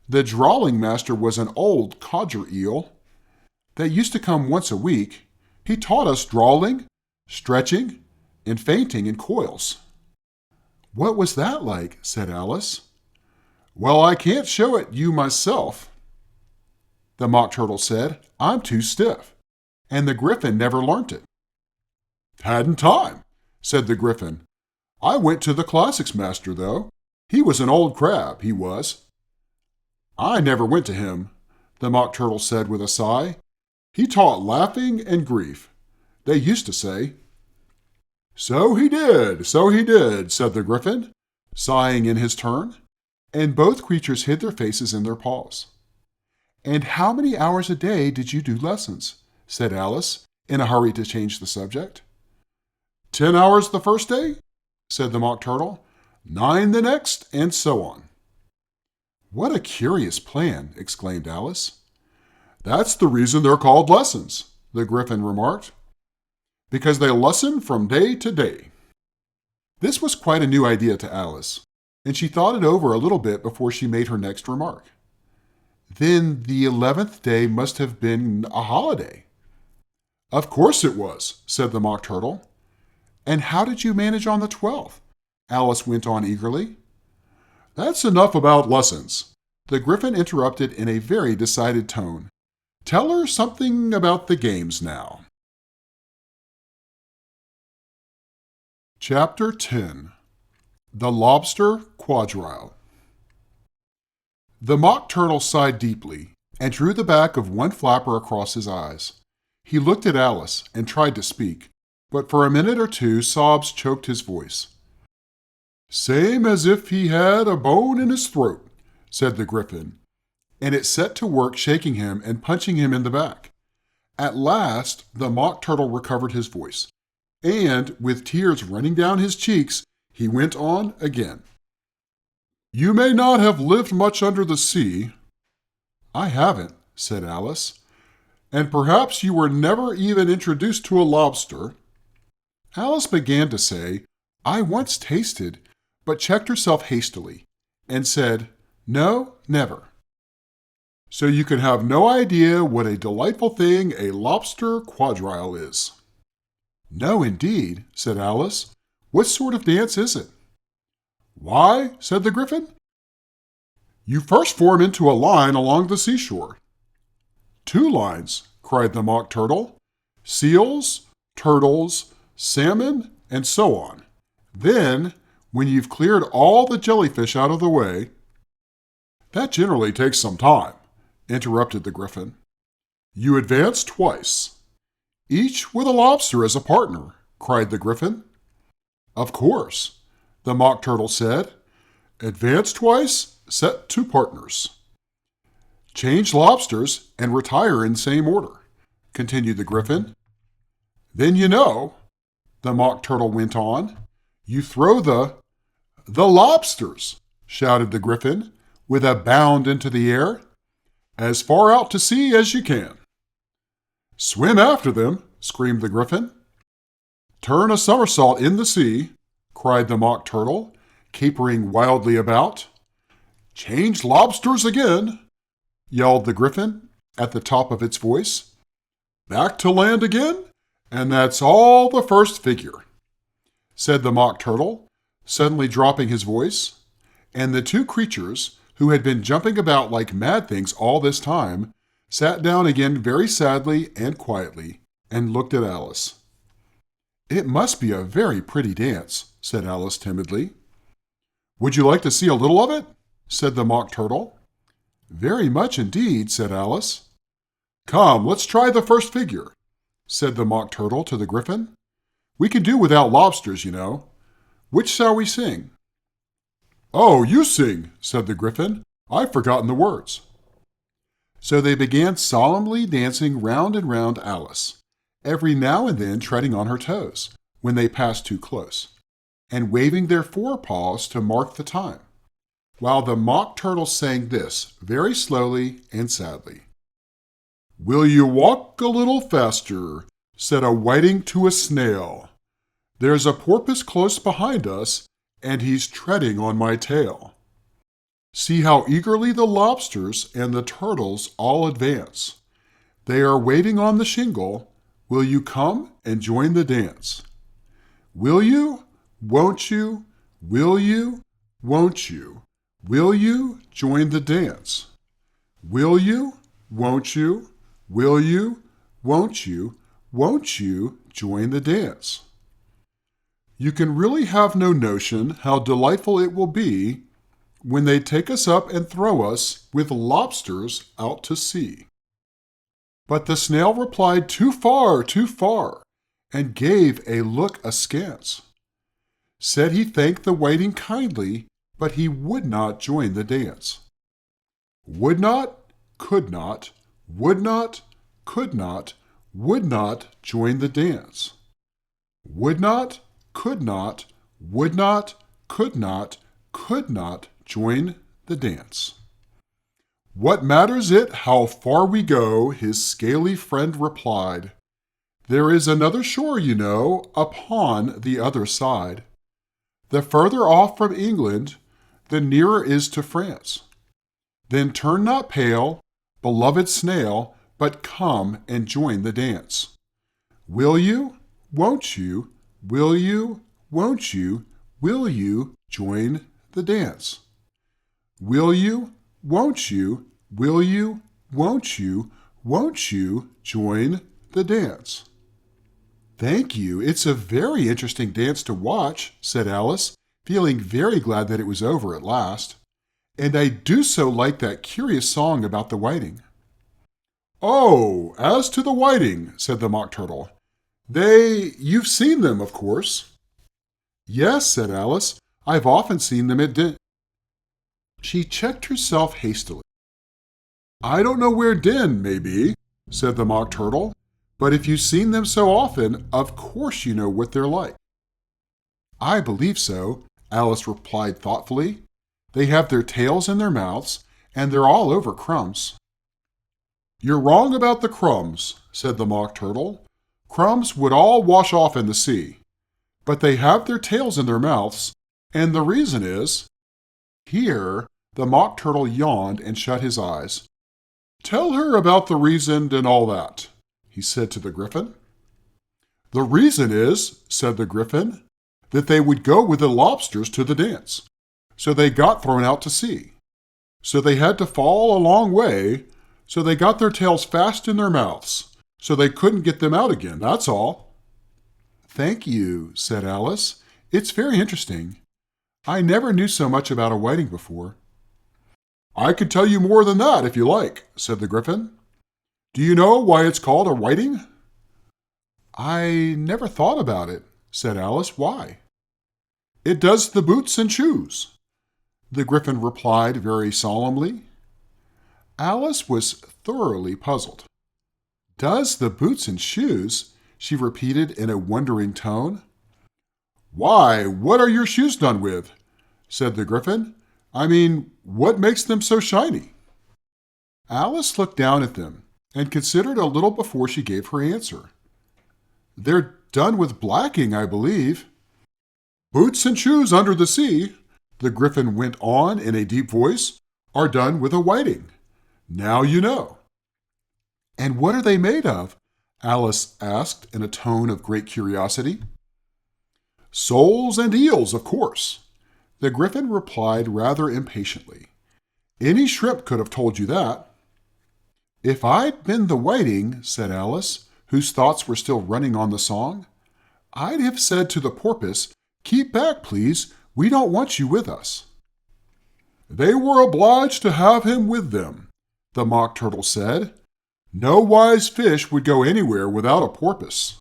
The drawling master was an old codger eel that used to come once a week. He taught us drawling, stretching, and fainting in coils." "What was that like?" said Alice. "Well, I can't show it you myself," the Mock Turtle said. "I'm too stiff, and the Gryphon never learnt it." "Hadn't time," said the Gryphon. "I went to the classics master, though. He was an old crab, he was." "I never went to him," the Mock Turtle said with a sigh. "He taught laughing and grief, they used to say." So he did, said the Gryphon, sighing in his turn, and both creatures hid their faces in their paws. "And how many hours a day did you do lessons?" said Alice, in a hurry to change the subject. 10 hours the first day," said the Mock Turtle, 9 the next, and so on. "What a curious plan," exclaimed Alice. "That's the reason they're called lessons," the Gryphon remarked, "because they lesson from day to day." This was quite a new idea to Alice, and she thought it over a little bit before she made her next remark. "Then the 11th day must have been a holiday." "Of course it was," said the Mock Turtle. "And how did you manage on the 12th?" Alice went on eagerly. "That's enough about lessons," the Gryphon interrupted in a very decided tone. "Tell her something about the games now." Chapter 10. The Lobster Quadrille. The Mock Turtle sighed deeply and drew the back of one flapper across his eyes. He looked at Alice and tried to speak, but for a minute or two sobs choked his voice. "Same as if he had a bone in his throat," said the Gryphon, and it set to work shaking him and punching him in the back. At last, the Mock Turtle recovered his voice, and, with tears running down his cheeks, he went on again. You may not have lived much under the sea. I haven't, said Alice. And perhaps you were never even introduced to a lobster. Alice began to say, I once tasted, but checked herself hastily and said, No, never. So you can have no idea what a delightful thing a lobster quadrille is. No, indeed, said Alice. What sort of dance is it? Why, said the Gryphon, you first form into a line along the seashore. 2 lines, cried the Mock Turtle. Seals, turtles, salmon, and so on. Then, when you've cleared all the jellyfish out of the way... That generally takes some time, interrupted the Gryphon. You advance twice. Each with a lobster as a partner, cried the Gryphon. Of course, the Mock Turtle said. Advance twice, set 2 partners. Change lobsters and retire in same order, continued the Gryphon. Then you know, the Mock Turtle went on, you throw the lobsters, shouted the Gryphon, with a bound into the air, as far out to sea as you can. Swim after them, screamed the Gryphon. Turn a somersault in the sea, cried the Mock Turtle, capering wildly about. Change lobsters again, yelled the Gryphon at the top of its voice. Back to land again, and that's all the first figure, said the Mock Turtle, suddenly dropping his voice, and the 2 creatures, who had been jumping about like mad things all this time, sat down again very sadly and quietly, and looked at Alice. It must be a very pretty dance, said Alice timidly. Would you like to see a little of it? Said the Mock Turtle. Very much indeed, said Alice. Come, let's try the first figure, said the Mock Turtle to the Gryphon. We can do without lobsters, you know. Which shall we sing? Oh, you sing, said the Gryphon. I've forgotten the words. So they began solemnly dancing round and round Alice, every now and then treading on her toes when they passed too close, and waving their forepaws to mark the time, while the Mock Turtle sang this very slowly and sadly. Will you walk a little faster, said a whiting to a snail. There's a porpoise close behind us, and he's treading on my tail. See how eagerly the lobsters and the turtles all advance. They are waiting on the shingle. Will you come and join the dance? Will you? Won't you? Will you? Won't you? Will you join the dance? Will you? Won't you? Will you? Won't you? Won't you join the dance? You can really have no notion how delightful it will be when they take us up and throw us with lobsters out to sea. But the snail replied, too far, and gave a look askance. Said he thanked the whiting kindly, but he would not join the dance. Would not, could not, would not, could not, would not join the dance. Would not, could not, would not, could not join the dance. What matters it how far we go, his scaly friend replied. There is another shore, you know, upon the other side. The further off from England, the nearer is to France. Then turn not pale, beloved snail, but come and join the dance. Will you? Won't you? Will you? Won't you? Will you join the dance? Will you? Won't you? Will you? Won't you? Won't you join the dance? Thank you. It's a very interesting dance to watch, said Alice, feeling very glad that it was over at last. And I do so like that curious song about the whiting. Oh, as to the whiting, said the Mock Turtle. You've seen them, of course. Yes, said Alice. I've often seen them at dinner. She checked herself hastily. I don't know where Den may be, said the Mock Turtle, but if you've seen them so often, of course you know what they're like. I believe so, Alice replied thoughtfully. They have their tails in their mouths, and they're all over crumbs." "You're wrong about the crumbs," said the Mock Turtle. "Crumbs would all wash off in the sea. But they have their tails in their mouths, and the reason is—" Here, the Mock Turtle yawned and shut his eyes. "Tell her about the reason and all that," he said to the Griffin. "The reason is," said the Griffin, "that they would go with the lobsters to the dance. So they got thrown out to sea. So they had to fall a long way, so they got their tails fast in their mouths, so they couldn't get them out again, that's all." "Thank you," said Alice. "It's very interesting. I never knew so much about a whiting before." "I could tell you more than that if you like," said the Griffin. "Do you know why it's called a whiting?" "I never thought about it," said Alice. "Why?" "It does the boots and shoes," the Griffin replied very solemnly. Alice was thoroughly puzzled. "Does the boots and shoes?" she repeated in a wondering tone. "Why, what are your shoes done with?" said the Griffin. "I mean, what makes them so shiny?" Alice looked down at them and considered a little before she gave her answer. "They're done with blacking, I believe." "Boots and shoes under the sea," the Griffin went on in a deep voice, "are done with a whiting. Now you know." "And what are they made of?" Alice asked in a tone of great curiosity. "Soles and eels, of course," the Griffin replied rather impatiently. "Any shrimp could have told you that." "If I'd been the whiting," said Alice, whose thoughts were still running on the song, "I'd have said to the porpoise, 'Keep back, please. We don't want you with us.'" "They were obliged to have him with them," the Mock Turtle said. "No wise fish would go anywhere without a porpoise."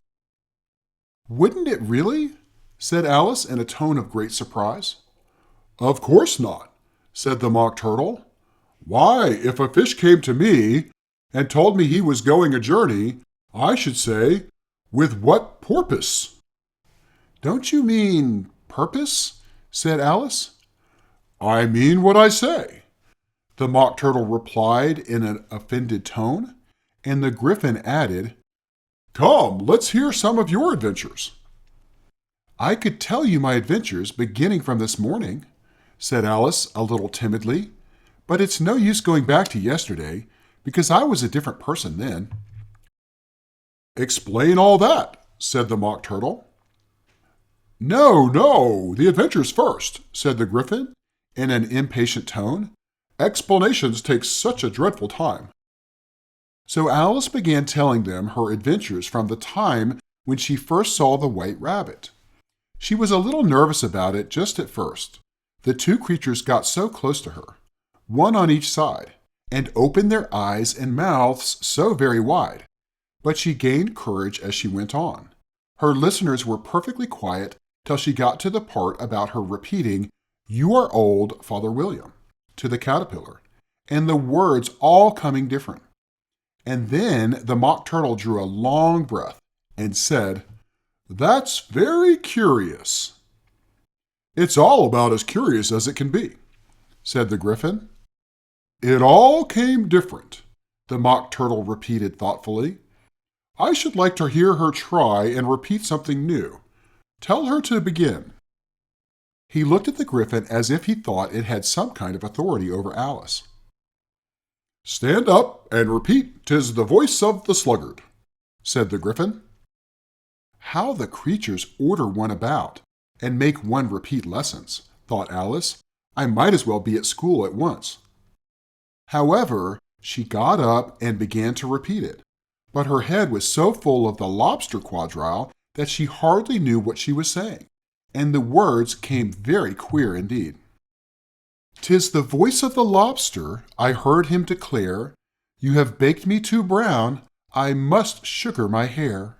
"Wouldn't it really?" said Alice in a tone of great surprise. "Of course not," said the Mock Turtle. "Why, if a fish came to me and told me he was going a journey, I should say, 'With what porpoise?'" "Don't you mean purpose?" said Alice. "I mean what I say," the Mock Turtle replied in an offended tone, and the Griffin added, "Come, let's hear some of your adventures." "I could tell you my adventures beginning from this morning," said Alice a little timidly, "but it's no use going back to yesterday, because I was a different person then." "Explain all that," said the Mock Turtle. "No, no, the adventures first," said the Griffin in an impatient tone. "Explanations take such a dreadful time." So Alice began telling them her adventures from the time when she first saw the white rabbit. She was a little nervous about it just at first. The two creatures got so close to her, one on each side, and opened their eyes and mouths so very wide. But she gained courage as she went on. Her listeners were perfectly quiet till she got to the part about her repeating, "You are old, Father William," to the caterpillar, and the words all coming different. And then the Mock Turtle drew a long breath and said, "That's very curious." "It's all about as curious as it can be," said the Griffin. "It all came different," the Mock Turtle repeated thoughtfully. "I should like to hear her try and repeat something new. Tell her to begin." He looked at the Griffin as if he thought it had some kind of authority over Alice. "Stand up and repeat, 'Tis the voice of the sluggard,'" said the Griffin. "How the creatures order one about and make one repeat lessons," thought Alice. "I might as well be at school at once." However, she got up and began to repeat it, but her head was so full of the lobster quadrille that she hardly knew what she was saying, and the words came very queer indeed. "'Tis the voice of the lobster, I heard him declare, you have baked me too brown, I must sugar my hair.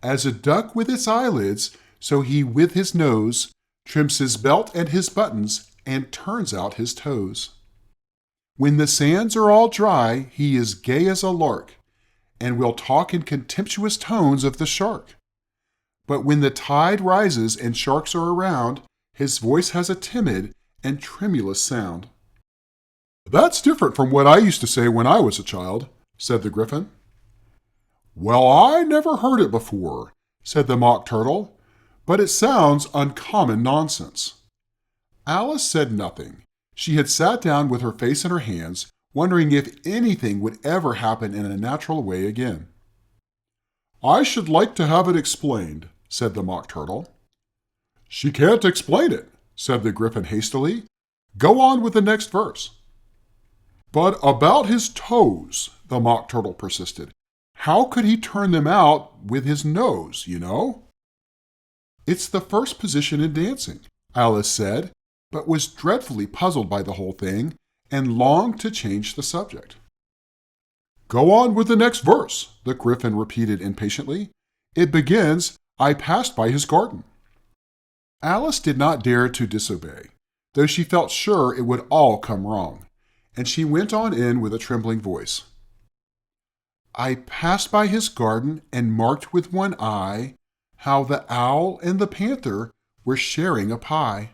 As a duck with its eyelids, so he with his nose trims his belt and his buttons and turns out his toes. When the sands are all dry, he is gay as a lark, and will talk in contemptuous tones of the shark. But when the tide rises and sharks are around, his voice has a timid and tremulous sound. "That's different from what I used to say when I was a child," said the Gryphon. "Well, I never heard it before," said the Mock Turtle, "but it sounds uncommon nonsense." Alice said nothing. She had sat down with her face in her hands, wondering if anything would ever happen in a natural way again. "I should like to have it explained," said the Mock Turtle. "She can't explain it," said the Gryphon hastily. "Go on with the next verse." "But about his toes," the Mock Turtle persisted. "How could he turn them out with his nose, you know?" "It's the first position in dancing," Alice said, but was dreadfully puzzled by the whole thing and longed to change the subject. "Go on with the next verse," the Gryphon repeated impatiently. "It begins, 'I passed by his garden.'" Alice did not dare to disobey, though she felt sure it would all come wrong, and she went on in with a trembling voice. "I passed by his garden and marked with one eye how the owl and the panther were sharing a pie.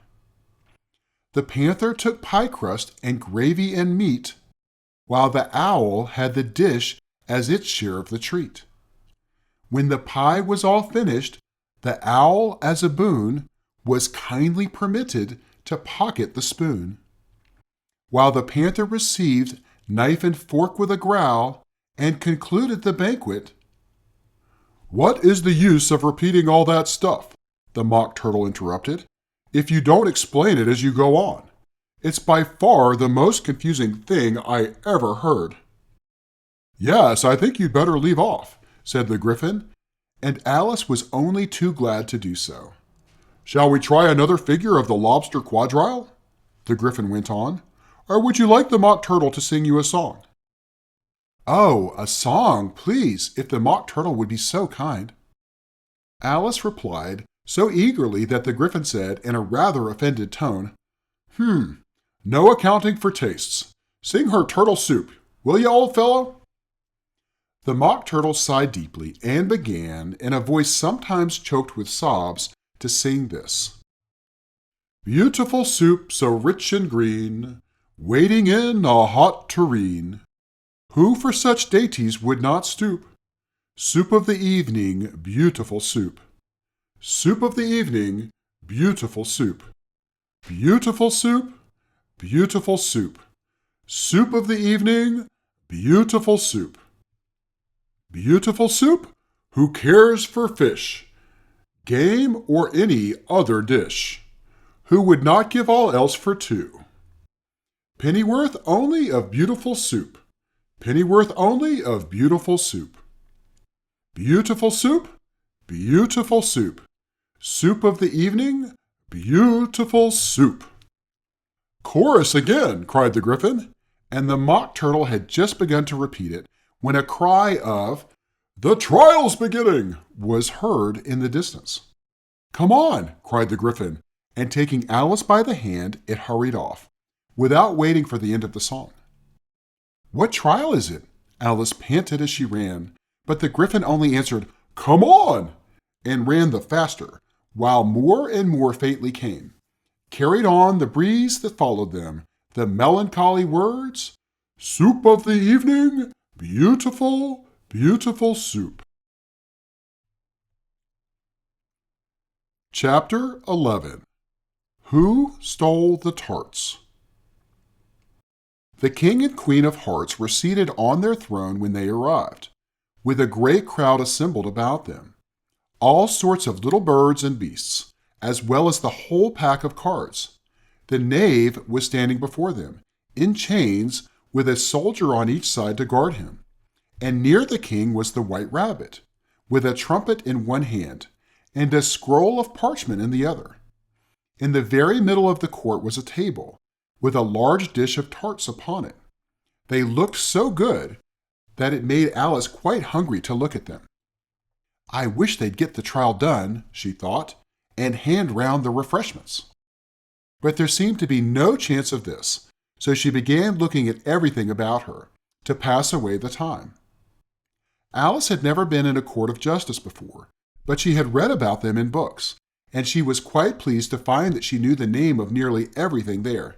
The panther took pie crust and gravy and meat, while the owl had the dish as its share of the treat. When the pie was all finished, the owl, as a boon, was kindly permitted to pocket the spoon, while the panther received knife and fork with a growl and concluded the banquet." "What is the use of repeating all that stuff?" the Mock Turtle interrupted, "if you don't explain it as you go on. It's by far the most confusing thing I ever heard." "Yes, I think you'd better leave off," said the Gryphon, and Alice was only too glad to do so. "Shall we try another figure of the lobster quadrille?" the Gryphon went on. "Or would you like the Mock Turtle to sing you a song?" "Oh, a song, please, if the Mock Turtle would be so kind." Alice replied so eagerly that the Gryphon said in a rather offended tone, "No accounting for tastes. Sing her turtle soup, will you, old fellow?" The Mock Turtle sighed deeply and began, in a voice sometimes choked with sobs, to sing this. "Beautiful soup, so rich and green, waiting in a hot tureen. Who for such dainties would not stoop? Soup of the evening, beautiful soup. Soup of the evening, beautiful soup. Beautiful soup, beautiful soup. Soup of the evening, beautiful soup. Beautiful soup, who cares for fish, game, or any other dish? Who would not give all else for two? Pennyworth only of beautiful soup. Pennyworth only of beautiful soup. Beautiful soup, beautiful soup. Soup of the evening, beautiful soup." "Chorus again!" cried the Gryphon, and the Mock Turtle had just begun to repeat it when a cry of, "The trial's beginning!" was heard in the distance. "Come on!" cried the Gryphon, and taking Alice by the hand, it hurried off, without waiting for the end of the song. "What trial is it?" Alice panted as she ran, but the Gryphon only answered, "Come on!" and ran the faster, while more and more faintly came, carried on the breeze that followed them, the melancholy words, "Soup of the evening, beautiful, beautiful soup." Chapter 11. Who Stole the Tarts? The King and Queen of Hearts were seated on their throne when they arrived, with a great crowd assembled about them, all sorts of little birds and beasts, as well as the whole pack of cards. The knave was standing before them, in chains, with a soldier on each side to guard him, and near the king was the White Rabbit, with a trumpet in one hand, and a scroll of parchment in the other. In the very middle of the court was a table, with a large dish of tarts upon it. They looked so good that it made Alice quite hungry to look at them. "I wish they'd get the trial done," she thought, "and hand round the refreshments." But there seemed to be no chance of this, so she began looking at everything about her, to pass away the time. Alice had never been in a court of justice before, but she had read about them in books, and she was quite pleased to find that she knew the name of nearly everything there.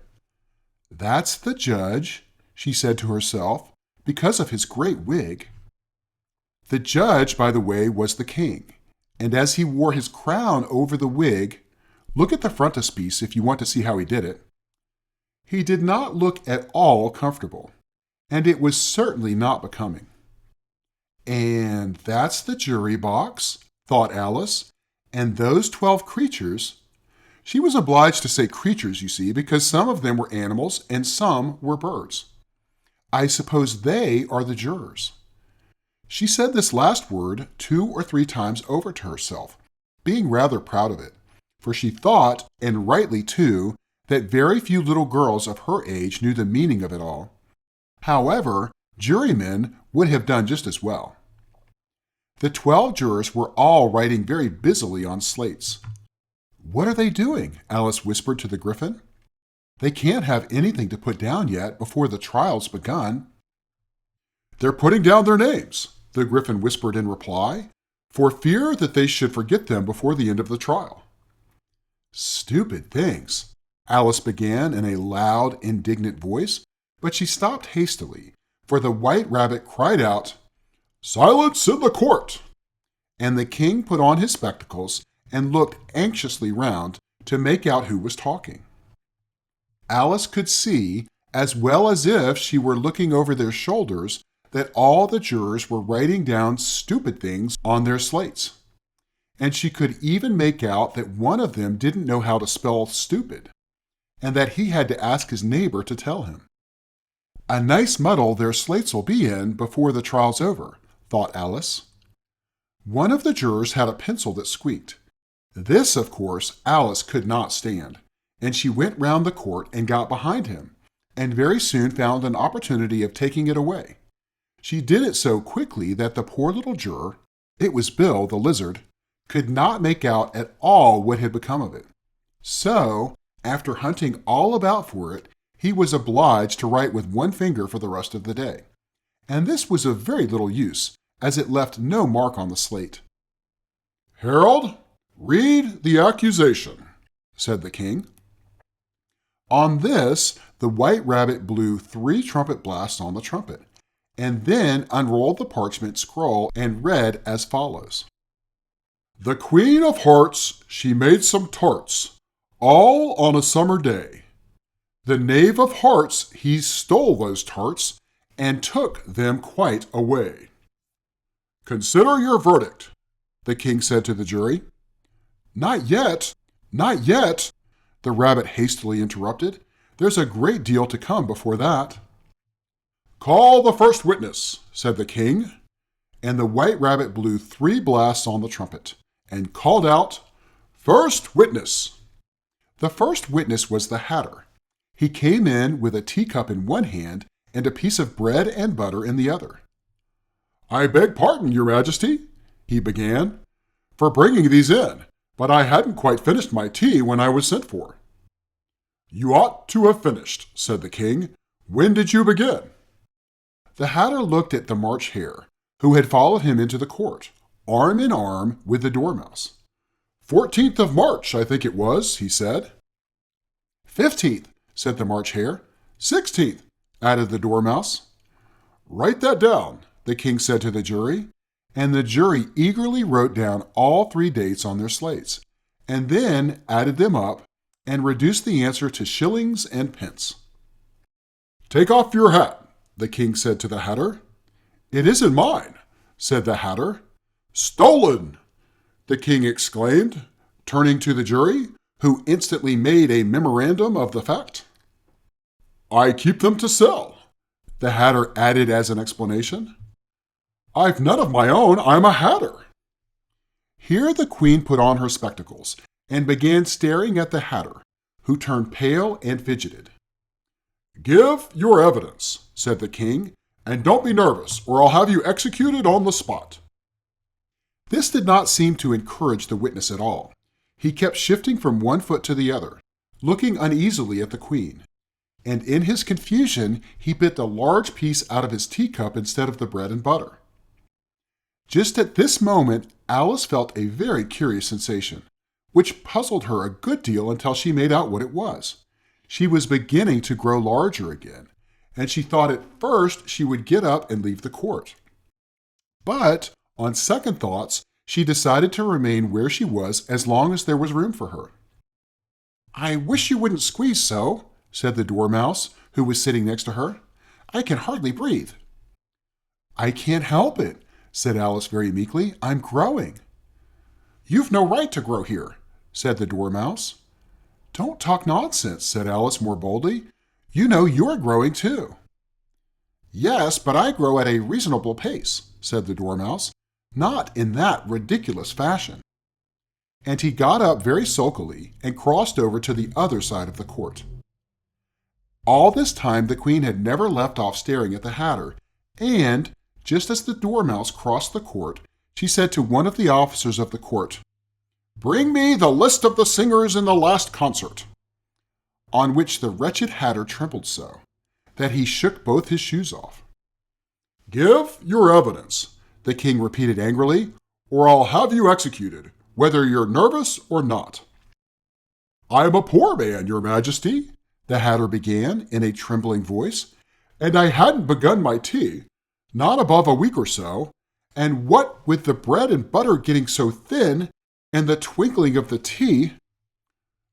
"That's the judge," she said to herself, because of his great wig. The judge, by the way, was the king, and as he wore his crown over the wig, look at the frontispiece if you want to see how he did it. He did not look at all comfortable, and it was certainly not becoming. "And that's the jury box," thought Alice, "and those 12 creatures." She was obliged to say creatures, you see, because some of them were animals and some were birds. "I suppose they are the jurors." She said this last word 2 or 3 times over to herself, being rather proud of it, for she thought, and rightly too, that very few little girls of her age knew the meaning of it all. However, jurymen would have done just as well. The 12 jurors were all writing very busily on slates. "What are they doing?" Alice whispered to the Griffin. "They can't have anything to put down yet before the trial's begun." "They're putting down their names," the Griffin whispered in reply, "for fear that they should forget them before the end of the trial." "Stupid things," Alice began in a loud, indignant voice, but she stopped hastily, for the White Rabbit cried out, "Silence in the court!" And the king put on his spectacles and looked anxiously round to make out who was talking. Alice could see, as well as if she were looking over their shoulders, that all the jurors were writing down stupid things on their slates. And she could even make out that one of them didn't know how to spell stupid, and that he had to ask his neighbor to tell him. "A nice muddle their slates will be in before the trial's over," thought Alice. One of the jurors had a pencil that squeaked. This, of course, Alice could not stand, and she went round the court and got behind him, and very soon found an opportunity of taking it away. She did it so quickly that the poor little juror, it was Bill the lizard, could not make out at all what had become of it. So, after hunting all about for it, he was obliged to write with one finger for the rest of the day. And this was of very little use, as it left no mark on the slate. "Herald, read the accusation," said the king. On this, the White Rabbit blew 3 trumpet blasts on the trumpet, and then unrolled the parchment scroll and read as follows. "The Queen of Hearts, she made some tarts, all on a summer day. The Knave of Hearts, he stole those tarts, and took them quite away." "Consider your verdict," the king said to the jury. "Not yet, not yet," the rabbit hastily interrupted. "There's a great deal to come before that." "Call the first witness," said the king, and the White Rabbit blew 3 blasts on the trumpet, and called out, "First witness." The first witness was the Hatter. He came in with a teacup in one hand and a piece of bread and butter in the other. "I beg pardon, Your Majesty," he began, "for bringing these in, but I hadn't quite finished my tea when I was sent for." "You ought to have finished," said the king. "When did you begin?" The Hatter looked at the March Hare, who had followed him into the court, arm in arm with the Dormouse. 14th of March, I think it was," he said. 15th, said the March Hare. 16th, added the Dormouse. "Write that down," the king said to the jury, and the jury eagerly wrote down all 3 dates on their slates, and then added them up and reduced the answer to shillings and pence. "Take off your hat," the king said to the Hatter. "It isn't mine," said the Hatter. "Stolen!" the king exclaimed, turning to the jury, who instantly made a memorandum of the fact. "I keep them to sell," the Hatter added as an explanation. "I've none of my own, I'm a Hatter." Here the queen put on her spectacles and began staring at the Hatter, who turned pale and fidgeted. "Give your evidence," said the king, "and don't be nervous, or I'll have you executed on the spot." This did not seem to encourage the witness at all. He kept shifting from one foot to the other, looking uneasily at the queen, and in his confusion he bit a large piece out of his teacup instead of the bread and butter. Just at this moment, Alice felt a very curious sensation, which puzzled her a good deal until she made out what it was. She was beginning to grow larger again, and she thought at first she would get up and leave the court. But, on second thoughts, she decided to remain where she was as long as there was room for her. "I wish you wouldn't squeeze so," said the dormouse, who was sitting next to her. "I can hardly breathe." "I can't help it," said Alice very meekly. "I'm growing." "You've no right to grow here," said the dormouse. "Don't talk nonsense," said Alice more boldly. "You know you're growing too." "Yes, but I grow at a reasonable pace," said the dormouse, "not in that ridiculous fashion." And he got up very sulkily and crossed over to the other side of the court. All this time the queen had never left off staring at the hatter, and, just as the dormouse crossed the court, she said to one of the officers of the court, "Bring me the list of the singers in the last concert," on which the wretched hatter trembled so that he shook both his shoes off. "Give your evidence," the king repeated angrily, "or I'll have you executed, whether you're nervous or not." "I am a poor man, your majesty," the hatter began in a trembling voice, "and I hadn't begun my tea, not above a week or so, and what with the bread and butter getting so thin, and the twinkling of the tea—"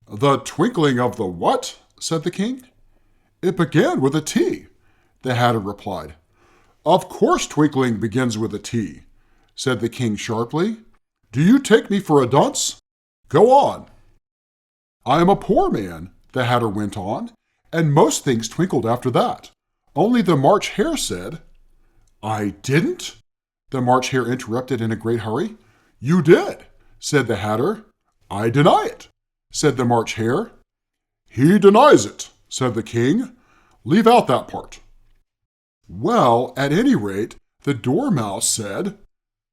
"The twinkling of the what?" said the king. "It began with a tea," the hatter replied. "Of course twinkling begins with a tea," said the king sharply. "Do you take me for a dunce? Go on." "I am a poor man," the hatter went on, "and most things twinkled after that. Only the March hare said—" "I didn't," the March hare interrupted in a great hurry. "You did," said the hatter. "I deny it," said the March hare. "He denies it," said the king. "Leave out that part." "Well, at any rate, the dormouse said—"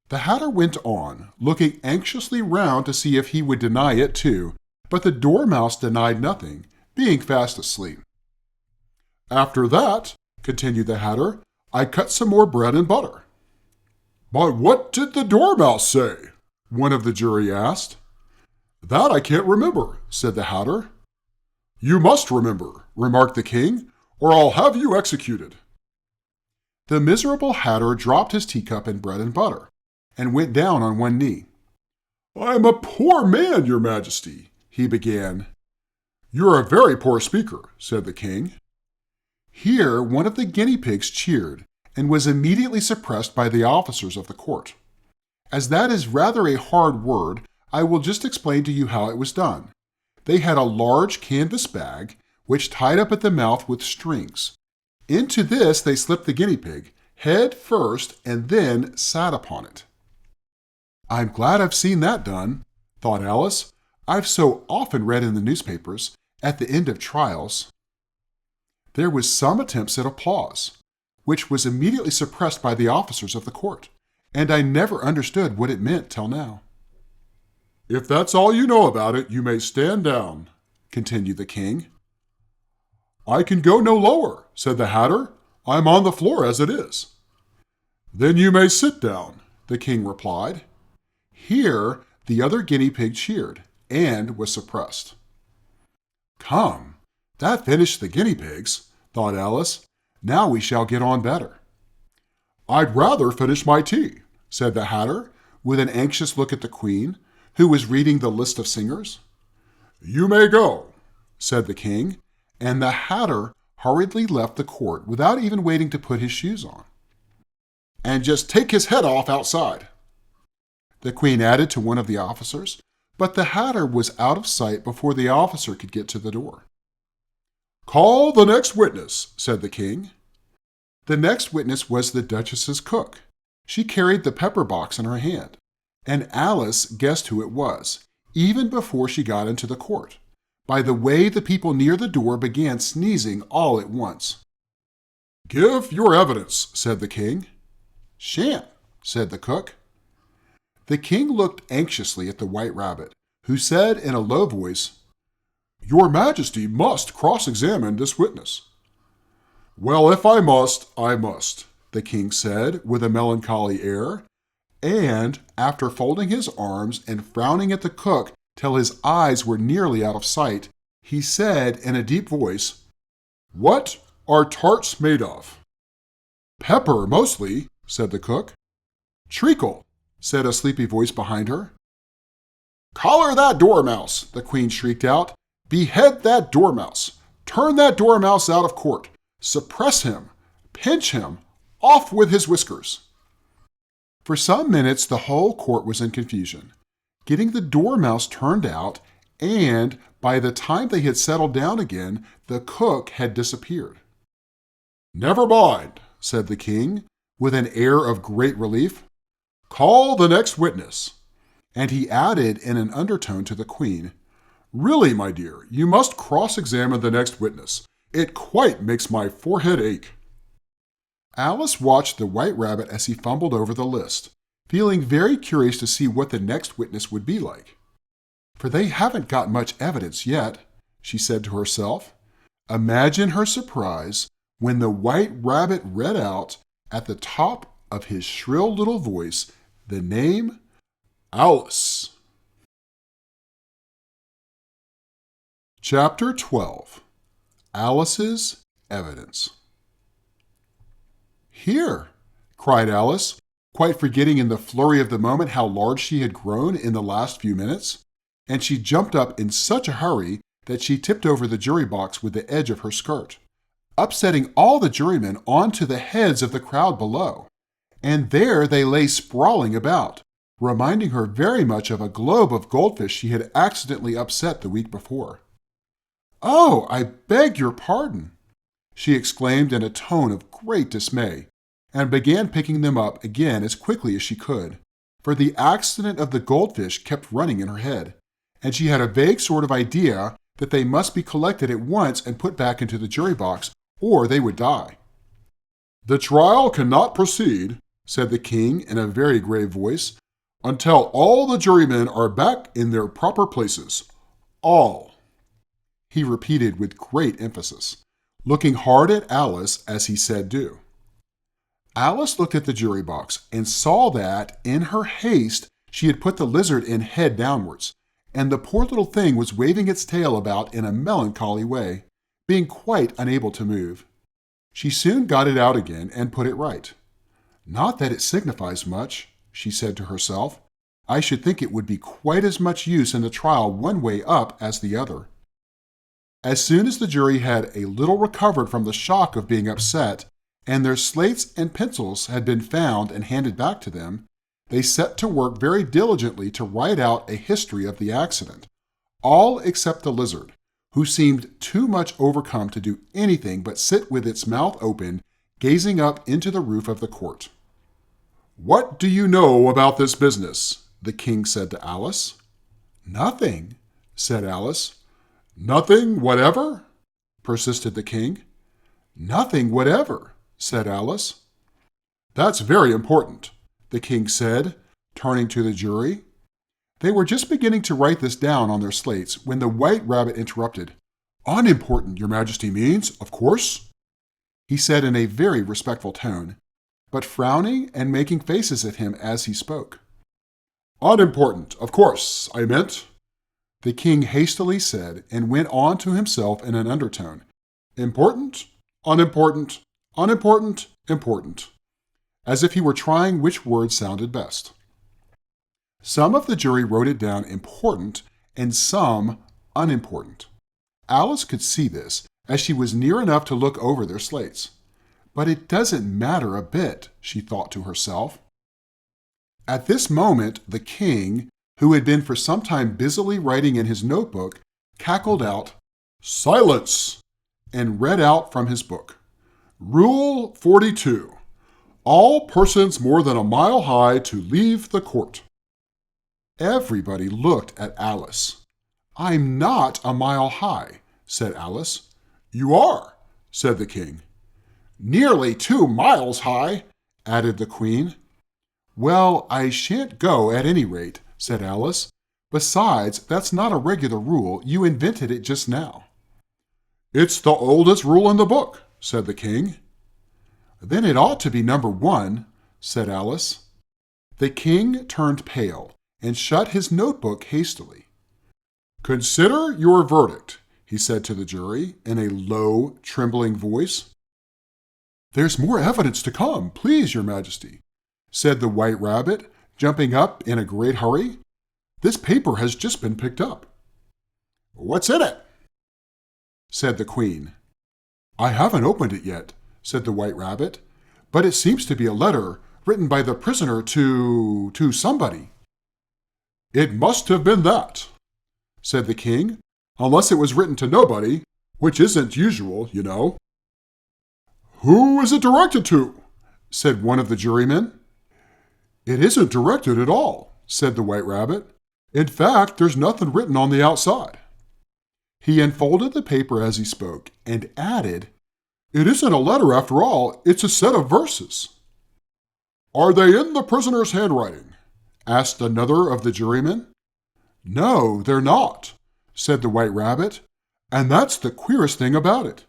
The hatter went on, looking anxiously round to see if he would deny it too, but the dormouse denied nothing, being fast asleep. "After that," continued the hatter, "I cut some more bread and butter." "But what did the dormouse say?" one of the jury asked. "That I can't remember," said the hatter. "You must remember," remarked the king, "or I'll have you executed." The miserable hatter dropped his teacup and bread and butter, and went down on one knee. "I am a poor man, your majesty," he began. "You're a very poor speaker," said the king. Here one of the guinea pigs cheered, and was immediately suppressed by the officers of the court. As that is rather a hard word, I will just explain to you how it was done. They had a large canvas bag, which tied up at the mouth with strings. Into this they slipped the guinea pig, head first, and then sat upon it. "I'm glad I've seen that done," thought Alice. "I've so often read in the newspapers, at the end of trials." There was some attempts at applause, which was immediately suppressed by the officers of the court, and I never understood what it meant till now. "If that's all you know about it, you may stand down," continued the king. "I can go no lower," said the hatter. "I'm on the floor as it is." "Then you may sit down," the king replied. Here the other guinea pig cheered, and was suppressed. "Come, that finished the guinea pigs," thought Alice. "Now we shall get on better." "I'd rather finish my tea," said the hatter, with an anxious look at the queen, who was reading the list of singers. "You may go," said the king, and the hatter hurriedly left the court without even waiting to put his shoes on. "And just take his head off outside," the queen added to one of the officers, but the hatter was out of sight before the officer could get to the door. "Call the next witness," said the king. The next witness was the duchess's cook. She carried the pepper box in her hand, and Alice guessed who it was, even before she got into the court, by the way the people near the door began sneezing all at once. "Give your evidence," said the king. "Shan't," said the cook. The king looked anxiously at the white rabbit, who said in a low voice, "Your Majesty must cross-examine this witness." "Well, if I must, I must," the king said with a melancholy air, and, after folding his arms and frowning at the cook till his eyes were nearly out of sight, he said in a deep voice, "What are tarts made of?" "Pepper, mostly," said the cook. "Treacle," said a sleepy voice behind her. "Collar that dormouse," the queen shrieked out. "Behead that dormouse. Turn that dormouse out of court. Suppress him. Pinch him. Off with his whiskers." For some minutes, the whole court was in confusion, getting the dormouse turned out, and by the time they had settled down again, the cook had disappeared. "Never mind," said the king, with an air of great relief. "Call the next witness." And he added in an undertone to the queen, "Really, my dear, you must cross-examine the next witness. It quite makes my forehead ache." Alice watched the white rabbit as he fumbled over the list, feeling very curious to see what the next witness would be like. "For they haven't got much evidence yet," she said to herself. Imagine her surprise when the white rabbit read out at the top of his shrill little voice the name Alice. Chapter 12. Alice's Evidence. "Here!" cried Alice, quite forgetting in the flurry of the moment how large she had grown in the last few minutes, and she jumped up in such a hurry that she tipped over the jury box with the edge of her skirt, upsetting all the jurymen onto the heads of the crowd below, and there they lay sprawling about, reminding her very much of a globe of goldfish she had accidentally upset the week before. "Oh, I beg your pardon!" she exclaimed in a tone of great dismay, and began picking them up again as quickly as she could, for the accident of the goldfish kept running in her head, and she had a vague sort of idea that they must be collected at once and put back into the jury box, or they would die. "The trial cannot proceed," said the king in a very grave voice, "until all the jurymen are back in their proper places. All," he repeated with great emphasis, looking hard at Alice as he said do. Alice looked at the jury box and saw that, in her haste, she had put the lizard in head downwards, and the poor little thing was waving its tail about in a melancholy way, being quite unable to move. She soon got it out again and put it right. "Not that it signifies much," she said to herself. "I should think it would be quite as much use in the trial one way up as the other." As soon as the jury had a little recovered from the shock of being upset, and their slates and pencils had been found and handed back to them, they set to work very diligently to write out a history of the accident, all except the lizard, who seemed too much overcome to do anything but sit with its mouth open, gazing up into the roof of the court. "What do you know about this business?" the king said to Alice. "Nothing," said Alice. "Nothing whatever?" persisted the king. "Nothing whatever," said Alice. "That's very important," the king said, turning to the jury. They were just beginning to write this down on their slates when the white rabbit interrupted. "Unimportant, your majesty means, of course," he said in a very respectful tone, but frowning and making faces at him as he spoke. "Unimportant, of course, I meant," the king hastily said, and went on to himself in an undertone. "Important, unimportant, unimportant, important," as if he were trying which word sounded best. Some of the jury wrote it down important and some unimportant. Alice could see this, as she was near enough to look over their slates. But it doesn't matter a bit, she thought to herself. At this moment, the king, who had been for some time busily writing in his notebook, cackled out, "Silence!" and read out from his book. "Rule 42. All persons more than a mile high to leave the court." Everybody looked at Alice. "I'm not a mile high," said Alice. "You are," said the king. "Nearly 2 miles high," added the queen. "Well, I shan't go at any rate," said Alice. "Besides, that's not a regular rule. You invented it just now." "It's the oldest rule in the book," said the king. "Then it ought to be number 1, said Alice. The king turned pale and shut his notebook hastily. Consider your verdict, he said to the jury in a low, trembling voice. There's more evidence to come, please, Your Majesty, said the White Rabbit, jumping up in a great hurry. This paper has just been picked up. What's in it? Said the Queen. I haven't opened it yet, said the White Rabbit, but it seems to be a letter written by the prisoner to somebody. It must have been that, said the King, unless it was written to nobody, which isn't usual, you know. Who is it directed to? Said one of the jurymen. It isn't directed at all, said the White Rabbit. In fact, there's nothing written on the outside. He unfolded the paper as he spoke and added, It isn't a letter after all, it's a set of verses. Are they in the prisoner's handwriting? Asked another of the jurymen. No, they're not, said the White Rabbit, and that's the queerest thing about it.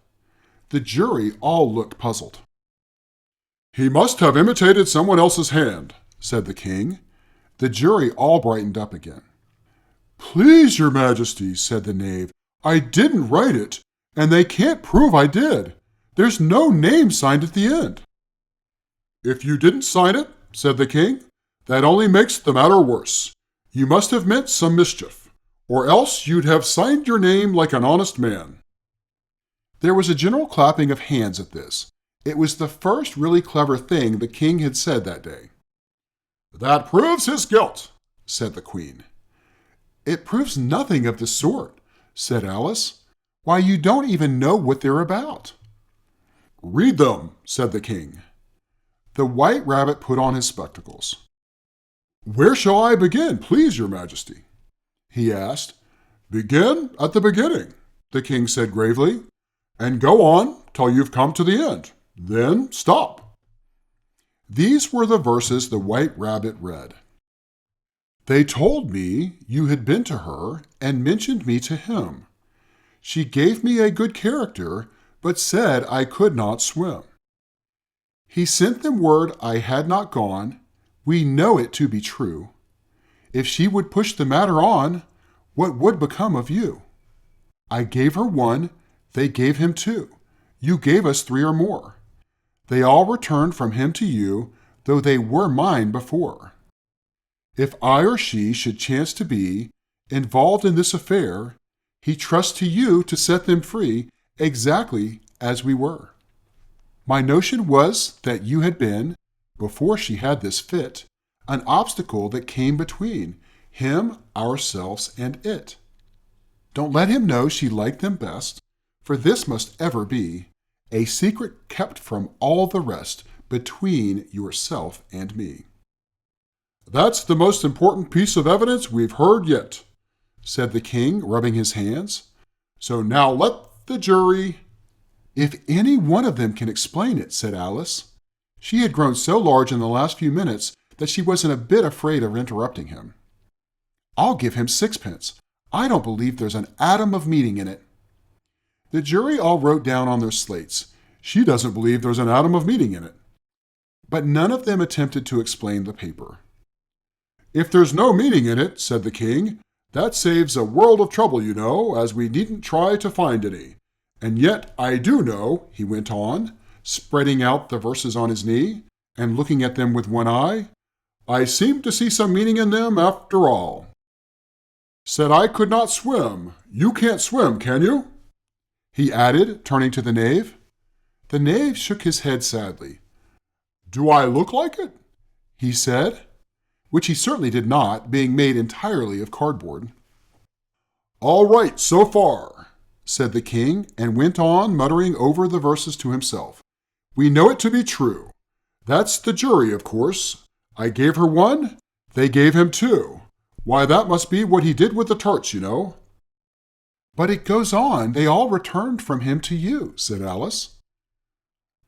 The jury all looked puzzled. He must have imitated someone else's hand, said the King. The jury all brightened up again. Please, Your Majesty, said the knave, I didn't write it, and they can't prove I did. There's no name signed at the end. If you didn't sign it, said the King, that only makes the matter worse. You must have meant some mischief, or else you'd have signed your name like an honest man. There was a general clapping of hands at this. It was the first really clever thing the King had said that day. That proves his guilt, said the Queen. It proves nothing of the sort, said Alice. Why, you don't even know what they're about. Read them, said the King. The White Rabbit put on his spectacles. Where shall I begin, please, Your Majesty? He asked. Begin at the beginning, the King said gravely, and go on till you've come to the end. Then stop. These were the verses the White Rabbit read. They told me you had been to her and mentioned me to him. She gave me a good character, but said I could not swim. He sent them word I had not gone. We know it to be true. If she would push the matter on, what would become of you? I gave her one, they gave him two. You gave us three or more. They all returned from him to you, though they were mine before. If I or she should chance to be involved in this affair, he trusts to you to set them free exactly as we were. My notion was that you had been, before she had this fit, an obstacle that came between him, ourselves, and it. Don't let him know she liked them best, for this must ever be a secret kept from all the rest between yourself and me. That's the most important piece of evidence we've heard yet, said the King, rubbing his hands. So now let the jury... If any one of them can explain it, said Alice. She had grown so large in the last few minutes that she wasn't a bit afraid of interrupting him. I'll give him 6pence. I don't believe there's an atom of meaning in it. The jury all wrote down on their slates, she doesn't believe there's an atom of meaning in it. But none of them attempted to explain the paper. If there's no meaning in it, said the King, that saves a world of trouble, you know, as we needn't try to find any. And yet I do know, he went on, spreading out the verses on his knee and looking at them with one eye, I seem to see some meaning in them after all. Said I could not swim. You can't swim, can you? He added, turning to the knave. The knave shook his head sadly. Do I look like it? He said, which he certainly did not, being made entirely of cardboard. All right, so far, said the King, and went on muttering over the verses to himself. We know it to be true. That's the jury, of course. I gave her one, they gave him two. Why, that must be what he did with the tarts, you know. But it goes on, they all returned from him to you, said Alice.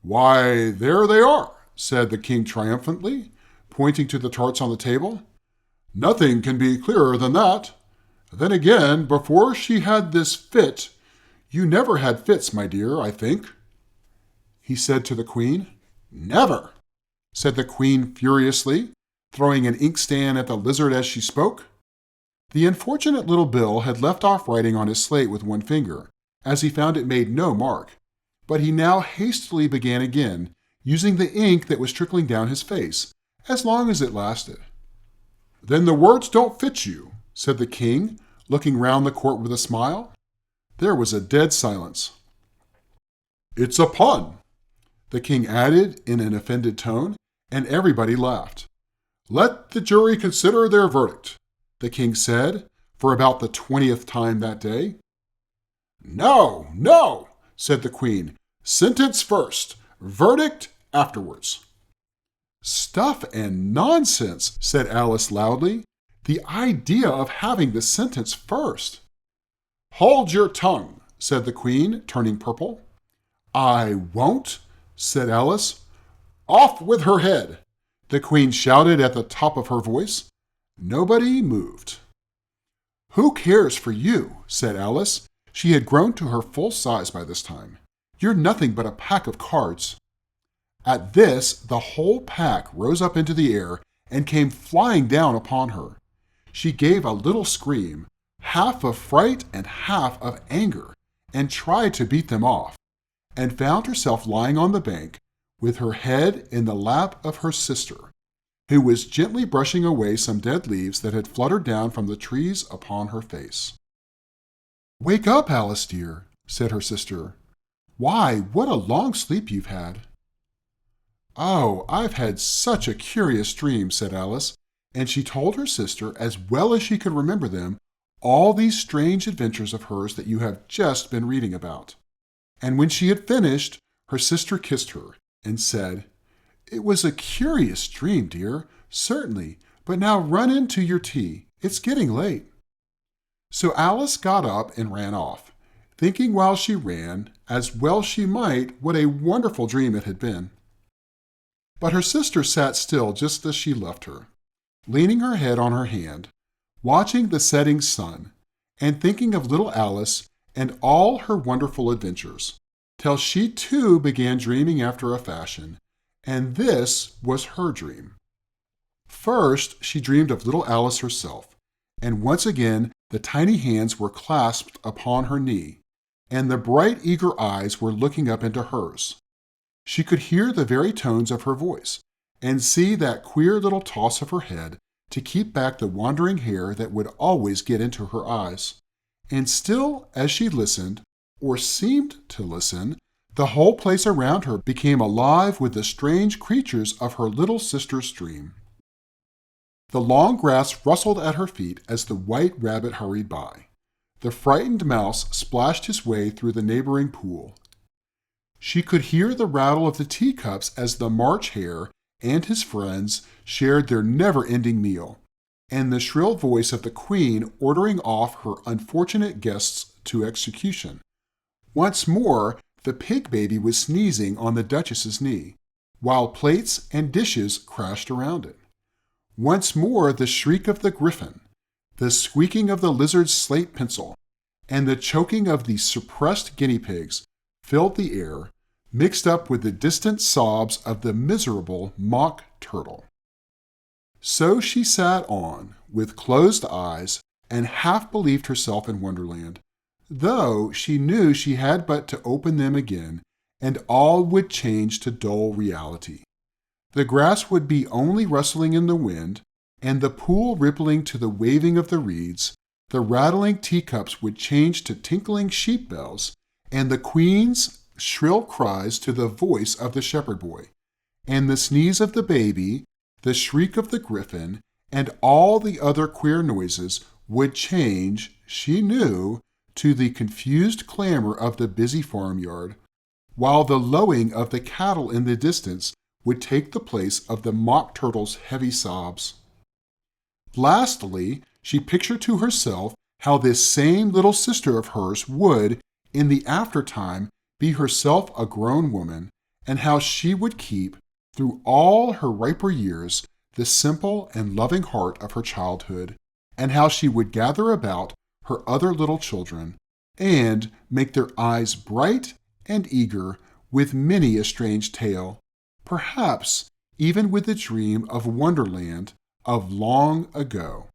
Why, there they are, said the King triumphantly, pointing to the tarts on the table. Nothing can be clearer than that. Then again, before she had this fit, you never had fits, my dear, I think. He said to the Queen. Never, said the Queen furiously, throwing an inkstand at the lizard as she spoke. The unfortunate little Bill had left off writing on his slate with one finger, as he found it made no mark, but he now hastily began again, using the ink that was trickling down his face, as long as it lasted. "Then the words don't fit you," said the king, looking round the court with a smile. There was a dead silence. "It's a pun," the king added in an offended tone, and everybody laughed. "Let the jury consider their verdict," the king said, for about the 20th time that day. "No, no," said the queen. "Sentence first, verdict afterwards." "Stuff and nonsense," said Alice loudly. "The idea of having the sentence first." "Hold your tongue," said the queen, turning purple. "I won't," said Alice. "Off with her head," the queen shouted at the top of her voice. Nobody moved. "Who cares for you?" said Alice. She had grown to her full size by this time. "You're nothing but a pack of cards." At this, the whole pack rose up into the air and came flying down upon her. She gave a little scream, half of fright and half of anger, and tried to beat them off, and found herself lying on the bank with her head in the lap of her sister, who was gently brushing away some dead leaves that had fluttered down from the trees upon her face. "Wake up, Alice dear," said her sister. "Why, what a long sleep you've had." "Oh, I've had such a curious dream," said Alice, and she told her sister, as well as she could remember them, all these strange adventures of hers that you have just been reading about. And when she had finished, her sister kissed her and said, "It was a curious dream, dear, certainly, but now run in to your tea. It's getting late." So Alice got up and ran off, thinking while she ran, as well she might, what a wonderful dream it had been. But her sister sat still just as she left her, leaning her head on her hand, watching the setting sun, and thinking of little Alice and all her wonderful adventures, till she too began dreaming after a fashion, and this was her dream. First, she dreamed of little Alice herself, and once again the tiny hands were clasped upon her knee, and the bright, eager eyes were looking up into hers. She could hear the very tones of her voice, and see that queer little toss of her head to keep back the wandering hair that would always get into her eyes. And still, as she listened, or seemed to listen, the whole place around her became alive with the strange creatures of her little sister's dream. The long grass rustled at her feet as the white rabbit hurried by. The frightened mouse splashed his way through the neighboring pool. She could hear the rattle of the teacups as the March Hare and his friends shared their never-ending meal, and the shrill voice of the queen ordering off her unfortunate guests to execution. Once more, the pig baby was sneezing on the Duchess's knee, while plates and dishes crashed around it. Once more, the shriek of the griffin, the squeaking of the lizard's slate pencil, and the choking of the suppressed guinea pigs filled the air, mixed up with the distant sobs of the miserable mock turtle. So she sat on, with closed eyes, and half believed herself in Wonderland, though she knew she had but to open them again, and all would change to dull reality. The grass would be only rustling in the wind, and the pool rippling to the waving of the reeds. The rattling teacups would change to tinkling sheep bells, and the queen's shrill cries to the voice of the shepherd boy, and the sneeze of the baby, the shriek of the griffin, and all the other queer noises would change, she knew, to the confused clamor of the busy farmyard, while the lowing of the cattle in the distance would take the place of the mock turtle's heavy sobs. Lastly, she pictured to herself how this same little sister of hers would, in the aftertime, be herself a grown woman, and how she would keep, through all her riper years, the simple and loving heart of her childhood, and how she would gather about her other little children, and make their eyes bright and eager with many a strange tale, perhaps even with the dream of Wonderland of long ago.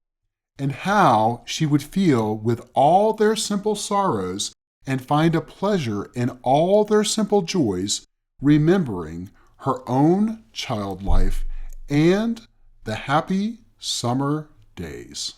and how she would feel with all their simple sorrows and find a pleasure in all their simple joys, remembering her own child life and the happy summer days.